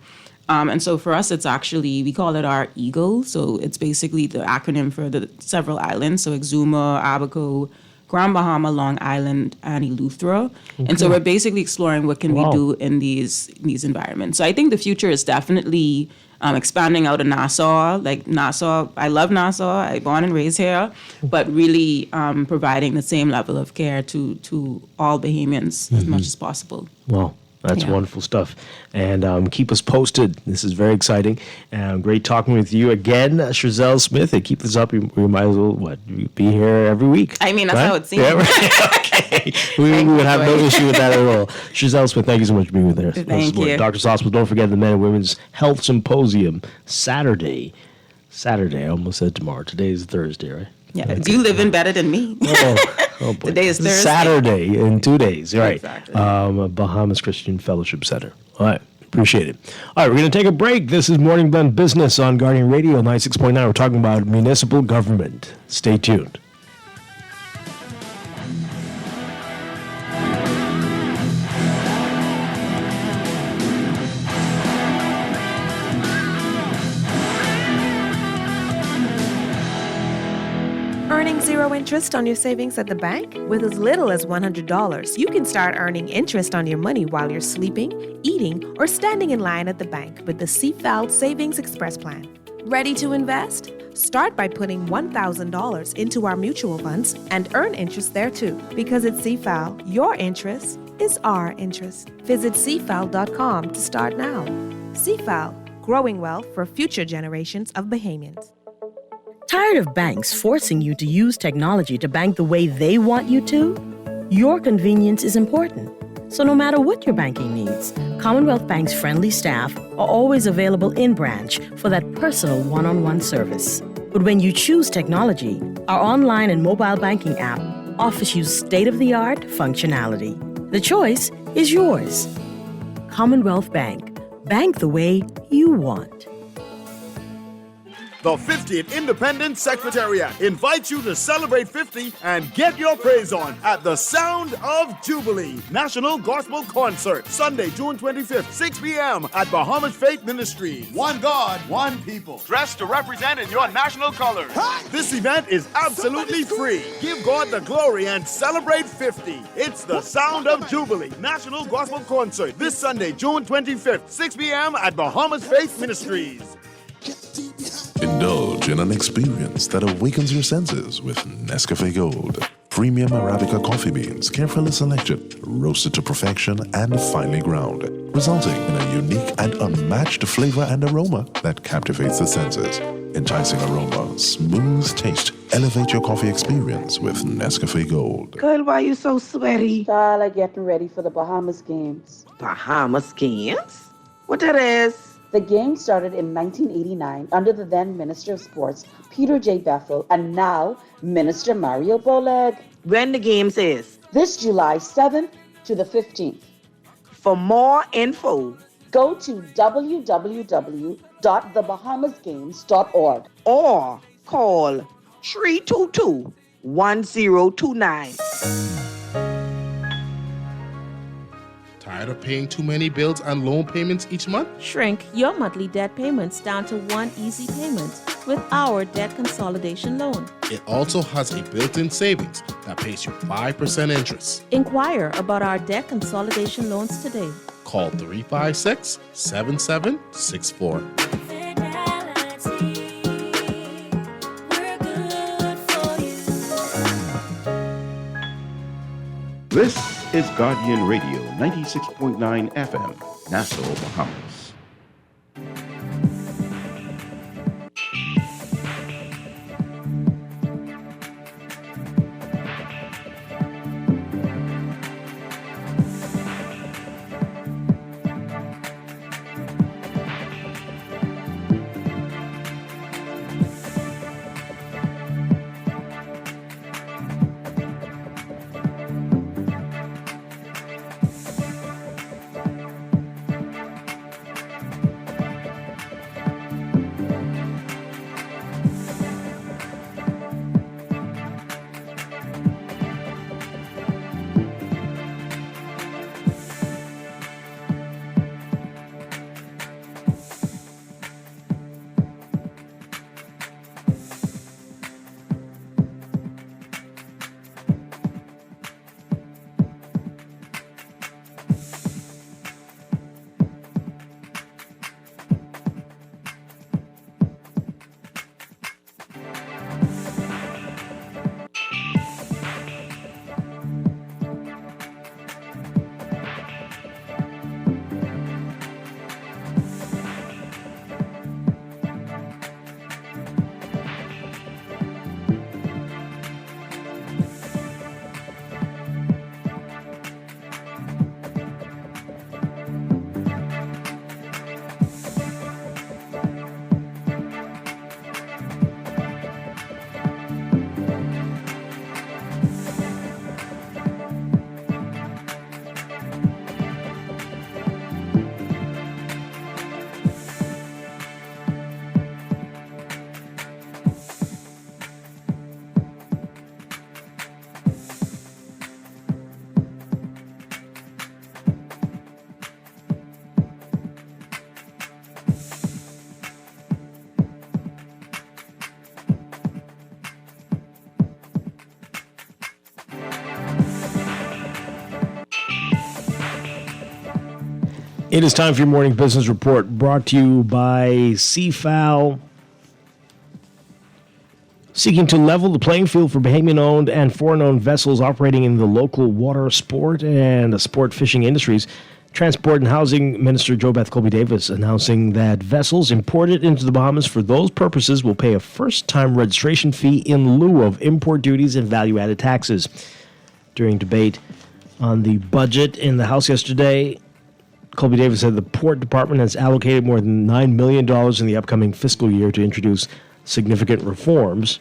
And so for us, it's actually, we call it our EAGLE. So it's basically the acronym for the several islands. So Exuma, Abaco, Grand Bahama, Long Island, and Eleuthera. Okay. And so we're basically exploring what can we do in these environments. So I think the future is definitely expanding out of Nassau. Like Nassau, I love Nassau. I born and raised here, but really providing the same level of care to all Bahamians as much as possible. Wow. That's wonderful stuff. And keep us posted. This is very exciting. Great talking with you again, Shazelle Smith. And keep this up. We might as well, be here every week. I mean, that's how it seems. Yeah, right. Okay. We would have no issue with that at all. Shazelle Smith, thank you so much for being with us. Thank you. Doctors Hospital, don't forget the Men and Women's Health Symposium, Saturday. I almost said tomorrow. Today is Thursday, right? Yeah, okay. You living better than me. Oh boy. Today is Thursday. Saturday in 2 days, right? Exactly. Bahamas Christian Fellowship Center. All right, appreciate it. All right, we're going to take a break. This is Morning Blend Business on Guardian Radio 96.9. We're talking about municipal government. Stay tuned. Earning zero interest on your savings at the bank? With as little as $100, you can start earning interest on your money while you're sleeping, eating, or standing in line at the bank with the CFAL Savings Express Plan. Ready to invest? Start by putting $1,000 into our mutual funds and earn interest there too. Because at CFAL, your interest is our interest. Visit CFAL.com to start now. CFAL, growing wealth for future generations of Bahamians. Tired of banks forcing you to use technology to bank the way they want you to? Your convenience is important. So no matter what your banking needs, Commonwealth Bank's friendly staff are always available in branch for that personal one-on-one service. But when you choose technology, our online and mobile banking app offers you state-of-the-art functionality. The choice is yours. Commonwealth Bank. Bank the way you want. The 50th Independence Secretariat invites you to celebrate 50 and get your praise on at the Sound of Jubilee National Gospel Concert, Sunday, June 25th, 6 p.m. at Bahamas Faith Ministries. One God, one people. Dressed to represent in your national colors. This event is absolutely free. Give God the glory and celebrate 50. It's the Sound of Jubilee National Gospel Concert this Sunday, June 25th, 6 p.m. at Bahamas Faith Ministries. Indulge in an experience that awakens your senses with Nescafe Gold. Premium Arabica coffee beans, carefully selected, roasted to perfection, and finely ground, resulting in a unique and unmatched flavor and aroma that captivates the senses. Enticing aroma, smooth taste. Elevate your coffee experience with Nescafe Gold. Girl, why you so sweaty? Charlotte getting ready for the Bahamas Games. Bahamas Games? What that is? The Games started in 1989 under the then Minister of Sports, Peter J. Bethel, and now Minister Mario Boleg. When the Games is? This July 7th to the 15th. For more info, go to www.thebahamasgames.org or call 322-1029. Tired of paying too many bills and loan payments each month? Shrink your monthly debt payments down to one easy payment with our debt consolidation loan. It also has a built-in savings that pays you 5% interest. Inquire about our debt consolidation loans today. Call 356-7764. This is Guardian Radio 96.9 FM, Nassau, Bahamas. It is time for your morning business report, brought to you by CFAL. Seeking to level the playing field for Bahamian-owned and foreign-owned vessels operating in the local water sport and sport fishing industries, Transport and Housing Minister JoBeth Colby-Davis announcing that vessels imported into the Bahamas for those purposes will pay a first-time registration fee in lieu of import duties and value-added taxes. During debate On the budget in the House yesterday, Colby Davis said the Port Department has allocated more than $9 million in the upcoming fiscal year to introduce significant reforms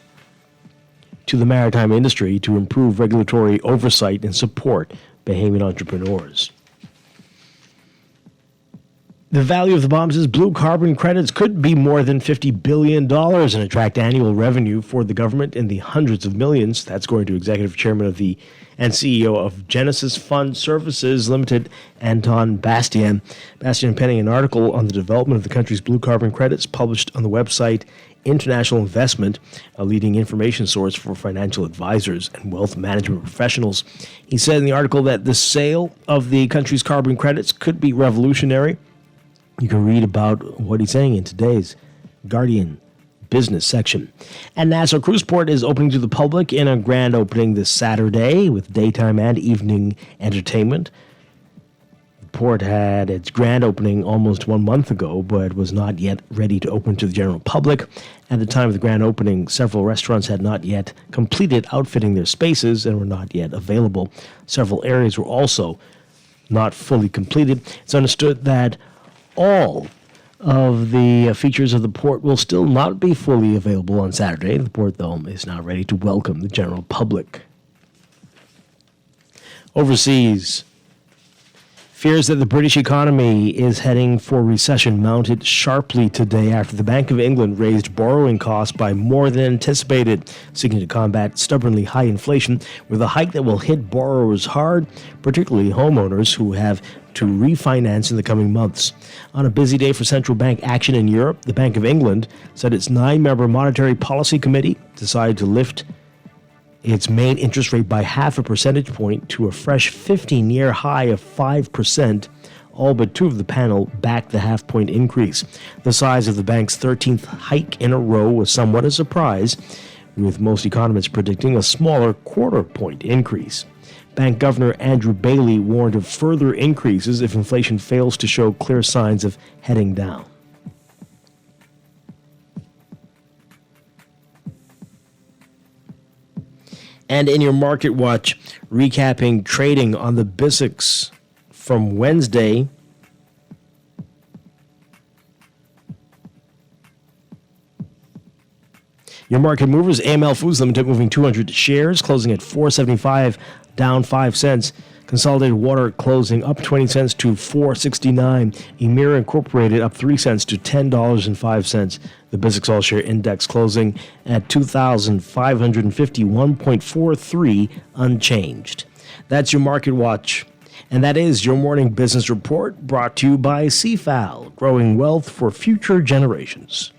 to the maritime industry to improve regulatory oversight and support Bahamian entrepreneurs. The value of the Bahamas' blue carbon credits could be more than $50 billion and attract annual revenue for the government in the hundreds of millions. That's according to Executive Chairman of the and CEO of Genesis Fund Services Limited, Anton Bastian. Bastian penning an article on the development of the country's blue carbon credits published on the website International Investment, a leading information source for financial advisors and wealth management professionals. He said in the article that the sale of the country's carbon credits could be revolutionary. You can read about what he's saying in today's Guardian business section. And Nassau Cruise Port is opening to the public in a grand opening this Saturday with daytime and evening entertainment. The port had its grand opening almost 1 month ago, but was not yet ready to open to the general public. At the time of the grand opening, several restaurants had not yet completed outfitting their spaces and were not yet available. Several areas were also not fully completed. It's understood that all of the features of the port will still not be fully available on Saturday. The port, though, is now ready to welcome the general public. Overseas, fears that the British economy is heading for recession mounted sharply today after the Bank of England raised borrowing costs by more than anticipated, seeking to combat stubbornly high inflation with a hike that will hit borrowers hard, particularly homeowners who have to refinance in the coming months. On a busy day for central bank action in Europe, the Bank of England said its 9-member Monetary Policy Committee decided to lift its main interest rate by half a percentage point to a fresh 15-year high of 5%. All but 2 of the panel backed the half-point increase. The size of the bank's 13th hike in a row was somewhat a surprise, with most economists predicting a smaller quarter-point increase. Bank Governor Andrew Bailey warned of further increases if inflation fails to show clear signs of heading down. And in your Market Watch, recapping trading on the BISX from Wednesday. Your market movers, AML Foods Limited moving 200 shares, closing at $4.75, down 5 cents. Consolidated Water closing up 20 cents to $4.69. Emira Incorporated up 3 cents to $10.05. The BISX All-Share Index closing at 2,551.43, unchanged. That's your Market Watch. And that is your morning business report brought to you by CFAL, growing wealth for future generations.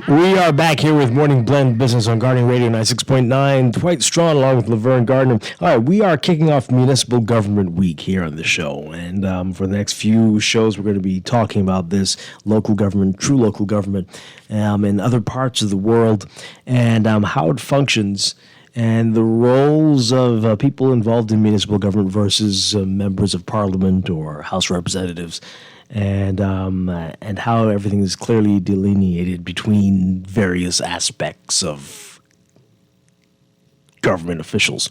We are back here with Morning Blend Business on Guardian Radio 96.9. Dwight Strachan along with Laverne Gardner. All right, we are kicking off Municipal Government Week here on the show. And for the next few shows, we're going to be talking about this local government, true local government in other parts of the world and how it functions and the roles of people involved in municipal government versus members of parliament or House representatives. and how everything is clearly delineated between various aspects of government officials.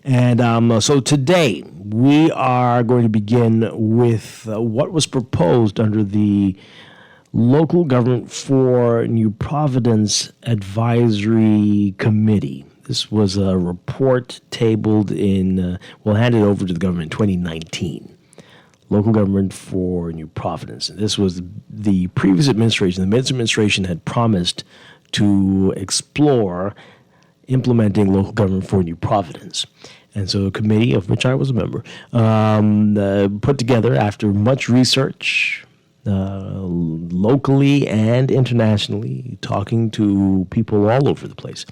And so today we are going to begin with what was proposed under the Local Government for New Providence Advisory Committee. This was a report tabled handed over to the government in 2019. Local Government for New Providence. And this was the previous administration. The Mintz administration had promised to explore implementing Local Government for New Providence. And so a committee, of which I was a member, put together after much research, locally and internationally, talking to people all over the place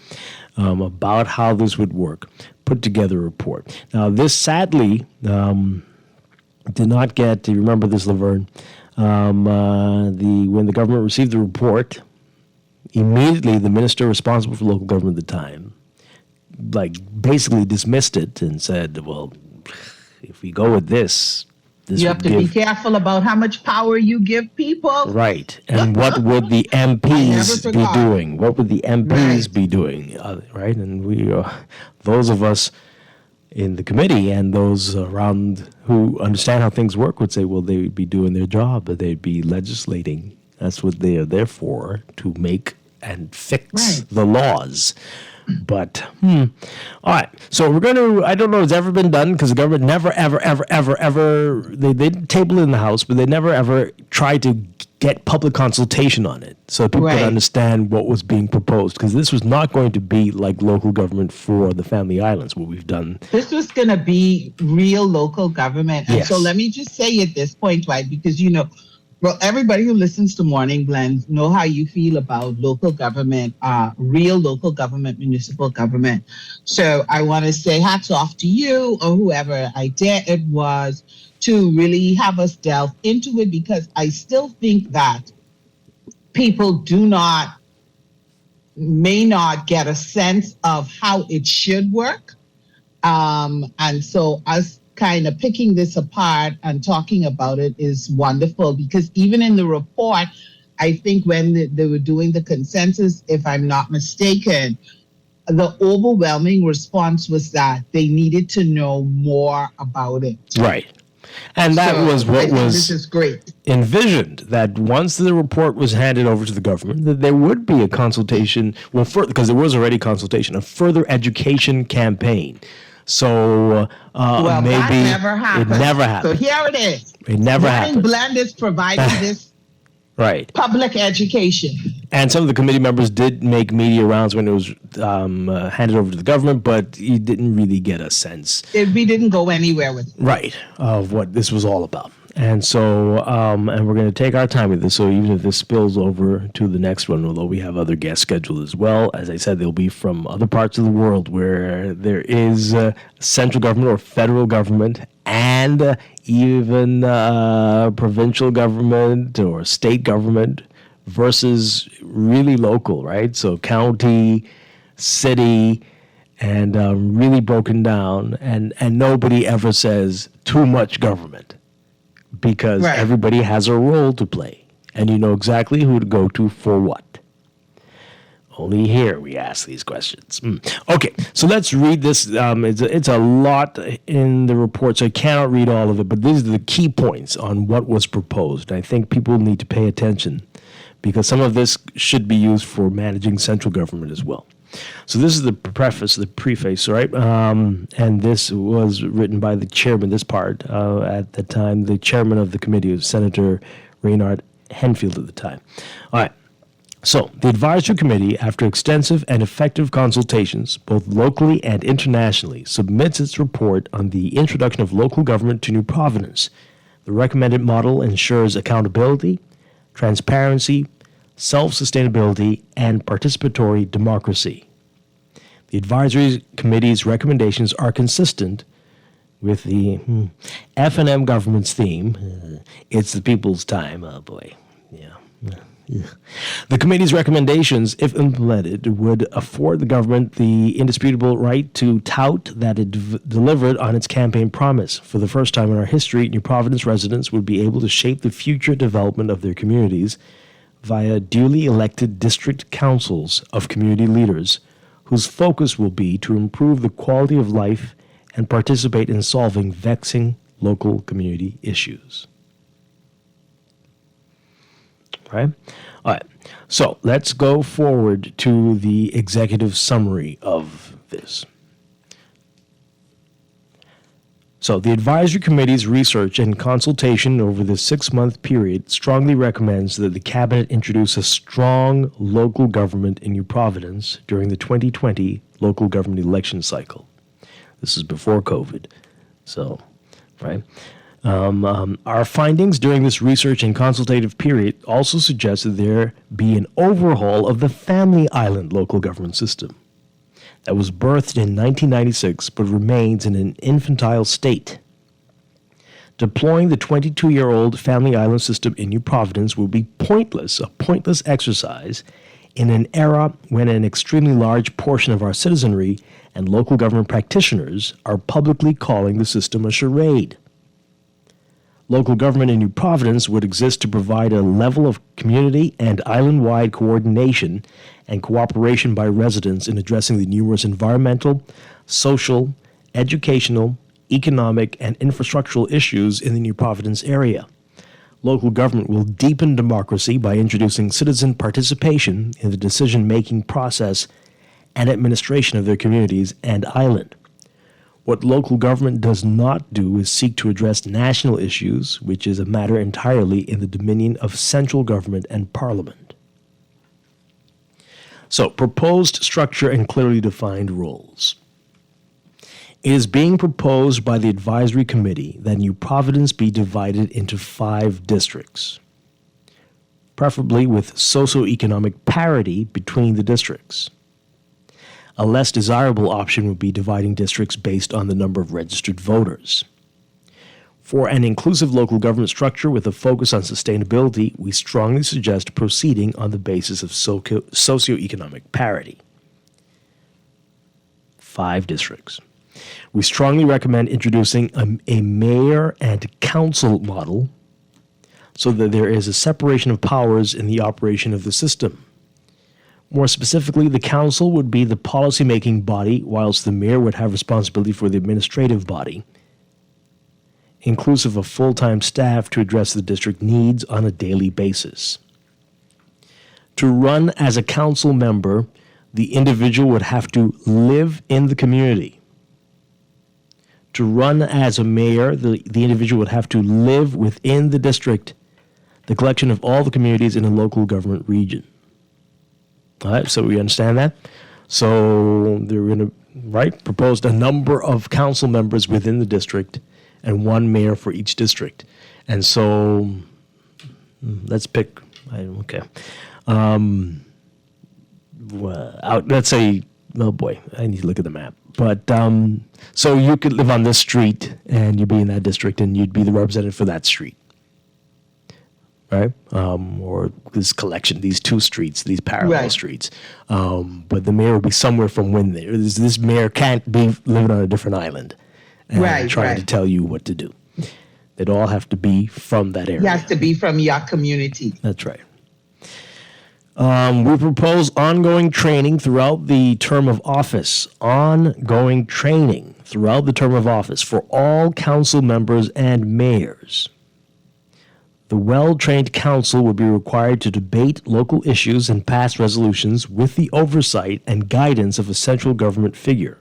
about how this would work, put together a report. Now, this sadly did not get, you remember this, Laverne, when the government received the report, immediately the minister responsible for local government at the time, basically dismissed it and said, well, if we go with this you have to be careful about how much power you give people. Right. And what would the MPs be doing? What would the MPs be doing? Right. And we, those of us in the committee and those around who understand how things work would say, well, they would be doing their job, but they'd be legislating. That's what they are there for, to make and fix the laws. But, all right. So we're going to, I don't know if it's ever been done because the government never, ever, they did table it in the House, but they never, ever tried to get public consultation on it so people could understand what was being proposed. Because this was not going to be like local government for the Family Islands, what we've done. This was going to be real local government. And so let me just say at this point, Dwight, because, well, everybody who listens to Morning Blend know how you feel about local government, real local government, municipal government. So I want to say hats off to you or whoever idea it was to really have us delve into it, because I still think that people may not get a sense of how it should work. And so us kind of picking this apart and talking about it is wonderful, because even in the report, I think when they were doing the consensus, if I'm not mistaken, the overwhelming response was that they needed to know more about it. Right. And that was what was this is great. Envisioned, that once the report was handed over to the government, that there would be a consultation, because there was already consultation, a further education campaign. So maybe that never happened. It never happened. So here it is. It never happened. Blend is providing this public education. And some of the committee members did make media rounds when it was handed over to the government, but you didn't really get a sense. We didn't go anywhere with it. Right, of what this was all about. And so, and we're going to take our time with this. So even if this spills over to the next one, although we have other guests scheduled as well, as I said, they'll be from other parts of the world where there is central government or federal government and even provincial government or state government versus really local, right? So county, city, and really broken down. And nobody ever says too much government, because everybody has a role to play, and you know exactly who to go to for what. Only here we ask these questions. Okay, so let's read this. It's a lot in the report, so I cannot read all of it, but these are the key points on what was proposed. I think people need to pay attention, because some of this should be used for managing central government as well. So this is the preface, the preface, right? And this was written by the chairman, this part, at the time, the chairman of the committee was Senator Raynard Henfield at the time. All right. So the advisory committee, after extensive and effective consultations, both locally and internationally, submits its report on the introduction of local government to New Providence. The recommended model ensures accountability, transparency, self-sustainability, and participatory democracy. The advisory committee's recommendations are consistent with the F&M government's theme. It's the people's time. Oh boy, The committee's recommendations, if implemented, would afford the government the indisputable right to tout that it delivered on its campaign promise. For the first time in our history, New Providence residents would be able to shape the future development of their communities via duly elected district councils of community leaders whose focus will be to improve the quality of life and participate in solving vexing local community issues. Right? All right. So let's go forward to the executive summary of this. So the advisory committee's research and consultation over the 6-month period strongly recommends that the cabinet introduce a strong local government in New Providence during the 2020 local government election cycle. This is before COVID. So, right? Our findings during this research and consultative period also suggest that there be an overhaul of the Family Island local government system that was birthed in 1996 but remains in an infantile state. Deploying the 22-year-old Family Island system in New Providence will be a pointless exercise in an era when an extremely large portion of our citizenry and local government practitioners are publicly calling the system a charade. Local government in New Providence would exist to provide a level of community and island-wide coordination and cooperation by residents in addressing the numerous environmental, social, educational, economic, and infrastructural issues in the New Providence area. Local government will deepen democracy by introducing citizen participation in the decision-making process and administration of their communities and island. What local government does not do is seek to address national issues, which is a matter entirely in the dominion of central government and parliament. So, proposed structure and clearly defined roles. It is being proposed by the advisory committee that New Providence be divided into 5 districts, preferably with socioeconomic parity between the districts. A less desirable option would be dividing districts based on the number of registered voters. For an inclusive local government structure with a focus on sustainability, we strongly suggest proceeding on the basis of socioeconomic parity. 5 districts. We strongly recommend introducing a mayor and council model so that there is a separation of powers in the operation of the system. More specifically, the council would be the policy-making body, whilst the mayor would have responsibility for the administrative body, inclusive of full-time staff to address the district needs on a daily basis. To run as a council member, the individual would have to live in the community. To run as a mayor, the individual would have to live within the district, the collection of all the communities in a local government region. All right, so we understand that. So they're going to proposed a number of council members within the district and 1 mayor for each district. And so let's pick, okay. Let's say, oh boy, I need to look at the map. But so you could live on this street and you'd be in that district and you'd be the representative for that street. Right? Or this collection, these 2 streets, these parallel streets. But the mayor will be somewhere from when there. This mayor can't be living on a different island and trying to tell you what to do. They'd all have to be from that area. It has to be from your community. That's right. We propose ongoing training throughout the term of office. Ongoing training throughout the term of office for all council members and mayors. The well-trained council would be required to debate local issues and pass resolutions with the oversight and guidance of a central government figure.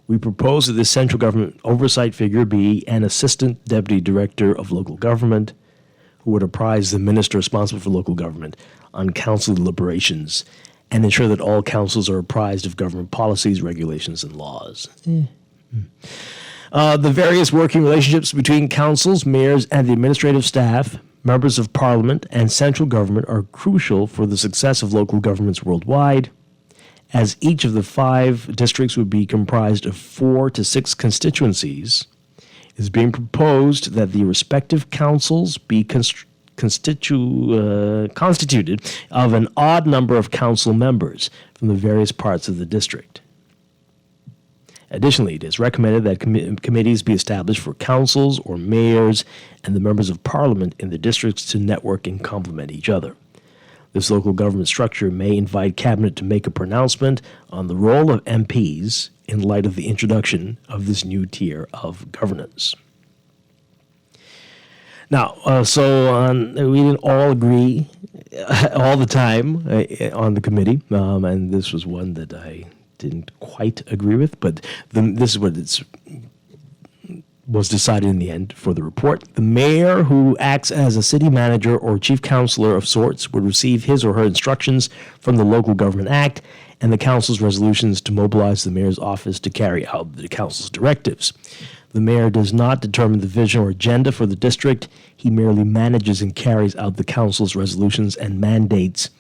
We propose that this central government oversight figure be an assistant deputy director of local government who would apprise the minister responsible for local government on council deliberations and ensure that all councils are apprised of government policies, regulations, and laws. The various working relationships between councils, mayors, and the administrative staff, members of parliament, and central government are crucial for the success of local governments worldwide, as each of the 5 districts would be comprised of 4 to 6 constituencies. It is being proposed that the respective councils be constituted of an odd number of council members from the various parts of the district. Additionally, it is recommended that committees be established for councils or mayors and the members of parliament in the districts to network and complement each other. This local government structure may invite cabinet to make a pronouncement on the role of MPs in light of the introduction of this new tier of governance. Now, we didn't all agree all the time on the committee, and this was one that I didn't quite agree with, but this is what was decided in the end for the report. The mayor, who acts as a city manager or chief counselor of sorts, would receive his or her instructions from the Local Government Act and the council's resolutions to mobilize the mayor's office to carry out the council's directives. The mayor does not determine the vision or agenda for the district. He merely manages and carries out the council's resolutions and mandates.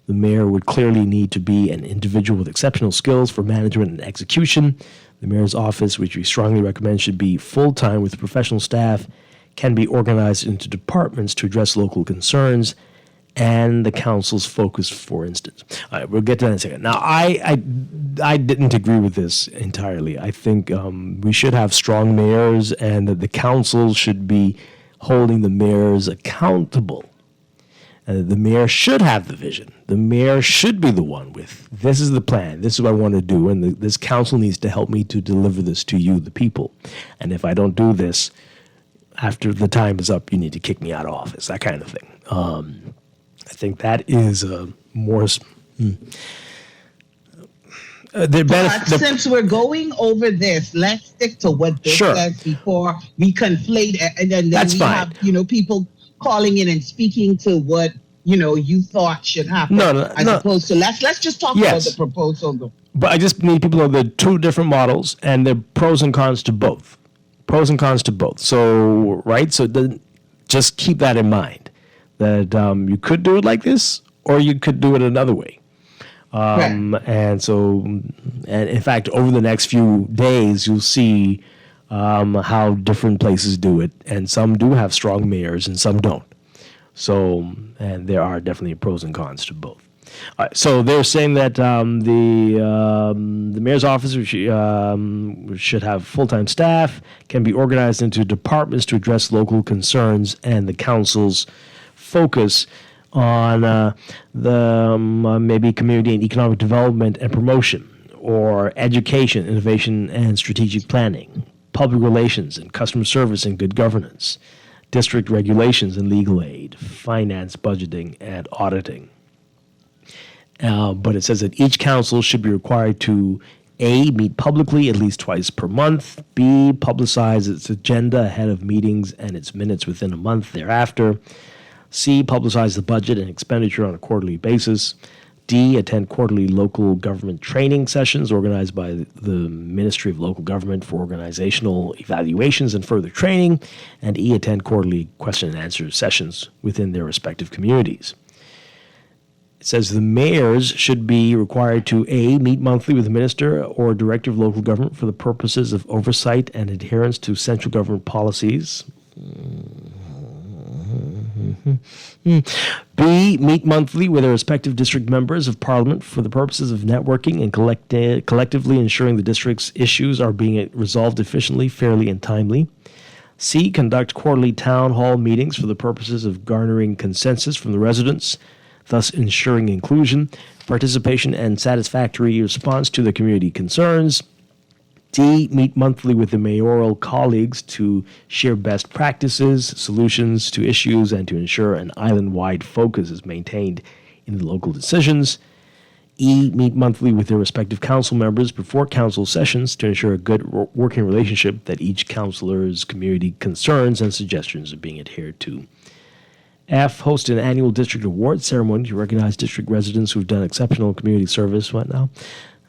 The mayor would clearly need to be an individual with exceptional skills for management and execution. The mayor's office, which we strongly recommend should be full-time with professional staff, can be organized into departments to address local concerns and the council's focus, for instance. All right, we'll get to that in a second. Now, I didn't agree with this entirely. I think we should have strong mayors and that the council should be holding the mayors accountable. The mayor should have the vision. The mayor should be the one with, this is the plan, this is what I want to do, and this council needs to help me to deliver this to you, the people. And if I don't do this, after the time is up, you need to kick me out of office, that kind of thing. I think that is more... Since we're going over this, let's stick to what this says before we conflate, and then we have people calling in and speaking to what you thought should happen, opposed to let's just talk about the proposal. But I just need people to know there are two different models, and there are pros and cons to both. So just keep that in mind, that you could do it like this, or you could do it another way. And in fact, over the next few days, you'll see how different places do it, and some do have strong mayors and some don't. So, and there are definitely pros and cons to both. All right, so they're saying that the mayor's office should have full-time staff, can be organized into departments to address local concerns, and the council's focus on maybe community and economic development and promotion, or education, innovation, and strategic planning, public relations and customer service and good governance, district regulations and legal aid, finance, budgeting, and auditing. But it says that each council should be required to A, meet publicly at least twice per month, B, publicize its agenda ahead of meetings and its minutes within a month thereafter, C, publicize the budget and expenditure on a quarterly basis, D, attend quarterly local government training sessions organized by the Ministry of Local Government for organizational evaluations and further training, and E, attend quarterly question and answer sessions within their respective communities. It says the mayors should be required to A, meet monthly with the minister or director of local government for the purposes of oversight and adherence to central government policies. B, meet monthly with their respective district members of parliament for the purposes of networking and collectively ensuring the district's issues are being resolved efficiently, fairly, and timely. C, conduct quarterly town hall meetings for the purposes of garnering consensus from the residents, thus ensuring inclusion, participation, and satisfactory response to the community concerns. D, meet monthly with the mayoral colleagues to share best practices, solutions to issues, and to ensure an island-wide focus is maintained in the local decisions. E, meet monthly with their respective council members before council sessions to ensure a good working relationship, that each councilor's community concerns and suggestions are being adhered to. F, host an annual district award ceremony to recognize district residents who've done exceptional community service. What now?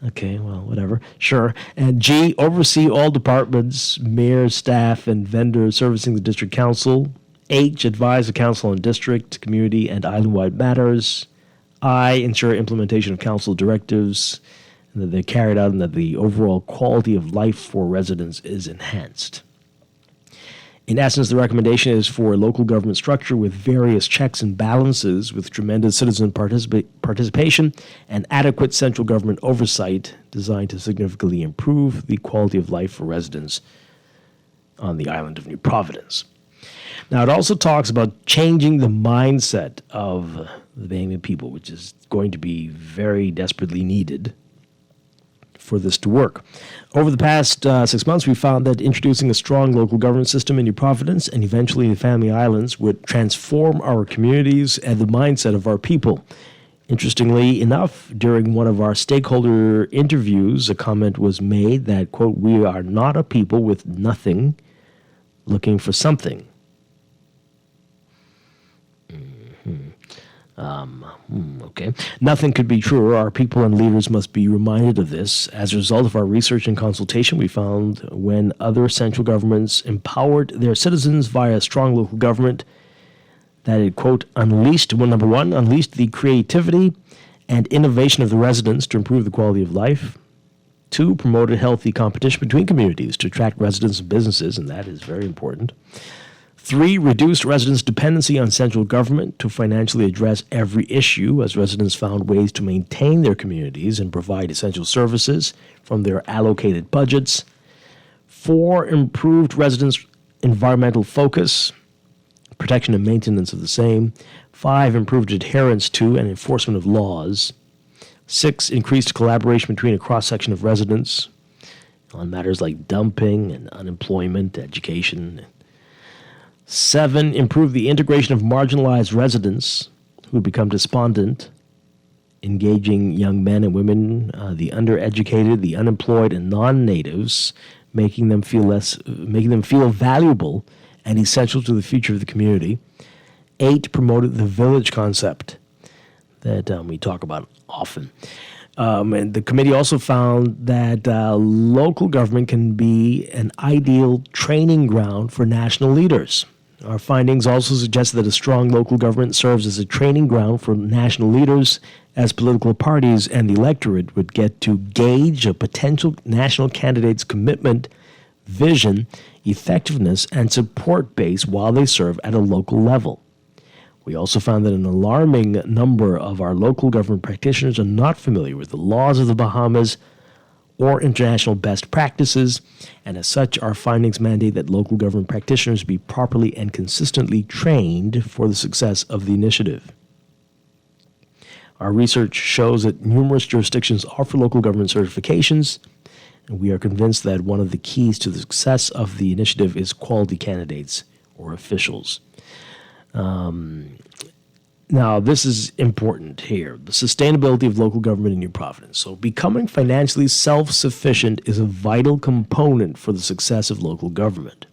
Okay, well, whatever. Sure. And G, oversee all departments, mayor, staff, and vendors servicing the district council. H, advise the council on district, community, and island-wide matters. I, ensure implementation of council directives, and that they're carried out and that the overall quality of life for residents is enhanced. In essence, the recommendation is for a local government structure with various checks and balances, with tremendous citizen participation and adequate central government oversight designed to significantly improve the quality of life for residents on the island of New Providence. Now, it also talks about changing the mindset of the Bahamian people, which is going to be very desperately needed for this to work. Over the past 6 months, we found that introducing a strong local government system in New Providence and eventually the Family Islands would transform our communities and the mindset of our people. Interestingly enough, during one of our stakeholder interviews, a comment was made that, quote, "We are not a people with nothing looking for something." Okay. Nothing could be truer. Our people and leaders must be reminded of this. As a result of our research and consultation, we found when other central governments empowered their citizens via strong local government, that it, quote, unleashed the creativity and innovation of the residents to improve the quality of life. 2, promoted healthy competition between communities to attract residents and businesses, and that is very important. 3, reduced residents' dependency on central government to financially address every issue, as residents found ways to maintain their communities and provide essential services from their allocated budgets. 4, improved residents' environmental focus, protection and maintenance of the same. 5, improved adherence to and enforcement of laws. 6, increased collaboration between a cross-section of residents on matters like dumping and unemployment, education. 7, improve the integration of marginalized residents who become despondent, engaging young men and women, the undereducated, the unemployed, and non-natives, making them feel valuable and essential to the future of the community. 8, promoted the village concept that we talk about often. And the committee also found that local government can be an ideal training ground for national leaders. Our findings also suggest that a strong local government serves as a training ground for national leaders, as political parties and the electorate would get to gauge a potential national candidate's commitment, vision, effectiveness, and support base while they serve at a local level. We also found that an alarming number of our local government practitioners are not familiar with the laws of the Bahamas or international best practices, and as such, our findings mandate that local government practitioners be properly and consistently trained for the success of the initiative. Our research shows that numerous jurisdictions offer local government certifications, and we are convinced that one of the keys to the success of the initiative is quality candidates or officials. Now, this is important here, the sustainability of local government in New Providence. So becoming financially self-sufficient is a vital component for the success of local government.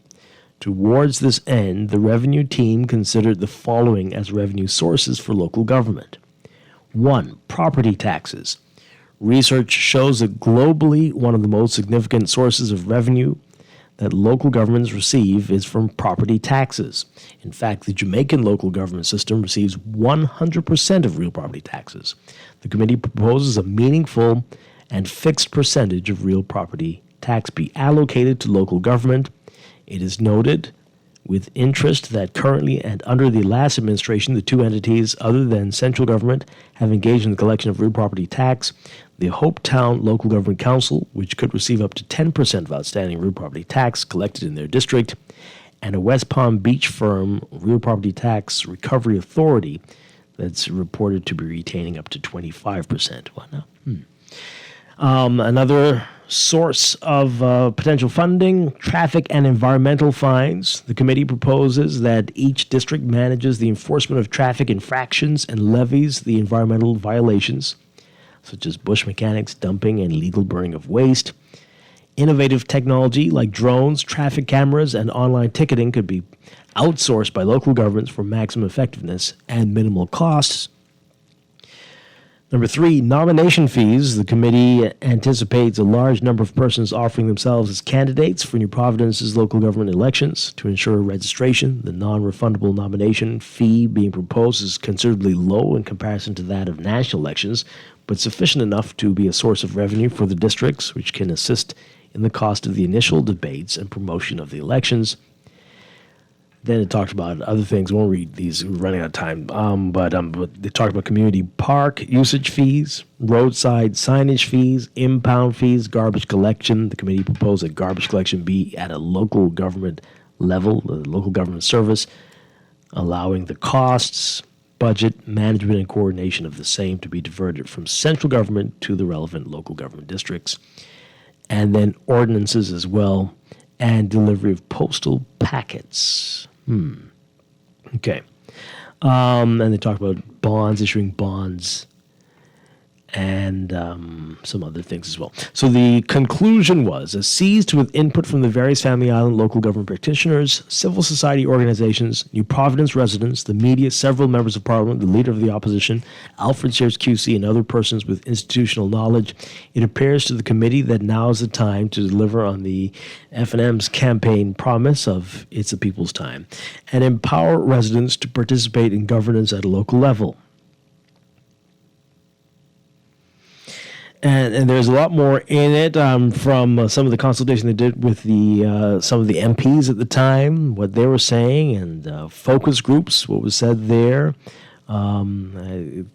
Towards this end, the revenue team considered the following as revenue sources for local government. 1, property taxes. Research shows that globally, one of the most significant sources of revenue that local governments receive is from property taxes. In fact, the Jamaican local government system receives 100% of real property taxes. The committee proposes a meaningful and fixed percentage of real property tax be allocated to local government. It is noted with interest that currently and under the last administration, the 2 entities other than central government have engaged in the collection of real property tax. The Hopetown Local Government Council, which could receive up to 10% of outstanding real property tax collected in their district, and a West Palm Beach firm, Real Property Tax Recovery Authority, that's reported to be retaining up to 25%. Why not? Another source of potential funding, traffic and environmental fines. The committee proposes that each district manages the enforcement of traffic infractions and levies the environmental violations, such as bush mechanics, dumping, and illegal burning of waste. Innovative technology like drones, traffic cameras, and online ticketing could be outsourced by local governments for maximum effectiveness and minimal costs. Number 3, nomination fees. The committee anticipates a large number of persons offering themselves as candidates for New Providence's local government elections. To ensure registration, the non-refundable nomination fee being proposed is considerably low in comparison to that of national elections, but sufficient enough to be a source of revenue for the districts, which can assist in the cost of the initial debates and promotion of the elections. Then it talked about other things. I won't read these. We're running out of time. But they talked about community park usage fees, roadside signage fees, impound fees, garbage collection. The committee proposed that garbage collection be at a local government level, the local government service, allowing the costs, budget, management, and coordination of the same to be diverted from central government to the relevant local government districts. And then ordinances as well, and delivery of postal packets. Okay. And they talk about bonds, issuing bonds, and some other things as well. So the conclusion was, seized with input from the various Family Island local government practitioners, civil society organizations, New Providence residents, the media, several members of parliament, the leader of the opposition, Alfred Sears QC, and other persons with institutional knowledge, it appears to the committee that now is the time to deliver on the F&M's campaign promise of It's the People's Time and empower residents to participate in governance at a local level. And there's a lot more in it from some of the consultation they did with the some of the MPs at the time, what they were saying, and focus groups, what was said there. It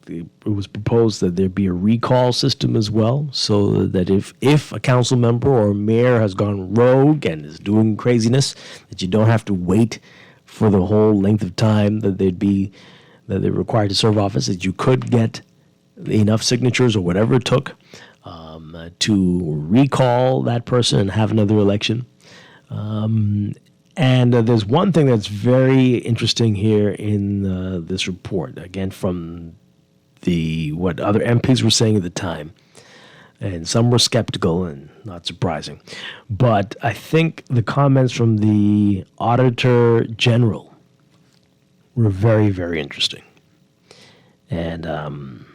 was proposed that there be a recall system as well, so that if a council member or mayor has gone rogue and is doing craziness, that you don't have to wait for the whole length of time that they're required to serve office, that you could get enough signatures or whatever it took to recall that person and have another election. And there's one thing that's very interesting here in this report, again from what other MPs were saying at the time, and some were skeptical and not surprising. But I think the comments from the Auditor General were very, very interesting. And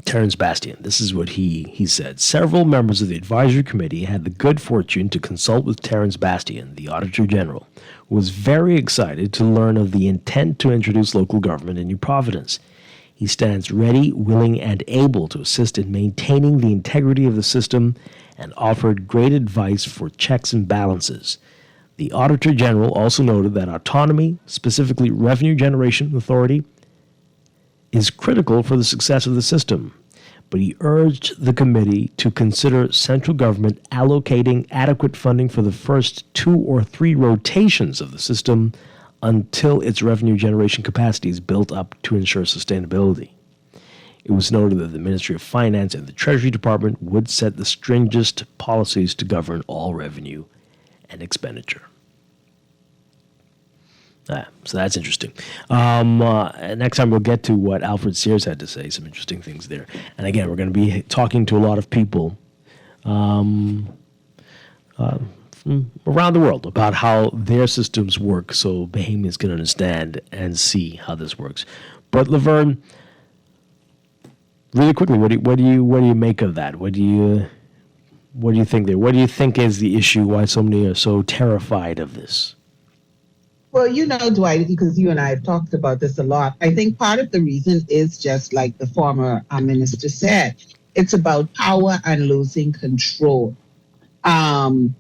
Terence Bastian, this is what he said. Several members of the advisory committee had the good fortune to consult with Terence Bastian, the Auditor General, who was very excited to learn of the intent to introduce local government in New Providence. He stands ready, willing, and able to assist in maintaining the integrity of the system and offered great advice for checks and balances. The Auditor General also noted that autonomy, specifically revenue generation authority, is critical for the success of the system, but he urged the committee to consider central government allocating adequate funding for the first 2 or 3 rotations of the system until its revenue generation capacity is built up to ensure sustainability. It was noted that the Ministry of Finance and the Treasury Department would set the stringent policies to govern all revenue and expenditure. So that's interesting. Next time we'll get to what Alfred Sears had to say, some interesting things there. And again, we're going to be talking to a lot of people from around the world about how their systems work, so Bahamians can understand and see how this works. But Laverne, really quickly, what do you make of that? What do you think there? What do you think is the issue? Why so many are so terrified of this? Well, Dwight, because you and I have talked about this a lot, I think part of the reason is just like the former minister said, it's about power and losing control. And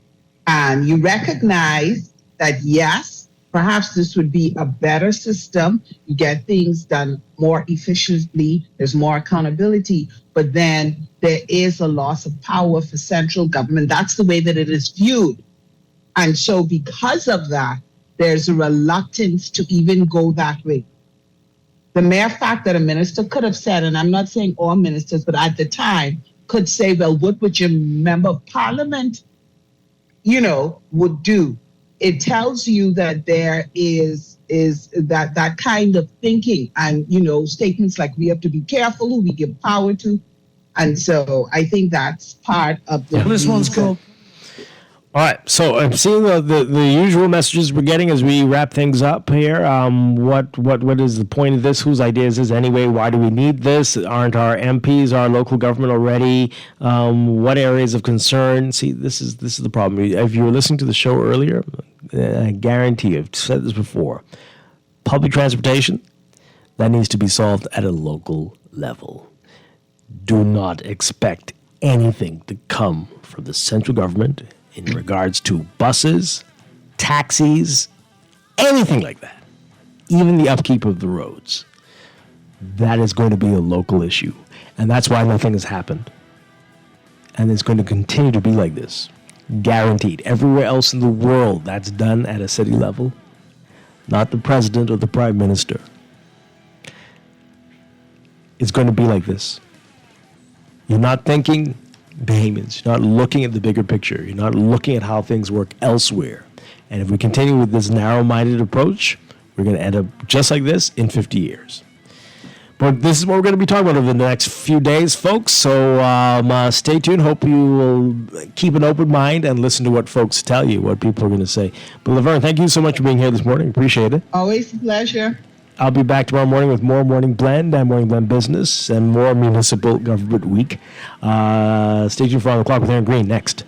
you recognize that, yes, perhaps this would be a better system. You get things done more efficiently. There's more accountability. But then there is a loss of power for central government. That's the way that it is viewed. And so because of that, there's a reluctance to even go that way. The mere fact that a minister could have said, and I'm not saying all ministers, but at the time, could say, well, what would your member of parliament, would do? It tells you that there is that kind of thinking and, statements like we have to be careful who we give power to. And so I think that's part of the This one's cool. All right, so I'm seeing the usual messages we're getting as we wrap things up here. What is the point of this? Whose idea is this anyway? Why do we need this? Aren't our MPs, our local government already? What areas of concern? See, this is the problem. If you were listening to the show earlier, I guarantee you, I've said this before, public transportation, that needs to be solved at a local level. Do not expect anything to come from the central government in regards to buses, taxis, anything like that, even the upkeep of the roads, that is going to be a local issue. And that's why nothing has happened. And it's going to continue to be like this. Guaranteed. Everywhere else in the world, that's done at a city level. Not the president or the prime minister. It's going to be like this. You're not thinking Bahamians. You're not looking at the bigger picture. You're not looking at how things work elsewhere. And if we continue with this narrow-minded approach, we're going to end up just like this in 50 years. But this is what we're going to be talking about over the next few days, folks. So stay tuned. Hope you will keep an open mind and listen to what folks tell you, what people are going to say. But Laverne, thank you so much for being here this morning. Appreciate it. Always a pleasure. I'll be back tomorrow morning with more Morning Blend and Morning Blend Business and more Municipal Government Week. Stay tuned for On the Clock with Aaron Green next.